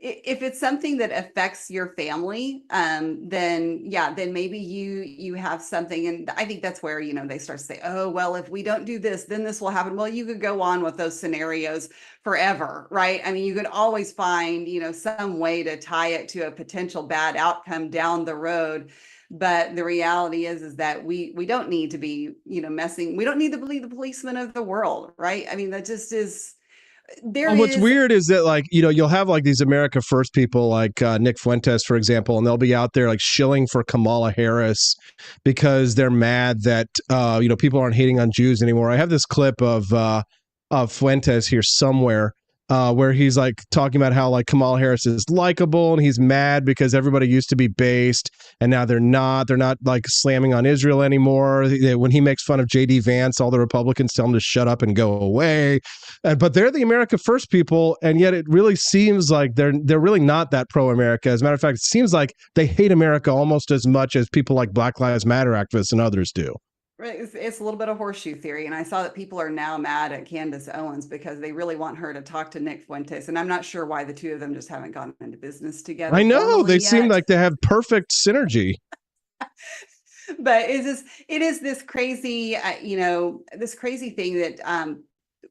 if it's something that affects your family, then maybe you have something. And I think that's where, they start to say, oh, well, if we don't do this, then this will happen. Well, you could go on with those scenarios forever, right? I mean, you could always find, some way to tie it to a potential bad outcome down the road. But the reality is that we don't need to be, messing. We don't need to believe the policeman of the world, right? I mean, that just is. What's weird is that you'll have these America First people like Nick Fuentes, for example, and they'll be out there shilling for Kamala Harris because they're mad that people aren't hating on Jews anymore. I have this clip of Fuentes here somewhere where he's talking about how Kamala Harris is likable and he's mad because everybody used to be based and now they're not slamming on Israel anymore. When he makes fun of JD Vance, all the Republicans tell him to shut up and go away. But they're the America First people, and yet it really seems like they're really not that pro-America. As a matter of fact, it seems like they hate America almost as much as people like Black Lives Matter activists and others do. Right. It's a little bit of horseshoe theory. And I saw that people are now mad at Candace Owens because they really want her to talk to Nick Fuentes. And I'm not sure why the two of them just haven't gotten into business together. I know. They seem like they have perfect synergy. But it is this crazy, this crazy thing that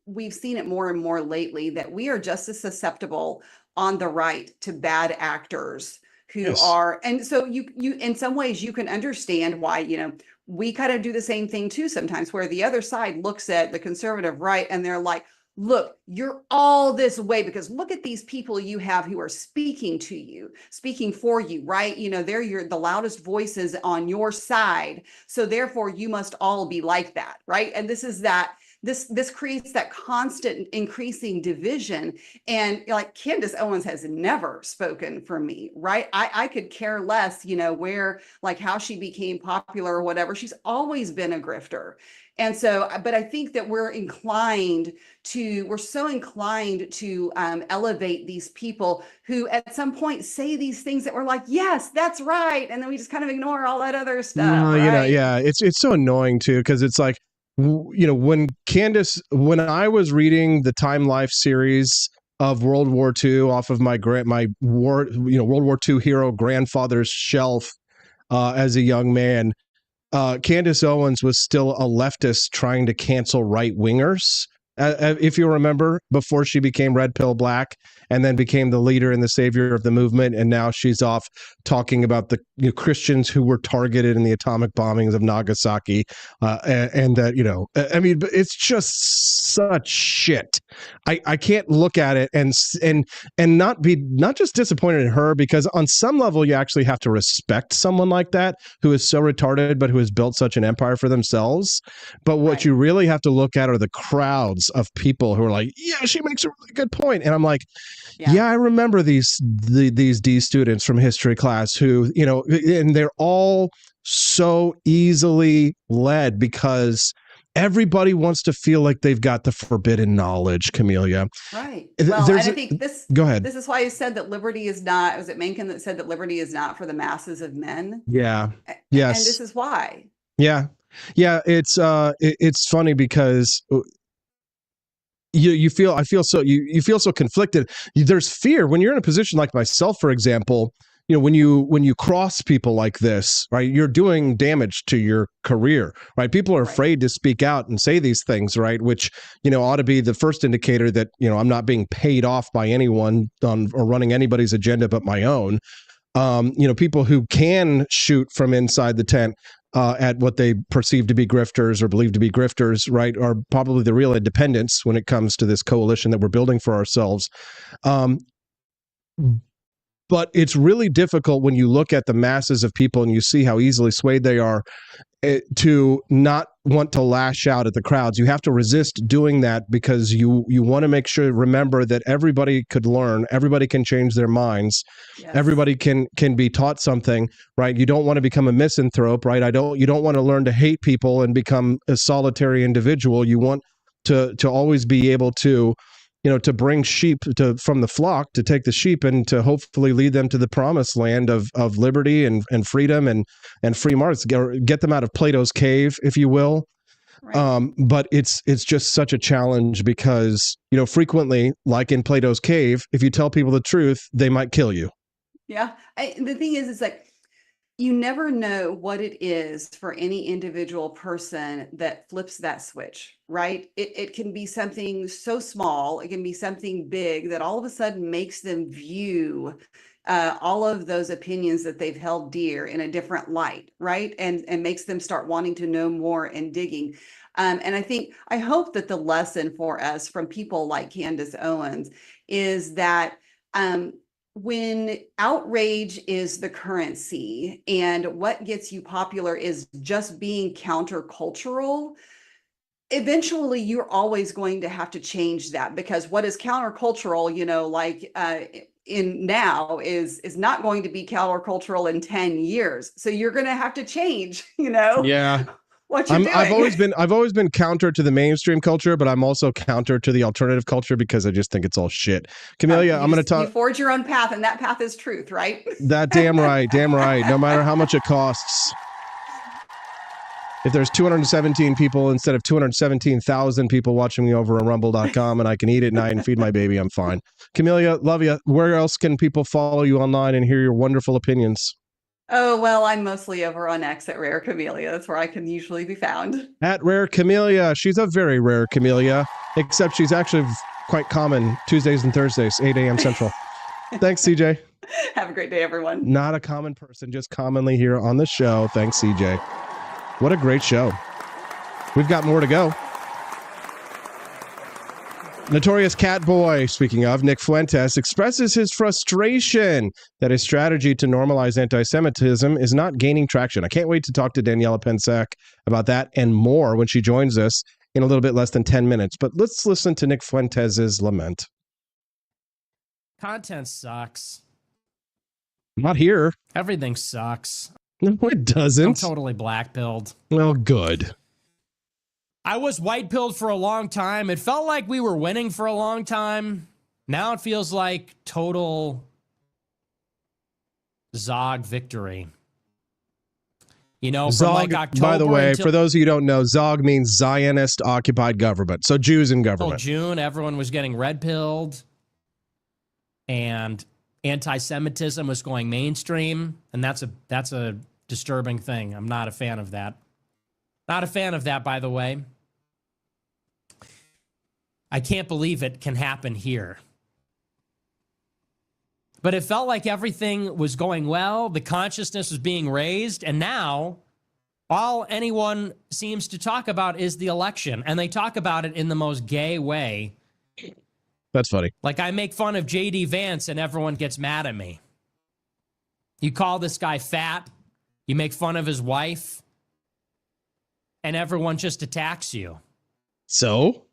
we've seen it more and more lately, that we are just as susceptible on the right to bad actors who are. And so you in some ways you can understand why, we kind of do the same thing too sometimes, where the other side looks at the conservative right and they're like, look, you're all this way because look at these people you have who are speaking to you, speaking for you, right? They're the loudest voices on your side. So therefore you must all be like that, right? And this creates that constant increasing division. And Candace Owens has never spoken for me, right? I could care less, where, how she became popular or whatever. She's always been a grifter. And so, but I think that we're so inclined to elevate these people who at some point say these things that we're like, yes, that's right. And then we just kind of ignore all that other stuff. Right? It's so annoying too, because it's when I was reading the Time Life series of World War II off of my World War II hero grandfather's shelf as a young man, Candace Owens was still a leftist trying to cancel right wingers. If you remember, before she became Red Pill Black and then became the leader and the savior of the movement. And now she's off talking about the Christians who were targeted in the atomic bombings of Nagasaki. It's just such shit. I can't look at it and not just disappointed in her, because on some level you actually have to respect someone like that who is so retarded, but who has built such an empire for themselves. But what you really have to look at are the crowds of people who are like, yeah, she makes a really good point. And I'm like, yeah, I remember these D students from history class who, and they're all so easily led because everybody wants to feel like they've got the forbidden knowledge, Camelia. Right. Well, and I think go ahead. This is why you said that liberty is not, was it Mencken that said that liberty is not for the masses of men? Yeah. Yes. And this is why. Yeah. Yeah. It's funny because you feel so conflicted. There's fear when you're in a position like myself, for example. When you cross people like this, right, you're doing damage to your career, right? People are afraid to speak out and say these things, right? Which, ought to be the first indicator that, I'm not being paid off by anyone or running anybody's agenda but my own. People who can shoot from inside the tent at what they perceive to be grifters or believe to be grifters, right, are probably the real independents when it comes to this coalition that we're building for ourselves. But it's really difficult when you look at the masses of people and you see how easily swayed they are. to not want to lash out at the crowds. You have to resist doing that because you want to make sure, remember that everybody could learn, everybody can change their minds, everybody can be taught something, right? You don't want to become a misanthrope, right? You don't want to learn to hate people and become a solitary individual. You want to always be able to, to bring sheep from the flock, to take the sheep and to hopefully lead them to the promised land of liberty and freedom and free markets, get them out of Plato's cave, if you will. Right. But it's just such a challenge because, frequently, like in Plato's cave, if you tell people the truth, they might kill you. Yeah. The thing is, it's like, you never know what it is for any individual person that flips that switch, right? It can be something so small, it can be something big that all of a sudden makes them view all of those opinions that they've held dear in a different light, right? And makes them start wanting to know more and digging. And I hope that the lesson for us from people like Candace Owens is that when outrage is the currency and what gets you popular is just being countercultural, eventually you're always going to have to change that, because what is countercultural, in now is not going to be countercultural in 10 years. So you're going to have to change, Yeah. what you're doing. I've always been counter to the mainstream culture, but I'm also counter to the alternative culture because I just think it's all shit. Camellia, I'm going to talk. You forge your own path, and that path is truth, right? That damn right. No matter how much it costs. If there's 217 people instead of 217,000 people watching me over on rumble.com and I can eat at night and feed my baby, I'm fine. Camellia, love you. Where else can people follow you online and hear your wonderful opinions? Oh, well, I'm mostly over on X at Rare Camellia. That's where I can usually be found. At Rare Camellia. She's a very rare Camellia, except she's actually quite common Tuesdays and Thursdays, 8 a.m. Central. Thanks, CJ. Have a great day, everyone. Not a common person, just commonly here on the show. Thanks, CJ. What a great show. We've got more to go. Notorious Cat Boy, speaking of, Nick Fuentes, expresses his frustration that his strategy to normalize anti-Semitism is not gaining traction. I can't wait to talk to Daniela Pensac about that and more when she joins us in a little bit less than 10 minutes. But let's listen to Nick Fuentes' lament. Content sucks. Not here. Everything sucks. No, it doesn't. I'm totally black-pilled. Well, good. I was white-pilled for a long time. It felt like we were winning for a long time. Now it feels like total Zog victory. From Zog, like October. by the way, for those of you who don't know, Zog means Zionist occupied government. So Jews in government. Until June, everyone was getting red-pilled. And anti-Semitism was going mainstream. And that's a disturbing thing. I'm not a fan of that. Not a fan of that, by the way. I can't believe it can happen here. But it felt like everything was going well. The consciousness was being raised. And now all anyone seems to talk about is the election. And they talk about it in the most gay way. That's funny. Like I make fun of J.D. Vance and everyone gets mad at me. You call this guy fat. You make fun of his wife. And everyone just attacks you. So,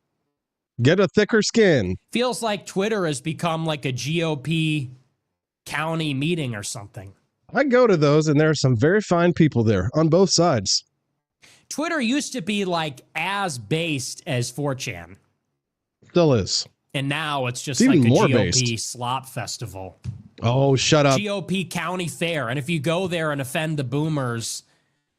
get a thicker skin. Feels like Twitter has become like a GOP county meeting or something. I go to those, and there are some very fine people there on both sides. Twitter used to be like as based as 4chan. Still is. And now it's just It's like even a more GOP based. slop festival. Oh, shut up. GOP county fair. And if you go there and offend the boomers,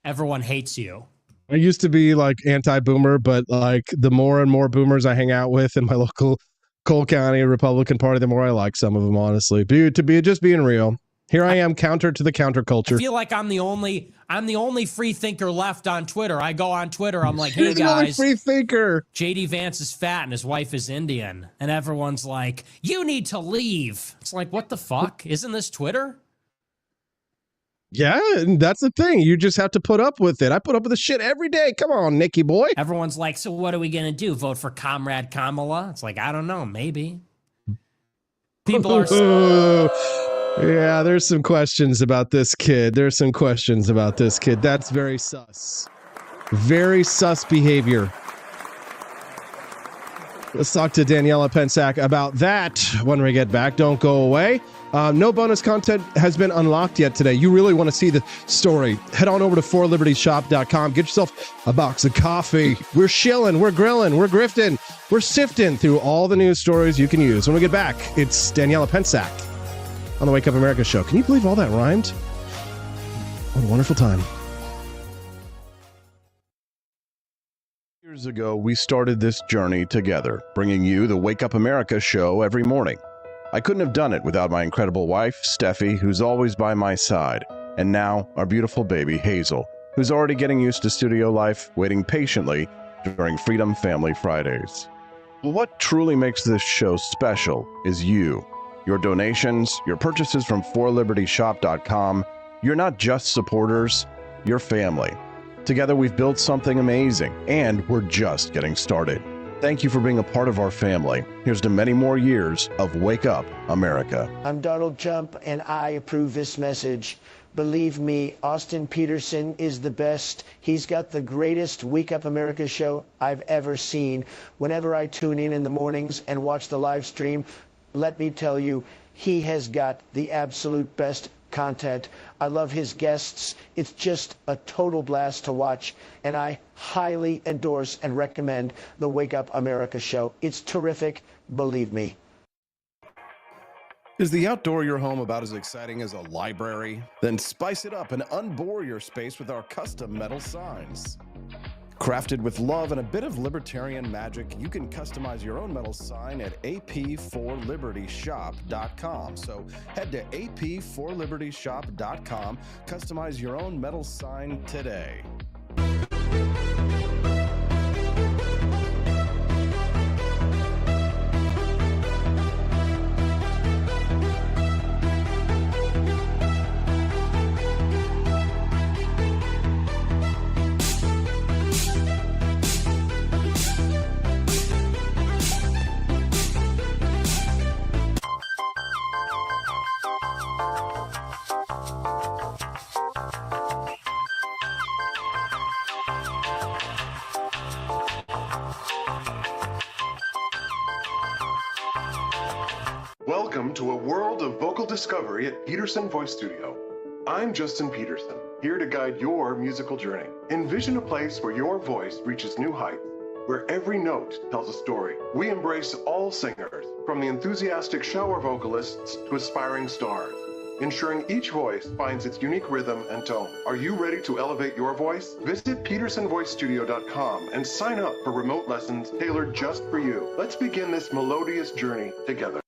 everyone hates you. I used to be like anti-boomer, but like the more and more boomers I hang out with in my local Cole County Republican Party, the more I like some of them, honestly. Just being real. Here I am, counter to the counterculture. I feel like I'm the only free thinker left on Twitter. I go on Twitter, I'm like, hey guys, free thinker. JD Vance is fat and his wife is Indian. And everyone's like, you need to leave. It's like, what the fuck? Isn't this Twitter? Yeah, and that's the thing. You just have to put up with it. I put up with the shit every day. Come on, Nicky boy. Everyone's like, so what are we going to do? Vote for Comrade Kamala? It's like, I don't know, maybe. People are... Yeah, there's some questions about this kid. That's very sus. Very sus behavior. Let's talk to Daniela Pensack about that when we get back. Don't go away. No bonus content has been unlocked yet today. You really want to see the story. Head on over to forlibertyshop.com. Get yourself a box of coffee. We're shilling, we're grilling, we're grifting, we're sifting through all the news stories you can use. When we get back, it's Daniela Pensack on the Wake Up America show. Can you believe all that rhymed? What a wonderful time. Years ago, we started this journey together, bringing you the Wake Up America show every morning. I couldn't have done it without my incredible wife, Steffi, who's always by my side, and now our beautiful baby, Hazel, who's already getting used to studio life, waiting patiently during Freedom Family Fridays. Well, what truly makes this show special is you. Your donations, your purchases from forlibertyshop.com. You're not just supporters, you're family. Together, we've built something amazing, and we're just getting started. Thank you for being a part of our family. Here's to many more years of Wake Up America. I'm Donald Trump, and I approve this message. Believe me, Austin Peterson is the best. He's got the greatest Wake Up America show I've ever seen. Whenever I tune in the mornings and watch the live stream, let me tell you, he has got the absolute best content. I love his guests. It's just a total blast to watch, and I highly endorse and recommend the Wake Up America show. It's terrific, believe me. Is the outdoor of your home about as exciting as a library? Then spice it up and unbore your space with our custom metal signs. Crafted with love and a bit of libertarian magic, you can customize your own metal sign at ap4libertyshop.com. So head to ap4libertyshop.com, customize your own metal sign today. Welcome to a world of vocal discovery at Peterson Voice Studio. I'm Justin Peterson, here to guide your musical journey. Envision a place where your voice reaches new heights, where every note tells a story. We embrace all singers, from the enthusiastic shower vocalists to aspiring stars, ensuring each voice finds its unique rhythm and tone. Are you ready to elevate your voice? Visit petersonvoicestudio.com and sign up for remote lessons tailored just for you. Let's begin this melodious journey together.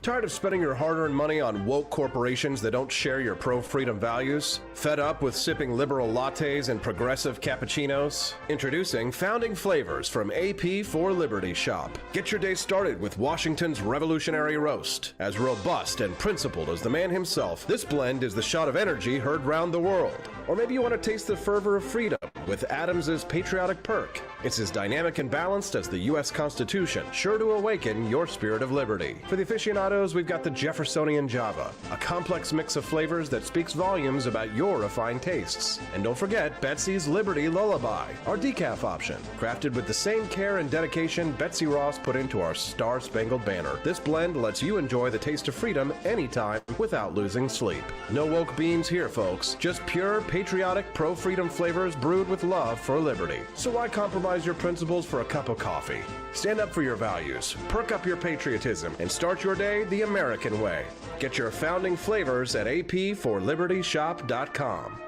Tired of spending your hard-earned money on woke corporations that don't share your pro-freedom values? Fed up with sipping liberal lattes and progressive cappuccinos? Introducing Founding Flavors from AP for Liberty Shop. Get your day started with Washington's Revolutionary Roast. As robust and principled as the man himself, this blend is the shot of energy heard round the world. Or maybe you want to taste the fervor of freedom with Adams's Patriotic Perk. It's as dynamic and balanced as the U.S. Constitution, sure to awaken your spirit of liberty. For the aficionados, we've got the Jeffersonian Java, a complex mix of flavors that speaks volumes about your refined tastes. And don't forget Betsy's Liberty Lullaby, our decaf option, crafted with the same care and dedication Betsy Ross put into our Star-Spangled Banner. This blend lets you enjoy the taste of freedom anytime without losing sleep. No woke beans here, folks. Just pure, patriotic, pro-freedom flavors brewed with love for liberty. So why compromise your principles for a cup of coffee? Stand up for your values, perk up your patriotism, and start your day the American way. Get your founding flavors at ap4libertyshop.com.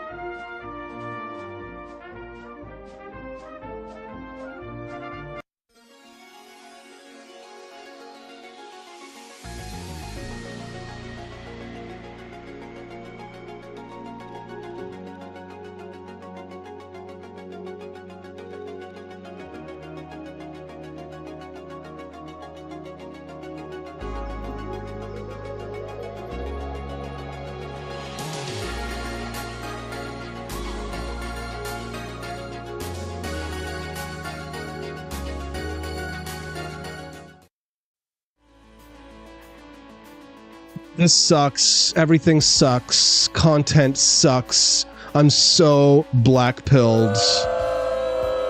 This sucks. Everything sucks. Content sucks. I'm so black-pilled.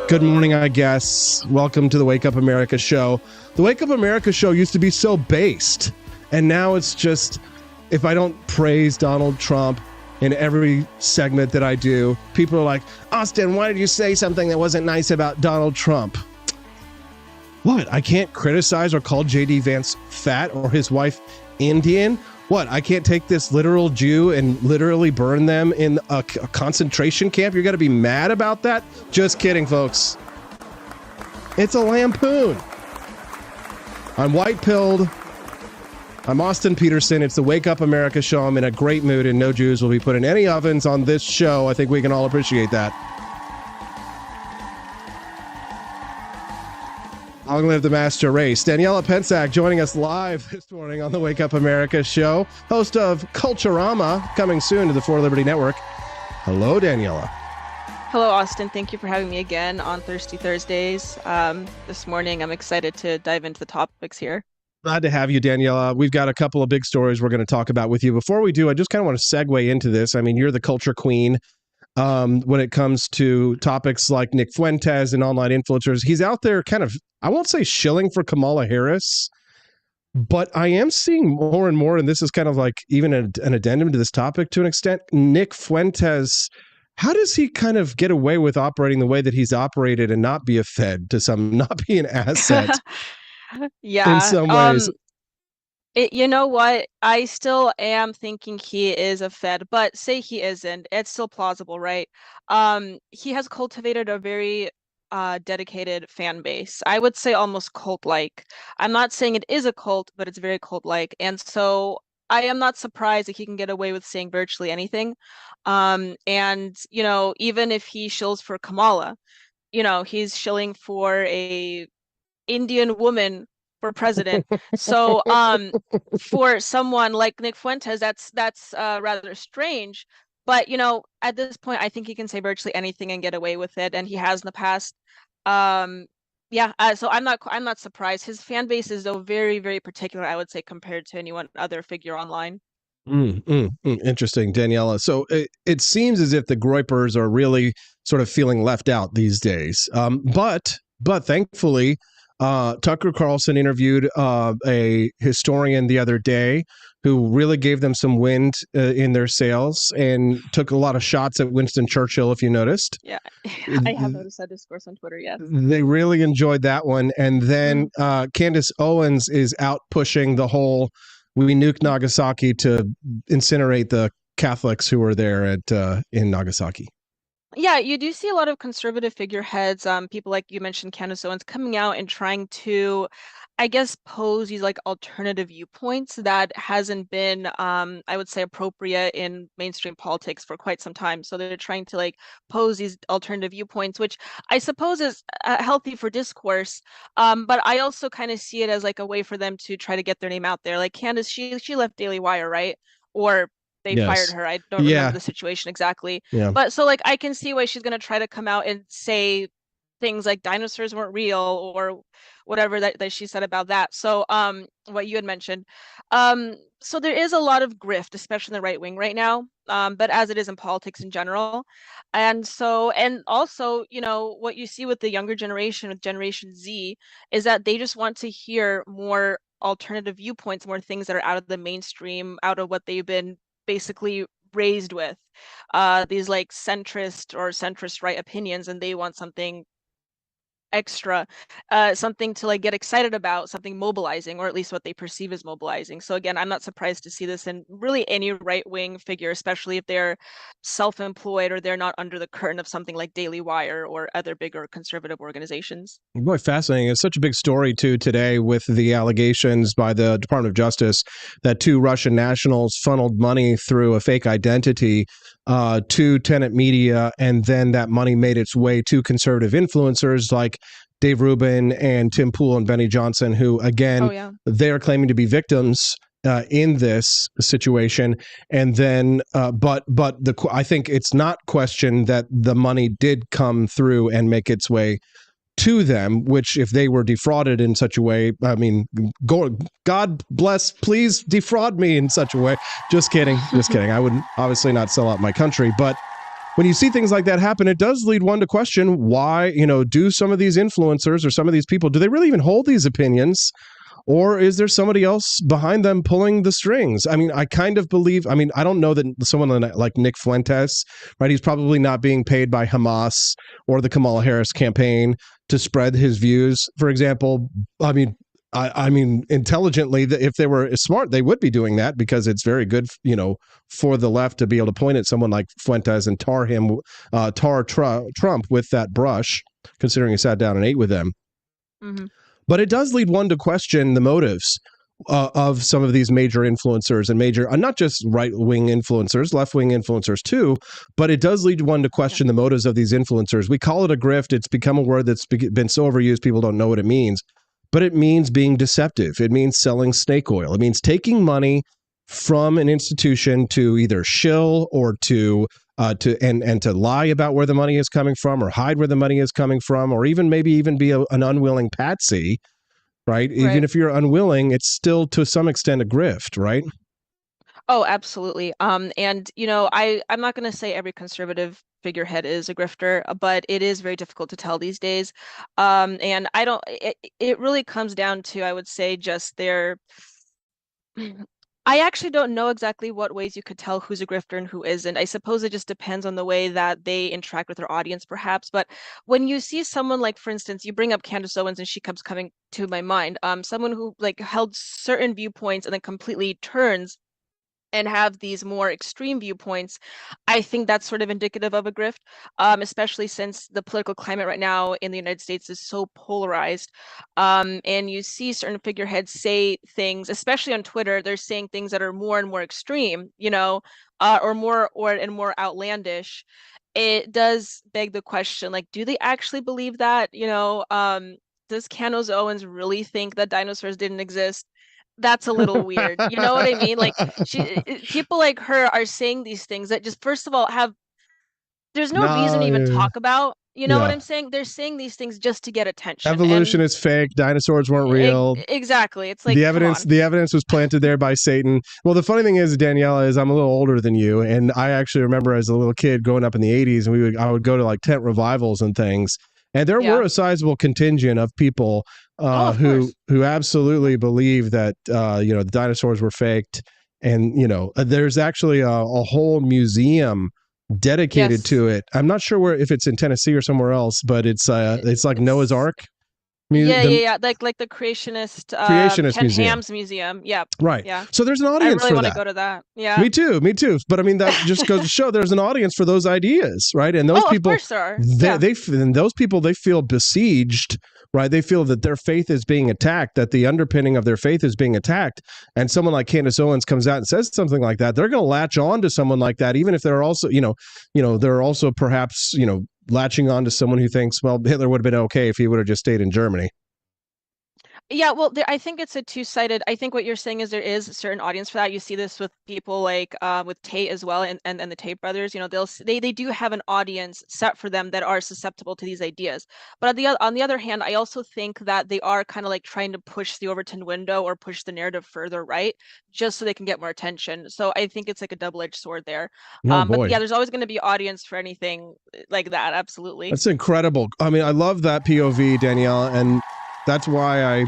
Good morning, I guess. Welcome to the Wake Up America show. The Wake Up America show used to be so based, and now it's just, if I don't praise Donald Trump in every segment that I do, people are like, Austin, why did you say something that wasn't nice about Donald Trump? What? I can't criticize or call J.D. Vance fat or his wife Indian? What? I can't take this literal Jew and literally burn them in a concentration camp? You're going to be mad about that? Just kidding, folks. It's a lampoon. I'm white-pilled. I'm Austin Peterson. It's the Wake Up America show. I'm in a great mood, and no Jews will be put in any ovens on this show. I think we can all appreciate that. Long live the master race. Daniela Pensac joining us live this morning on the Wake Up America show. Host of Culturama, coming soon to the For Liberty Network. Hello, Daniela. Hello, Austin. Thank you for having me again on Thirsty Thursdays. This morning, I'm excited to dive into the topics here. Glad to have you, Daniela. We've got a couple of big stories we're going to talk about with you. Before we do, I just kind of want to segue into this. I mean, you're the culture queen. When it comes to topics like Nick Fuentes and online influencers, he's out there kind of, I won't say shilling for Kamala Harris, but I am seeing more and more, and this is kind of like even an addendum to this topic to an extent, Nick Fuentes, how does he kind of get away with operating the way that he's operated and not be a Fed to some, not be an asset Yeah. in some ways? You know what? I still am thinking he is a Fed, but say he isn't. It's still plausible, right? He has cultivated a very dedicated fan base. I would say almost cult-like. I'm not saying it is a cult, but it's very cult-like. And so I am not surprised that he can get away with saying virtually anything. And, you know, even if he shills for Kamala, you know, he's shilling for a Indian woman for president. So for someone like Nick Fuentes, that's rather strange. But you know, at this point, I think he can say virtually anything and get away with it, and he has in the past. So I'm not surprised. His fan base is though very, very particular, I would say, compared to anyone other figure online. Interesting, Daniela. So it seems as if the Groypers are really sort of feeling left out these days. But thankfully, Tucker Carlson interviewed a historian the other day who really gave them some wind in their sails and took a lot of shots at Winston Churchill, if you noticed. Yeah, I have noticed that discourse on Twitter, yes. They really enjoyed that one. And then Candace Owens is out pushing the whole, we nuke Nagasaki to incinerate the Catholics who were there in Nagasaki. Yeah, you do see a lot of conservative figureheads, people like you mentioned, Candace Owens, coming out and trying to, I guess, pose these like alternative viewpoints that hasn't been, I would say, appropriate in mainstream politics for quite some time. So they're trying to like pose these alternative viewpoints, which I suppose is healthy for discourse. But I also kind of see it as like a way for them to try to get their name out there. Like Candace, she left Daily Wire, right? Or they fired her. I don't remember the situation exactly. Yeah. But so like I can see why she's going to try to come out and say things like dinosaurs weren't real or whatever that she said about that. So what you had mentioned. So there is a lot of grift, especially in the right wing right now, but as it is in politics in general. And also, you know, what you see with the younger generation, with Generation Z, is that they just want to hear more alternative viewpoints, more things that are out of the mainstream, out of what they've been basically raised with, these like centrist right opinions, and they want something extra, something to like get excited about, something mobilizing, or at least what they perceive as mobilizing. So again, I'm not surprised to see this in really any right-wing figure, especially if they're self-employed or they're not under the curtain of something like Daily Wire or other bigger conservative organizations. Boy, fascinating. It's such a big story too today with the allegations by the Department of Justice that 2 Russian nationals funneled money through a fake identity to Tenet Media, and then that money made its way to conservative influencers like Dave Rubin and Tim Pool and Benny Johnson, who again, they're claiming to be victims in this situation. And then, but I think it's not questioned that the money did come through and make its way to them, which if they were defrauded in such a way, I mean, God bless, please defraud me in such a way. Just kidding. Just kidding. I would obviously not sell out my country, but when you see things like that happen, it does lead one to question why, do some of these influencers or some of these people, do they really even hold these opinions? Or is there somebody else behind them pulling the strings? I mean, I kind of believe, I don't know that someone like Nick Fuentes, right? He's probably not being paid by Hamas or the Kamala Harris campaign to spread his views, for example. I mean, intelligently, if they were smart, they would be doing that because it's very good, for the left to be able to point at someone like Fuentes and tar Trump with that brush, considering he sat down and ate with them. Mm-hmm. But it does lead one to question the motives of some of these major influencers and not just right-wing influencers, left-wing influencers too, but it does lead one to question the motives of these influencers. We call it a grift. It's become a word that's been so overused, people don't know what it means. But it means being deceptive. It means selling snake oil. It means taking money from an institution to either shill or to lie about where the money is coming from, or hide where the money is coming from, or maybe even be an unwilling patsy, right? Even if you're unwilling, it's still to some extent a grift, right? Oh, absolutely. And I'm not going to say every conservative figurehead is a grifter, but it is very difficult to tell these days. And it really comes down to, I would say, just their. I actually don't know exactly what ways you could tell who's a grifter and who isn't. I suppose it just depends on the way that they interact with their audience, perhaps. But when you see someone like, for instance, you bring up Candace Owens, and she comes coming to my mind, someone who held certain viewpoints and then completely turns and have these more extreme viewpoints, I think that's sort of indicative of a grift, especially since the political climate right now in the United States is so polarized. And you see certain figureheads say things, especially on Twitter, they're saying things that are more and more extreme, or more outlandish. It does beg the question, do they actually believe that? Does Candace Owens really think that dinosaurs didn't exist? That's a little weird. You know what I mean? People like her are saying these things that just, first of all, there's no reason to even talk about. You know what I'm saying? They're saying these things just to get attention. Evolution is fake. Dinosaurs weren't real. Exactly. It's like the evidence was planted there by Satan. Well, the funny thing is, Daniela, is I'm a little older than you, and I actually remember as a little kid growing up in the 80s, and I would go to tent revivals and things. And there were a sizable contingent of people who absolutely believe that the dinosaurs were faked, and there's actually a whole museum dedicated to it. I'm not sure if it's in Tennessee or somewhere else, but it's like Noah's Ark. Like the creationist Ken museum. Ham's museum. Yeah. Right. Yeah. So there's an audience I really for want that. to go to that. Yeah. Me too. But that just goes to show there's an audience for those ideas, right? And those people, of course there are. Those people, they feel besieged, right? They feel that their faith is being attacked, that the underpinning of their faith is being attacked. And someone like Candace Owens comes out and says something like that, they're going to latch on to someone like that, even if they're also, they're also perhaps, latching on to someone who thinks, well, Hitler would have been okay if he would have just stayed in Germany. Yeah, well, I think it's a two-sided. I think what you're saying is there is a certain audience for that. You see this with people like with Tate as well, and the Tate brothers. They do have an audience set for them that are susceptible to these ideas. But on the other hand, I also think that they are kind of trying to push the Overton window or push the narrative further right, just so they can get more attention. So I think it's like a double-edged sword there. But yeah, there's always going to be audience for anything like that. Absolutely. That's incredible. I mean, I love that POV, Danielle, and that's why I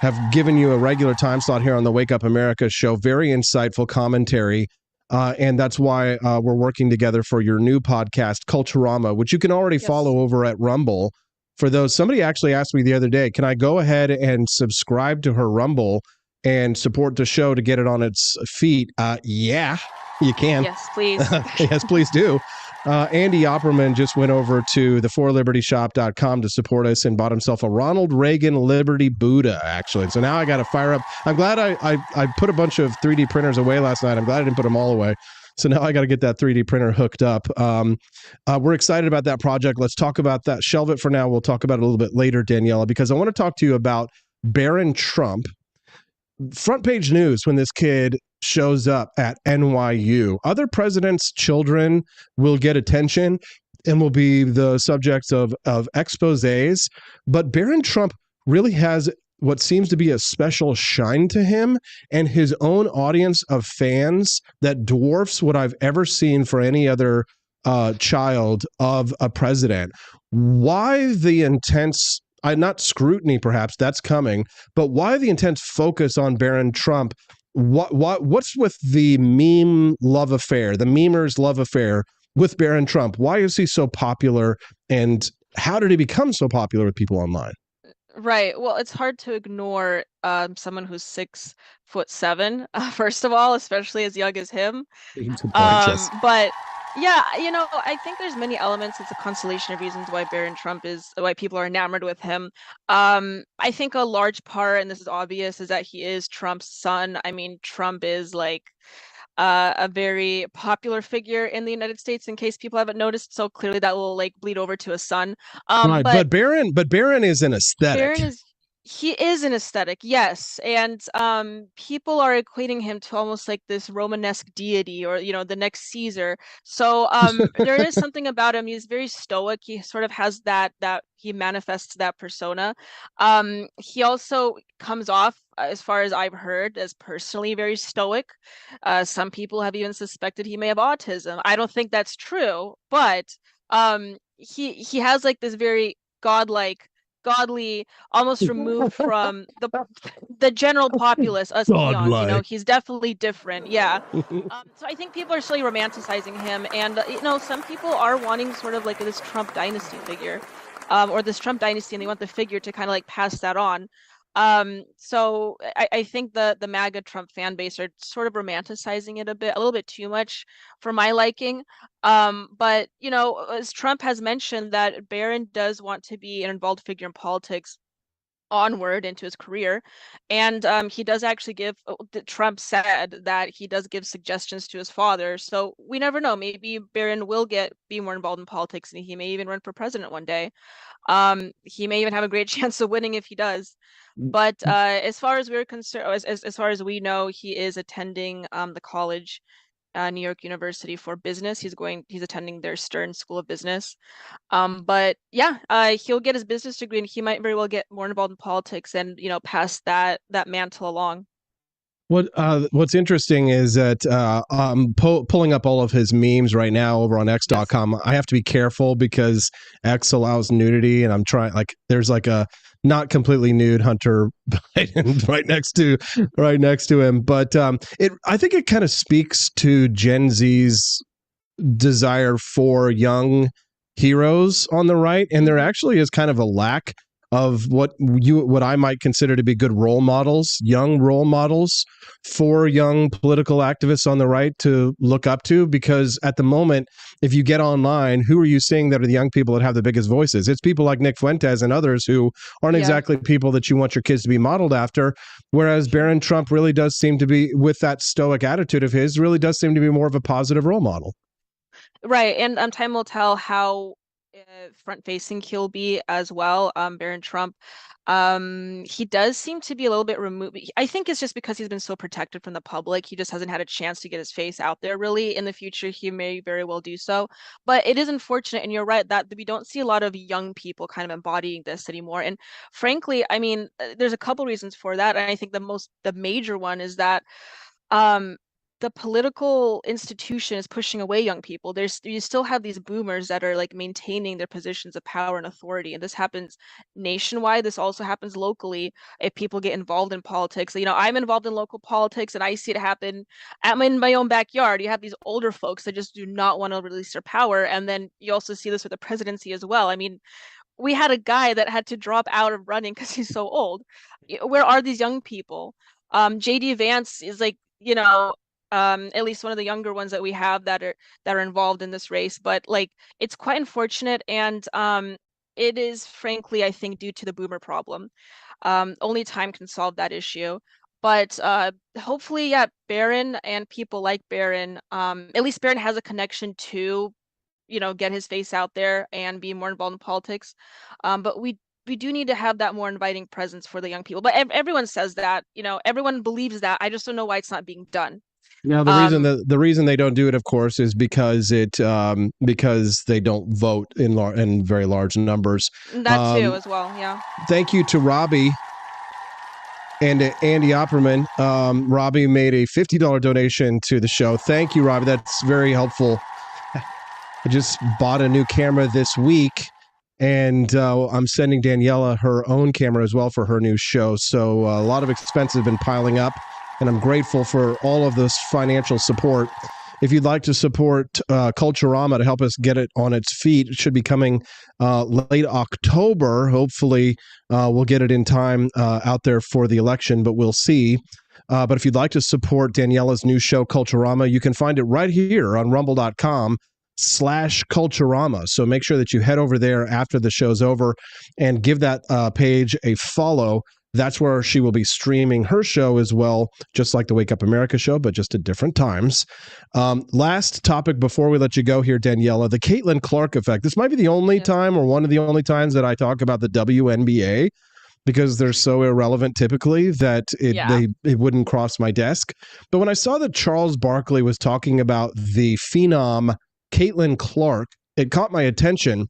have given you a regular time slot here on the Wake Up America show. Very insightful commentary. And that's why we're working together for your new podcast, Culturama, which you can already follow over at Rumble. For those, somebody actually asked me the other day, can I go ahead and subscribe to her Rumble and support the show to get it on its feet? Yeah, you can. Yes, please. Yes, please do. Andy Opperman just went over to the4libertyshop.com to support us and bought himself a Ronald Reagan Liberty Buddha, actually. So now I got to fire up. I'm glad I put a bunch of 3D printers away last night. I'm glad I didn't put them all away. So now I got to get that 3D printer hooked up. We're excited about that project. Let's talk about that. Shelve it for now. We'll talk about it a little bit later, Daniela, because I want to talk to you about Barron Trump. Front page news when this kid shows up at NYU. Other presidents' children will get attention. and will be the subjects of exposés. But Barron Trump really has what seems to be a special shine to him and his own audience of fans that dwarfs what I've ever seen for any other child of a president. Why the intense, not scrutiny, perhaps that's coming, but why the intense focus on Barron Trump? What's with the meme love affair, the memers love affair with Barron Trump? Why is he so popular, and how did he become so popular with people online? Right. Well, it's hard to ignore someone who's 6'7", first of all, especially as young as him. Good point, yes. But yeah, I think there's many elements. It's a constellation of reasons why Barron Trump why people are enamored with him. I think a large part, and this is obvious, is that he is Trump's son. I mean, Trump is like a very popular figure in the United States, in case people haven't noticed. So clearly that will like bleed over to his son. Right, but Barron is an aesthetic. He is an aesthetic, yes, and people are equating him to almost like this Romanesque deity, or the next Caesar. So there is something about him. He's very stoic. He sort of has that he manifests that persona. He also comes off, as far as I've heard, as personally very stoic. Some people have even suspected he may have autism. I don't think that's true, but he has like this very godly, almost removed from the general populace, us peons. He's definitely different. Yeah. So I think people are slowly romanticizing him, and some people are wanting sort of like this Trump dynasty figure, or this Trump dynasty, and they want the figure to kind of like pass that on. So I think the MAGA Trump fan base are sort of romanticizing it a little bit too much for my liking. But as Trump has mentioned, that Barron does want to be an involved figure in politics onward into his career, and he does actually Trump said that he does give suggestions to his father. So we never know. Maybe Barron will be more involved in politics, and he may even run for president one day. He may even have a great chance of winning if he does. But as far as we're concerned, as far as we know, he is attending the college, New York University for business. He's attending their Stern School of Business. But yeah, he'll get his business degree, and he might very well get more involved in politics and pass that mantle along. What's interesting is that pulling up all of his memes right now over on X.com. I have to be careful because X allows nudity, and I'm trying, like, there's like a not completely nude Hunter Biden right next to him. But I think it kind of speaks to Gen Z's desire for young heroes on the right, and there actually is kind of a lack of what I might consider to be good role models, young role models for young political activists on the right to look up to. Because at the moment, if you get online, who are you seeing that are the young people that have the biggest voices? It's people like Nick Fuentes and others who aren't exactly people that you want your kids to be modeled after. Whereas Barron Trump really does seem to be, with that stoic attitude of his, really does seem to be more of a positive role model. Right, and time will tell how front-facing he'll be as well. Barron Trump, he does seem to be a little bit removed. I think it's just because he's been so protected from the public. He just hasn't had a chance to get his face out there. Really, in the future, he may very well do so. But it is unfortunate, and you're right, that we don't see a lot of young people kind of embodying this anymore. And frankly, I mean, there's a couple reasons for that, and I think the major one is that the political institution is pushing away young people. You still have these boomers that are like maintaining their positions of power and authority, and this happens nationwide. This also happens locally if people get involved in politics. I'm involved in local politics, and I see it happen in my own backyard. You have these older folks that just do not want to release their power, and then you also see this with the presidency as well. I mean, we had a guy that had to drop out of running because he's so old. Where are these young people? JD Vance is like, at least one of the younger ones that we have that are involved in this race. But like, it's quite unfortunate, and it is frankly, I think, due to the boomer problem. Only time can solve that issue. But hopefully, yeah, Barron and people like Barron, at least Barron has a connection to, get his face out there and be more involved in politics. But we do need to have that more inviting presence for the young people. But everyone says that, everyone believes that. I just don't know why it's not being done. Now, the reason they don't do it, of course, is because because they don't vote in very large numbers. That too, as well. Yeah. Thank you to Robbie and Andy Opperman. Robbie made a $50 donation to the show. Thank you, Robbie. That's very helpful. I just bought a new camera this week, and I'm sending Daniela her own camera as well for her new show. So a lot of expenses have been piling up, and I'm grateful for all of this financial support. If you'd like to support Culturama to help us get it on its feet, it should be coming late October. Hopefully, we'll get it in time out there for the election, but we'll see. But if you'd like to support Daniela's new show, Culturama, you can find it right here on rumble.com/Culturama. So make sure that you head over there after the show's over and give that page a follow. That's where she will be streaming her show as well, just like the Wake Up America show, but just at different times. Last topic before we let you go here, Daniela, the Caitlin Clark effect. This might be the only time or one of the only times that I talk about the WNBA because they're so irrelevant typically that it wouldn't cross my desk. But when I saw that Charles Barkley was talking about the phenom Caitlin Clark, it caught my attention.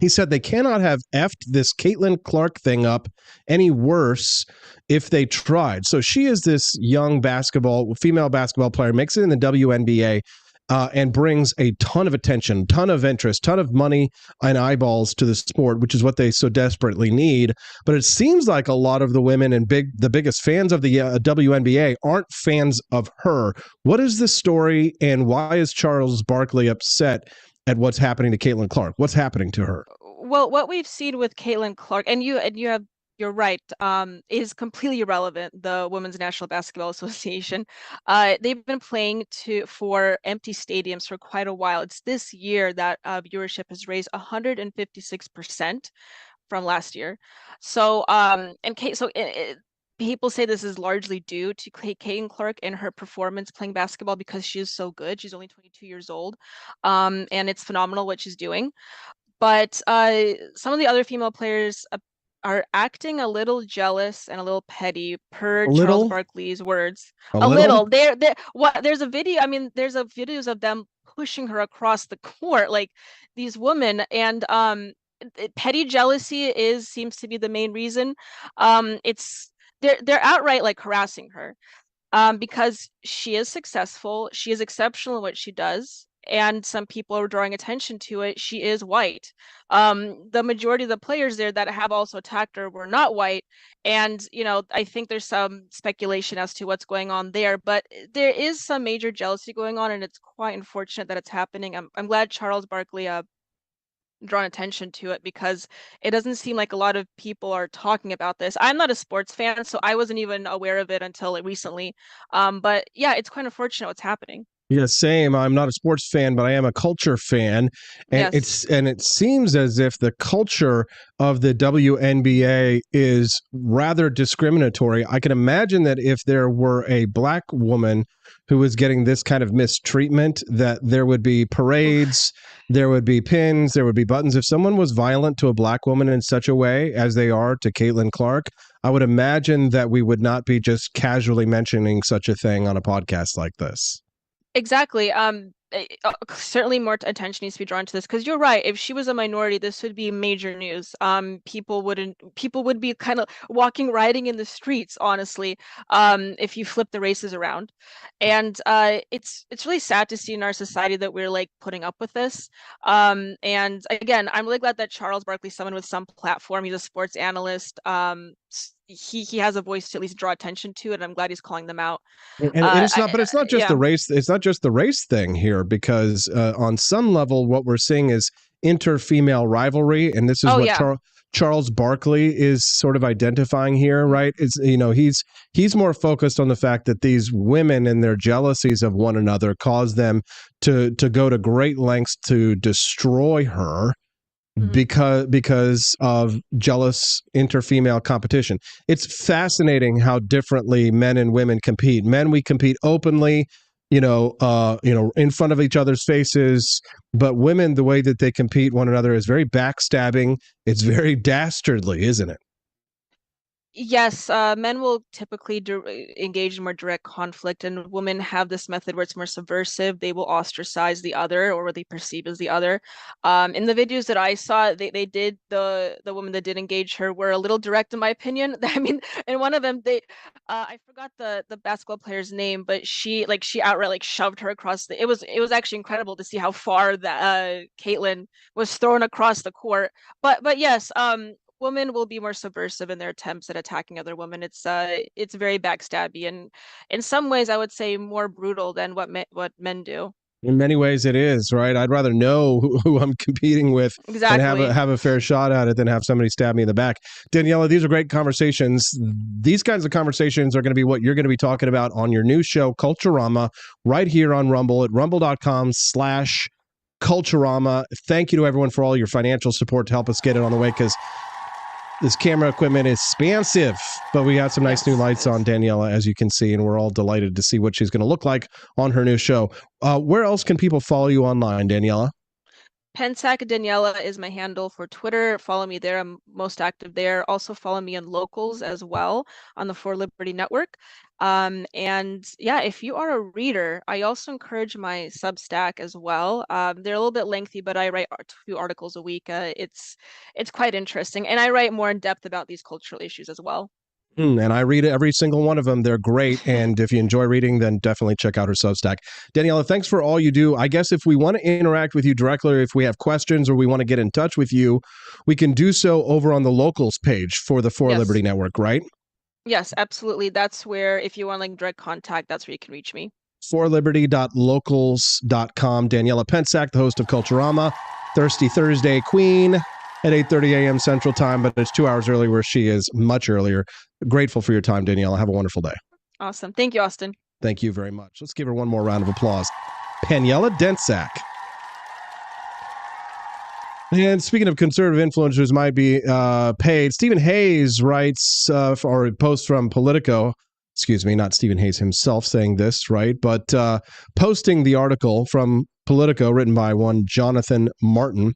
He said they cannot have effed this Caitlin Clark thing up any worse if they tried. So she is this young female basketball player, makes it in the WNBA, and brings a ton of attention, ton of interest, ton of money and eyeballs to the sport, which is what they so desperately need. But it seems like a lot of the women and the biggest fans of the WNBA aren't fans of her. What is the story, and why is Charles Barkley upset at what's happening to Caitlin Clark? What's happening to her? Well, what we've seen with Caitlin Clark, you're right, is completely irrelevant. The Women's National Basketball Association, they've been playing for empty stadiums for quite a while. It's this year that viewership has raised 156% from last year. So, people say this is largely due to Caitlin Clark and her performance playing basketball because she is so good. She's only 22 years old, and it's phenomenal what she's doing. But some of the other female players are acting a little jealous and a little petty, per Charles Barkley's words. A little. There's a video. I mean, there's videos of them pushing her across the court, like these women, and petty jealousy seems to be the main reason. They're outright like harassing her because she is successful, she is exceptional in what she does, and some people are drawing attention to it. She is white. The majority of the players there that have also attacked her were not white, and I think there's some speculation as to what's going on there, but there is some major jealousy going on, and it's quite unfortunate that it's happening. I'm glad Charles Barkley drawn attention to it because it doesn't seem like a lot of people are talking about this. I'm not a sports fan, so I wasn't even aware of it until recently. But yeah, it's quite unfortunate what's happening. Yeah, same. I'm not a sports fan, but I am a culture fan. And it seems as if the culture of the WNBA is rather discriminatory. I can imagine that if there were a black woman who was getting this kind of mistreatment, that there would be parades, there would be pins, there would be buttons. If someone was violent to a black woman in such a way as they are to Caitlin Clark, I would imagine that we would not be just casually mentioning such a thing on a podcast like this. Exactly. Certainly more attention needs to be drawn to this because you're right. If she was a minority, this would be major news. People would be kind of rioting in the streets, honestly, if you flip the races around. And it's really sad to see in our society that we're like putting up with this. And again, I'm really glad that Charles Barkley's someone with some platform. He's a sports analyst. He has a voice to at least draw attention to it. I'm glad he's calling them out. And it's not, but it's not just the race. It's not just the race thing here, because on some level, what we're seeing is inter-female rivalry, and this is Charles Barkley is sort of identifying here, right? It's he's more focused on the fact that these women and their jealousies of one another cause them to go to great lengths to destroy her. Because of jealous inter-female competition. It's fascinating how differently men and women compete. Men, we compete openly, in front of each other's faces, but women, the way that they compete one another is very backstabbing. It's very dastardly, isn't it? Yes, men will typically engage in more direct conflict, and women have this method where it's more subversive. They will ostracize the other or what they perceive as the other. In the videos that I saw, they did the woman that did engage her were a little direct, in my opinion. I mean, in one of them, I forgot the basketball player's name, but she outright like shoved her across the. It was actually incredible to see how far that Caitlyn was thrown across the court. But yes, women will be more subversive in their attempts at attacking other women. It's very backstabby, and in some ways I would say more brutal than what men do. In many ways, it is, right? I'd rather know who I'm competing with Exactly. and have a fair shot at it than have somebody stab me in the back. Daniela, these are great conversations. These kinds of conversations are going to be what you're going to be talking about on your new show, Culturama, right here on Rumble at rumble.com/Culturama. Thank you to everyone for all your financial support to help us get it on the way, because this camera equipment is expensive, but we got some nice new lights on Daniela, as you can see, and we're all delighted to see what she's going to look like on her new show. Where else can people follow you online, Daniela? Pensac Daniela is my handle for Twitter. Follow me there. I'm most active there. Also follow me on Locals as well on the For Liberty Network. And yeah, if you are a reader, I also encourage my Substack as well. They're a little bit lengthy, but I write 2 articles a week. It's quite interesting, and I write more in depth about these cultural issues as well. And I read every single one of them. They're great. And if you enjoy reading, then definitely check out her Substack. Daniela, thanks for all you do. I guess if we want to interact with you directly, or if we have questions or we want to get in touch with you, we can do so over on the Locals page for the For Liberty Network, right? Yes, absolutely. That's where, if you want like direct contact, that's where you can reach me. forliberty.locals.com. Daniela Pensac, the host of Culturama, Thirsty Thursday Queen at 8:30 a.m. Central Time, but it's 2 hours earlier where she is, much earlier. Grateful for your time, Daniela. Have a wonderful day. Awesome. Thank you, Austin. Thank you very much. Let's give her one more round of applause. Daniela Pensac. And speaking of conservative influencers might be paid, Stephen Hayes writes, or a post from Politico, excuse me, not Stephen Hayes himself saying this, right? But posting the article from Politico written by one Jonathan Martin,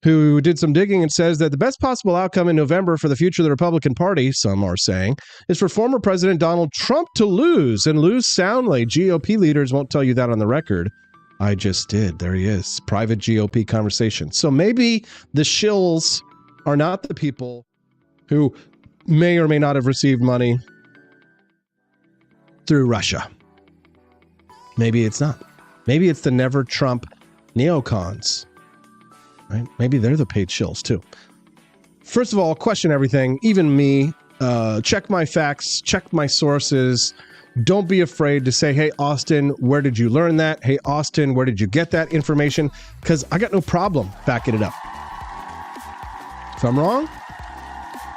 who did some digging and says that the best possible outcome in November for the future of the Republican Party, some are saying, is for former President Donald Trump to lose, and lose soundly. GOP leaders won't tell you that on the record. I just did. There he is. Private GOP conversation. So maybe the shills are not the people who may or may not have received money through Russia. Maybe it's not. Maybe it's the never Trump neocons. Right? Maybe they're the paid shills too. First of all, question everything, even me. Check my facts, check my sources. Don't be afraid to say, hey, Austin, where did you learn that? Hey, Austin, where did you get that information? Because I got no problem backing it up. If I'm wrong,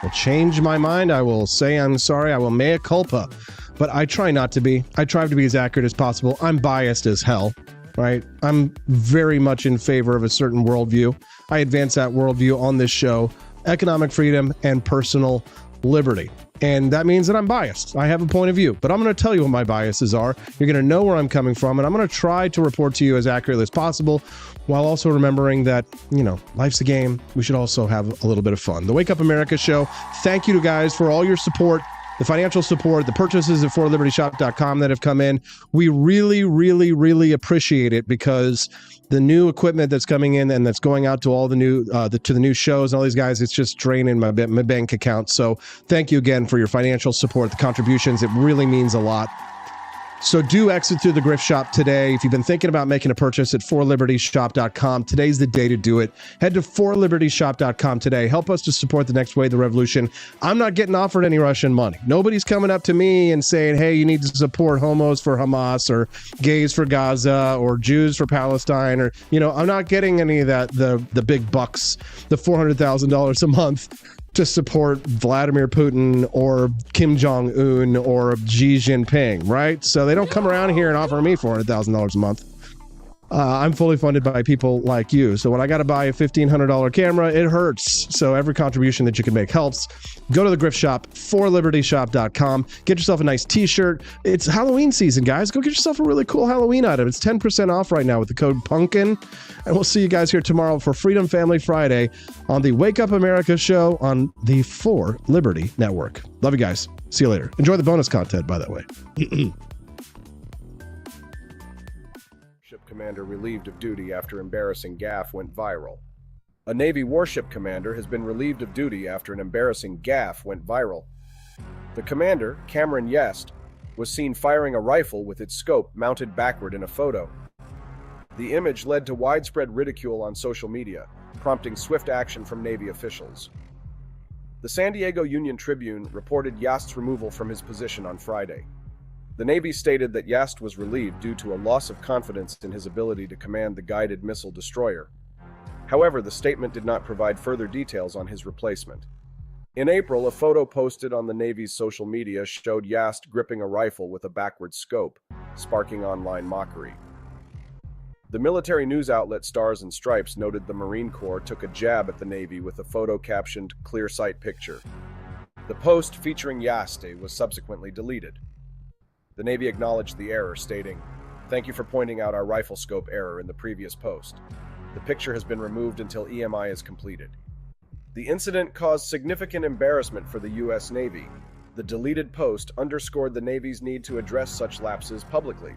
I'll change my mind. I will say I'm sorry. I will mea culpa. But I try not to be. I try to be as accurate as possible. I'm biased as hell. Right? I'm very much in favor of a certain worldview. I advance that worldview on this show, economic freedom and personal liberty. And that means that I'm biased. I have a point of view, but I'm going to tell you what my biases are. You're going to know where I'm coming from, and I'm going to try to report to you as accurately as possible, while also remembering that, you know, life's a game. We should also have a little bit of fun. The Wake Up America show. Thank you to guys for all your support. The financial support, the purchases at forlibertyshop.com that have come in. We really, really, really appreciate it, because the new equipment that's coming in and that's going out to all the new to the new shows and all these guys, it's just draining my bank account. So thank you again for your financial support, the contributions. It really means a lot. So do exit through the gift shop today. If you've been thinking about making a purchase at forlibertyshop.com, today's the day to do it. Head to forlibertyshop.com today. Help us to support the next wave of the revolution. I'm not getting offered any Russian money. Nobody's coming up to me and saying, hey, you need to support homos for Hamas, or gays for Gaza, or Jews for Palestine, or, you know, I'm not getting any of that, the big bucks, the $400,000 a month to support Vladimir Putin or Kim Jong-un or Xi Jinping, right? So they don't come around here and offer me $400,000 a month. I'm fully funded by people like you. So when I got to buy a $1,500 camera, it hurts. So every contribution that you can make helps. Go to the Grift Shop, forlibertyshop.com. Get yourself a nice t-shirt. It's Halloween season, guys. Go get yourself a really cool Halloween item. It's 10% off right now with the code PUMPKIN. And we'll see you guys here tomorrow for Freedom Family Friday on the Wake Up America show on the For Liberty Network. Love you guys. See you later. Enjoy the bonus content, by the way. Commander relieved of duty after embarrassing gaffe went viral. A Navy warship commander has been relieved of duty after an embarrassing gaffe went viral. The commander, Cameron Yest, was seen firing a rifle with its scope mounted backward in a photo. The image led to widespread ridicule on social media, prompting swift action from Navy officials. The San Diego Union Tribune reported Yast's removal from his position on Friday. The Navy stated that Yast was relieved due to a loss of confidence in his ability to command the guided missile destroyer. However, the statement did not provide further details on his replacement. In April, a photo posted on the Navy's social media showed Yast gripping a rifle with a backward scope, sparking online mockery. The military news outlet Stars and Stripes noted the Marine Corps took a jab at the Navy with a photo captioned "Clear Sight Picture." The post featuring Yaste was subsequently deleted. The Navy acknowledged the error, stating, "Thank you for pointing out our rifle scope error in the previous post. The picture has been removed until EMI is completed." The incident caused significant embarrassment for the U.S. Navy. The deleted post underscored the Navy's need to address such lapses publicly.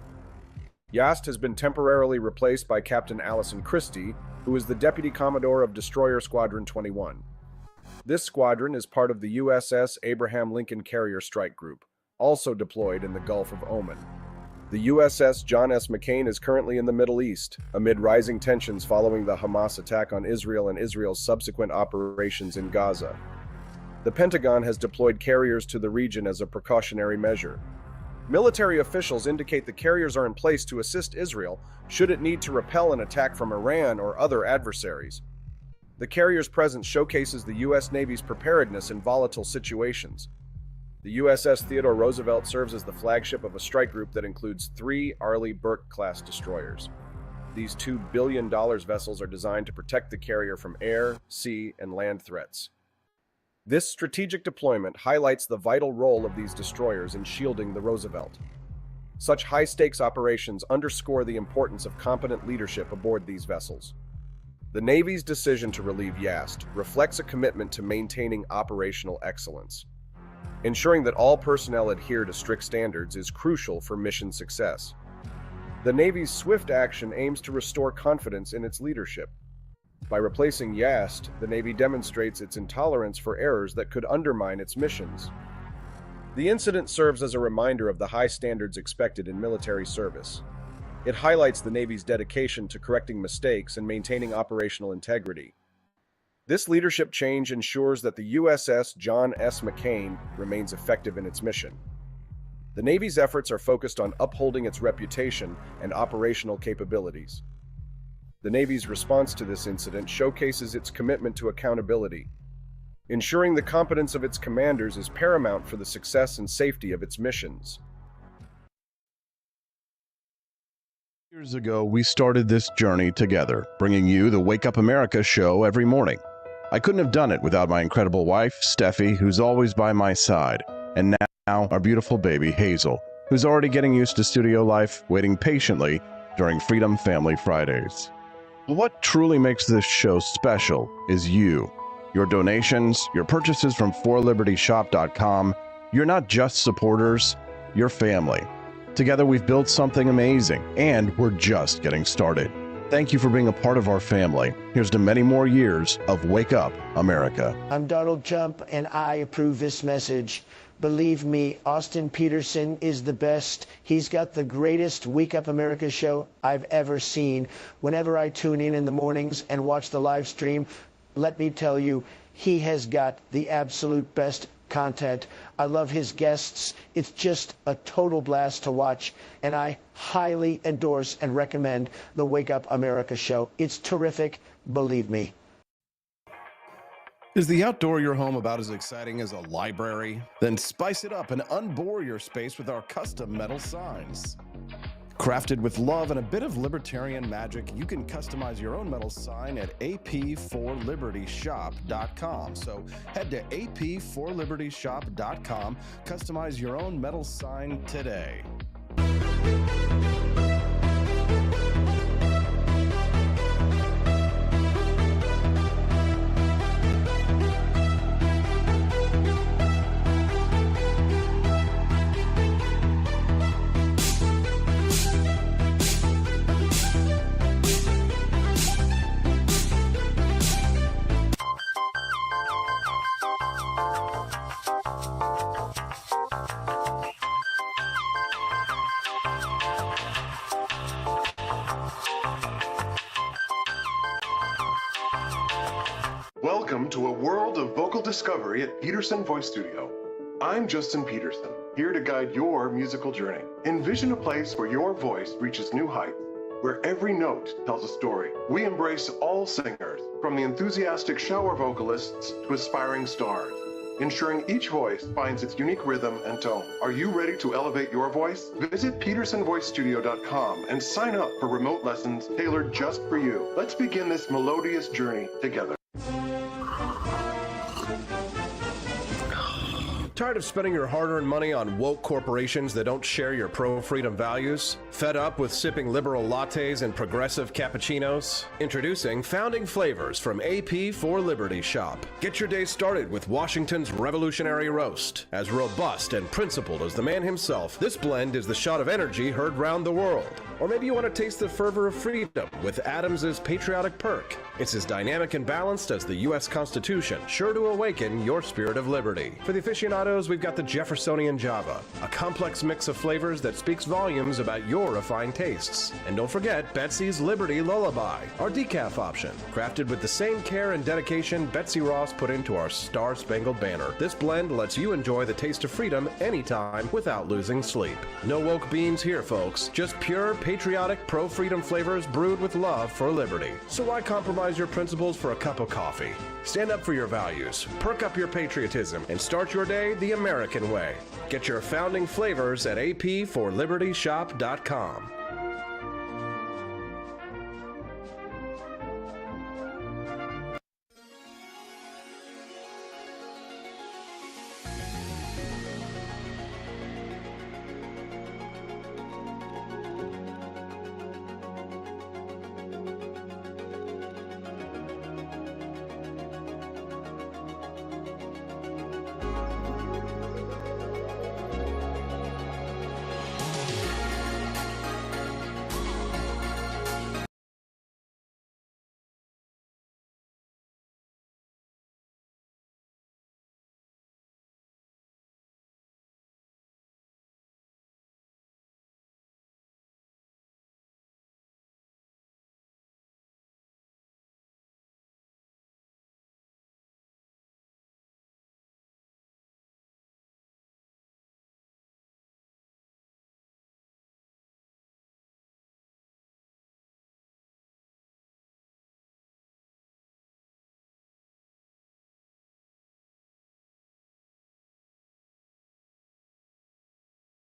Yast has been temporarily replaced by Captain Allison Christie, who is the Deputy Commodore of Destroyer Squadron 21. This squadron is part of the USS Abraham Lincoln Carrier Strike Group, also deployed in the Gulf of Oman. The USS John S. McCain is currently in the Middle East, amid rising tensions following the Hamas attack on Israel and Israel's subsequent operations in Gaza. The Pentagon has deployed carriers to the region as a precautionary measure. Military officials indicate the carriers are in place to assist Israel should it need to repel an attack from Iran or other adversaries. The carrier's presence showcases the U.S. Navy's preparedness in volatile situations. The USS Theodore Roosevelt serves as the flagship of a strike group that includes 3 Arleigh Burke-class destroyers. These $2 billion vessels are designed to protect the carrier from air, sea, and land threats. This strategic deployment highlights the vital role of these destroyers in shielding the Roosevelt. Such high-stakes operations underscore the importance of competent leadership aboard these vessels. The Navy's decision to relieve Yast reflects a commitment to maintaining operational excellence. Ensuring that all personnel adhere to strict standards is crucial for mission success. The Navy's swift action aims to restore confidence in its leadership. By replacing Yast, the Navy demonstrates its intolerance for errors that could undermine its missions. The incident serves as a reminder of the high standards expected in military service. It highlights the Navy's dedication to correcting mistakes and maintaining operational integrity. This leadership change ensures that the USS John S. McCain remains effective in its mission. The Navy's efforts are focused on upholding its reputation and operational capabilities. The Navy's response to this incident showcases its commitment to accountability. Ensuring the competence of its commanders is paramount for the success and safety of its missions. Years ago, we started this journey together, bringing you the Wake Up America show every morning. I couldn't have done it without my incredible wife, Steffi, who's always by my side, and now our beautiful baby, Hazel, who's already getting used to studio life, waiting patiently during Freedom Family Fridays. But what truly makes this show special is you. Your donations, your purchases from forlibertyshop.com. You're not just supporters, you're family. Together we've built something amazing, and we're just getting started. Thank you for being a part of our family. Here's to many more years of Wake Up America. I'm Donald Trump, and I approve this message. Believe me, Austin Peterson is the best. He's got the greatest Wake Up America show I've ever seen. Whenever I tune in the mornings and watch the live stream, let me tell you, he has got the absolute best content. I love his guests. It's just a total blast to watch, and I highly endorse and recommend the Wake Up America show. It's terrific, believe me. Is the outdoor your home about as exciting as a library? Then spice it up and unbore your space with our custom metal signs. Crafted with love and a bit of libertarian magic, you can customize your own metal sign at ap4libertyshop.com. So head to ap4libertyshop.com, customize your own metal sign today. Welcome to a world of vocal discovery at Peterson Voice Studio. I'm Justin Peterson, here to guide your musical journey. Envision a place where your voice reaches new heights, where every note tells a story. We embrace all singers, from the enthusiastic shower vocalists to aspiring stars, ensuring each voice finds its unique rhythm and tone. Are you ready to elevate your voice? Visit petersonvoicestudio.com and sign up for remote lessons tailored just for you. Let's begin this melodious journey together. Tired of spending your hard-earned money on woke corporations that don't share your pro-freedom values? Fed up with sipping liberal lattes and progressive cappuccinos? Introducing Founding Flavors from AP4Liberty Shop. Get your day started with Washington's Revolutionary Roast. As robust and principled as the man himself, this blend is the shot of energy heard round the world. Or maybe you want to taste the fervor of freedom with Adams's Patriotic Perk. It's as dynamic and balanced as the U.S. Constitution, sure to awaken your spirit of liberty. For the aficionados, we've got the Jeffersonian Java, a complex mix of flavors that speaks volumes about your refined tastes. And don't forget Betsy's Liberty Lullaby, our decaf option, crafted with the same care and dedication Betsy Ross put into our Star-Spangled Banner. This blend lets you enjoy the taste of freedom anytime without losing sleep. No woke beans here, folks, just pure patriotic pro-freedom flavors brewed with love for liberty. So why compromise your principles for a cup of coffee? Stand up for your values, perk up your patriotism, and start your day the American way. Get your Founding Flavors at ap4libertyshop.com.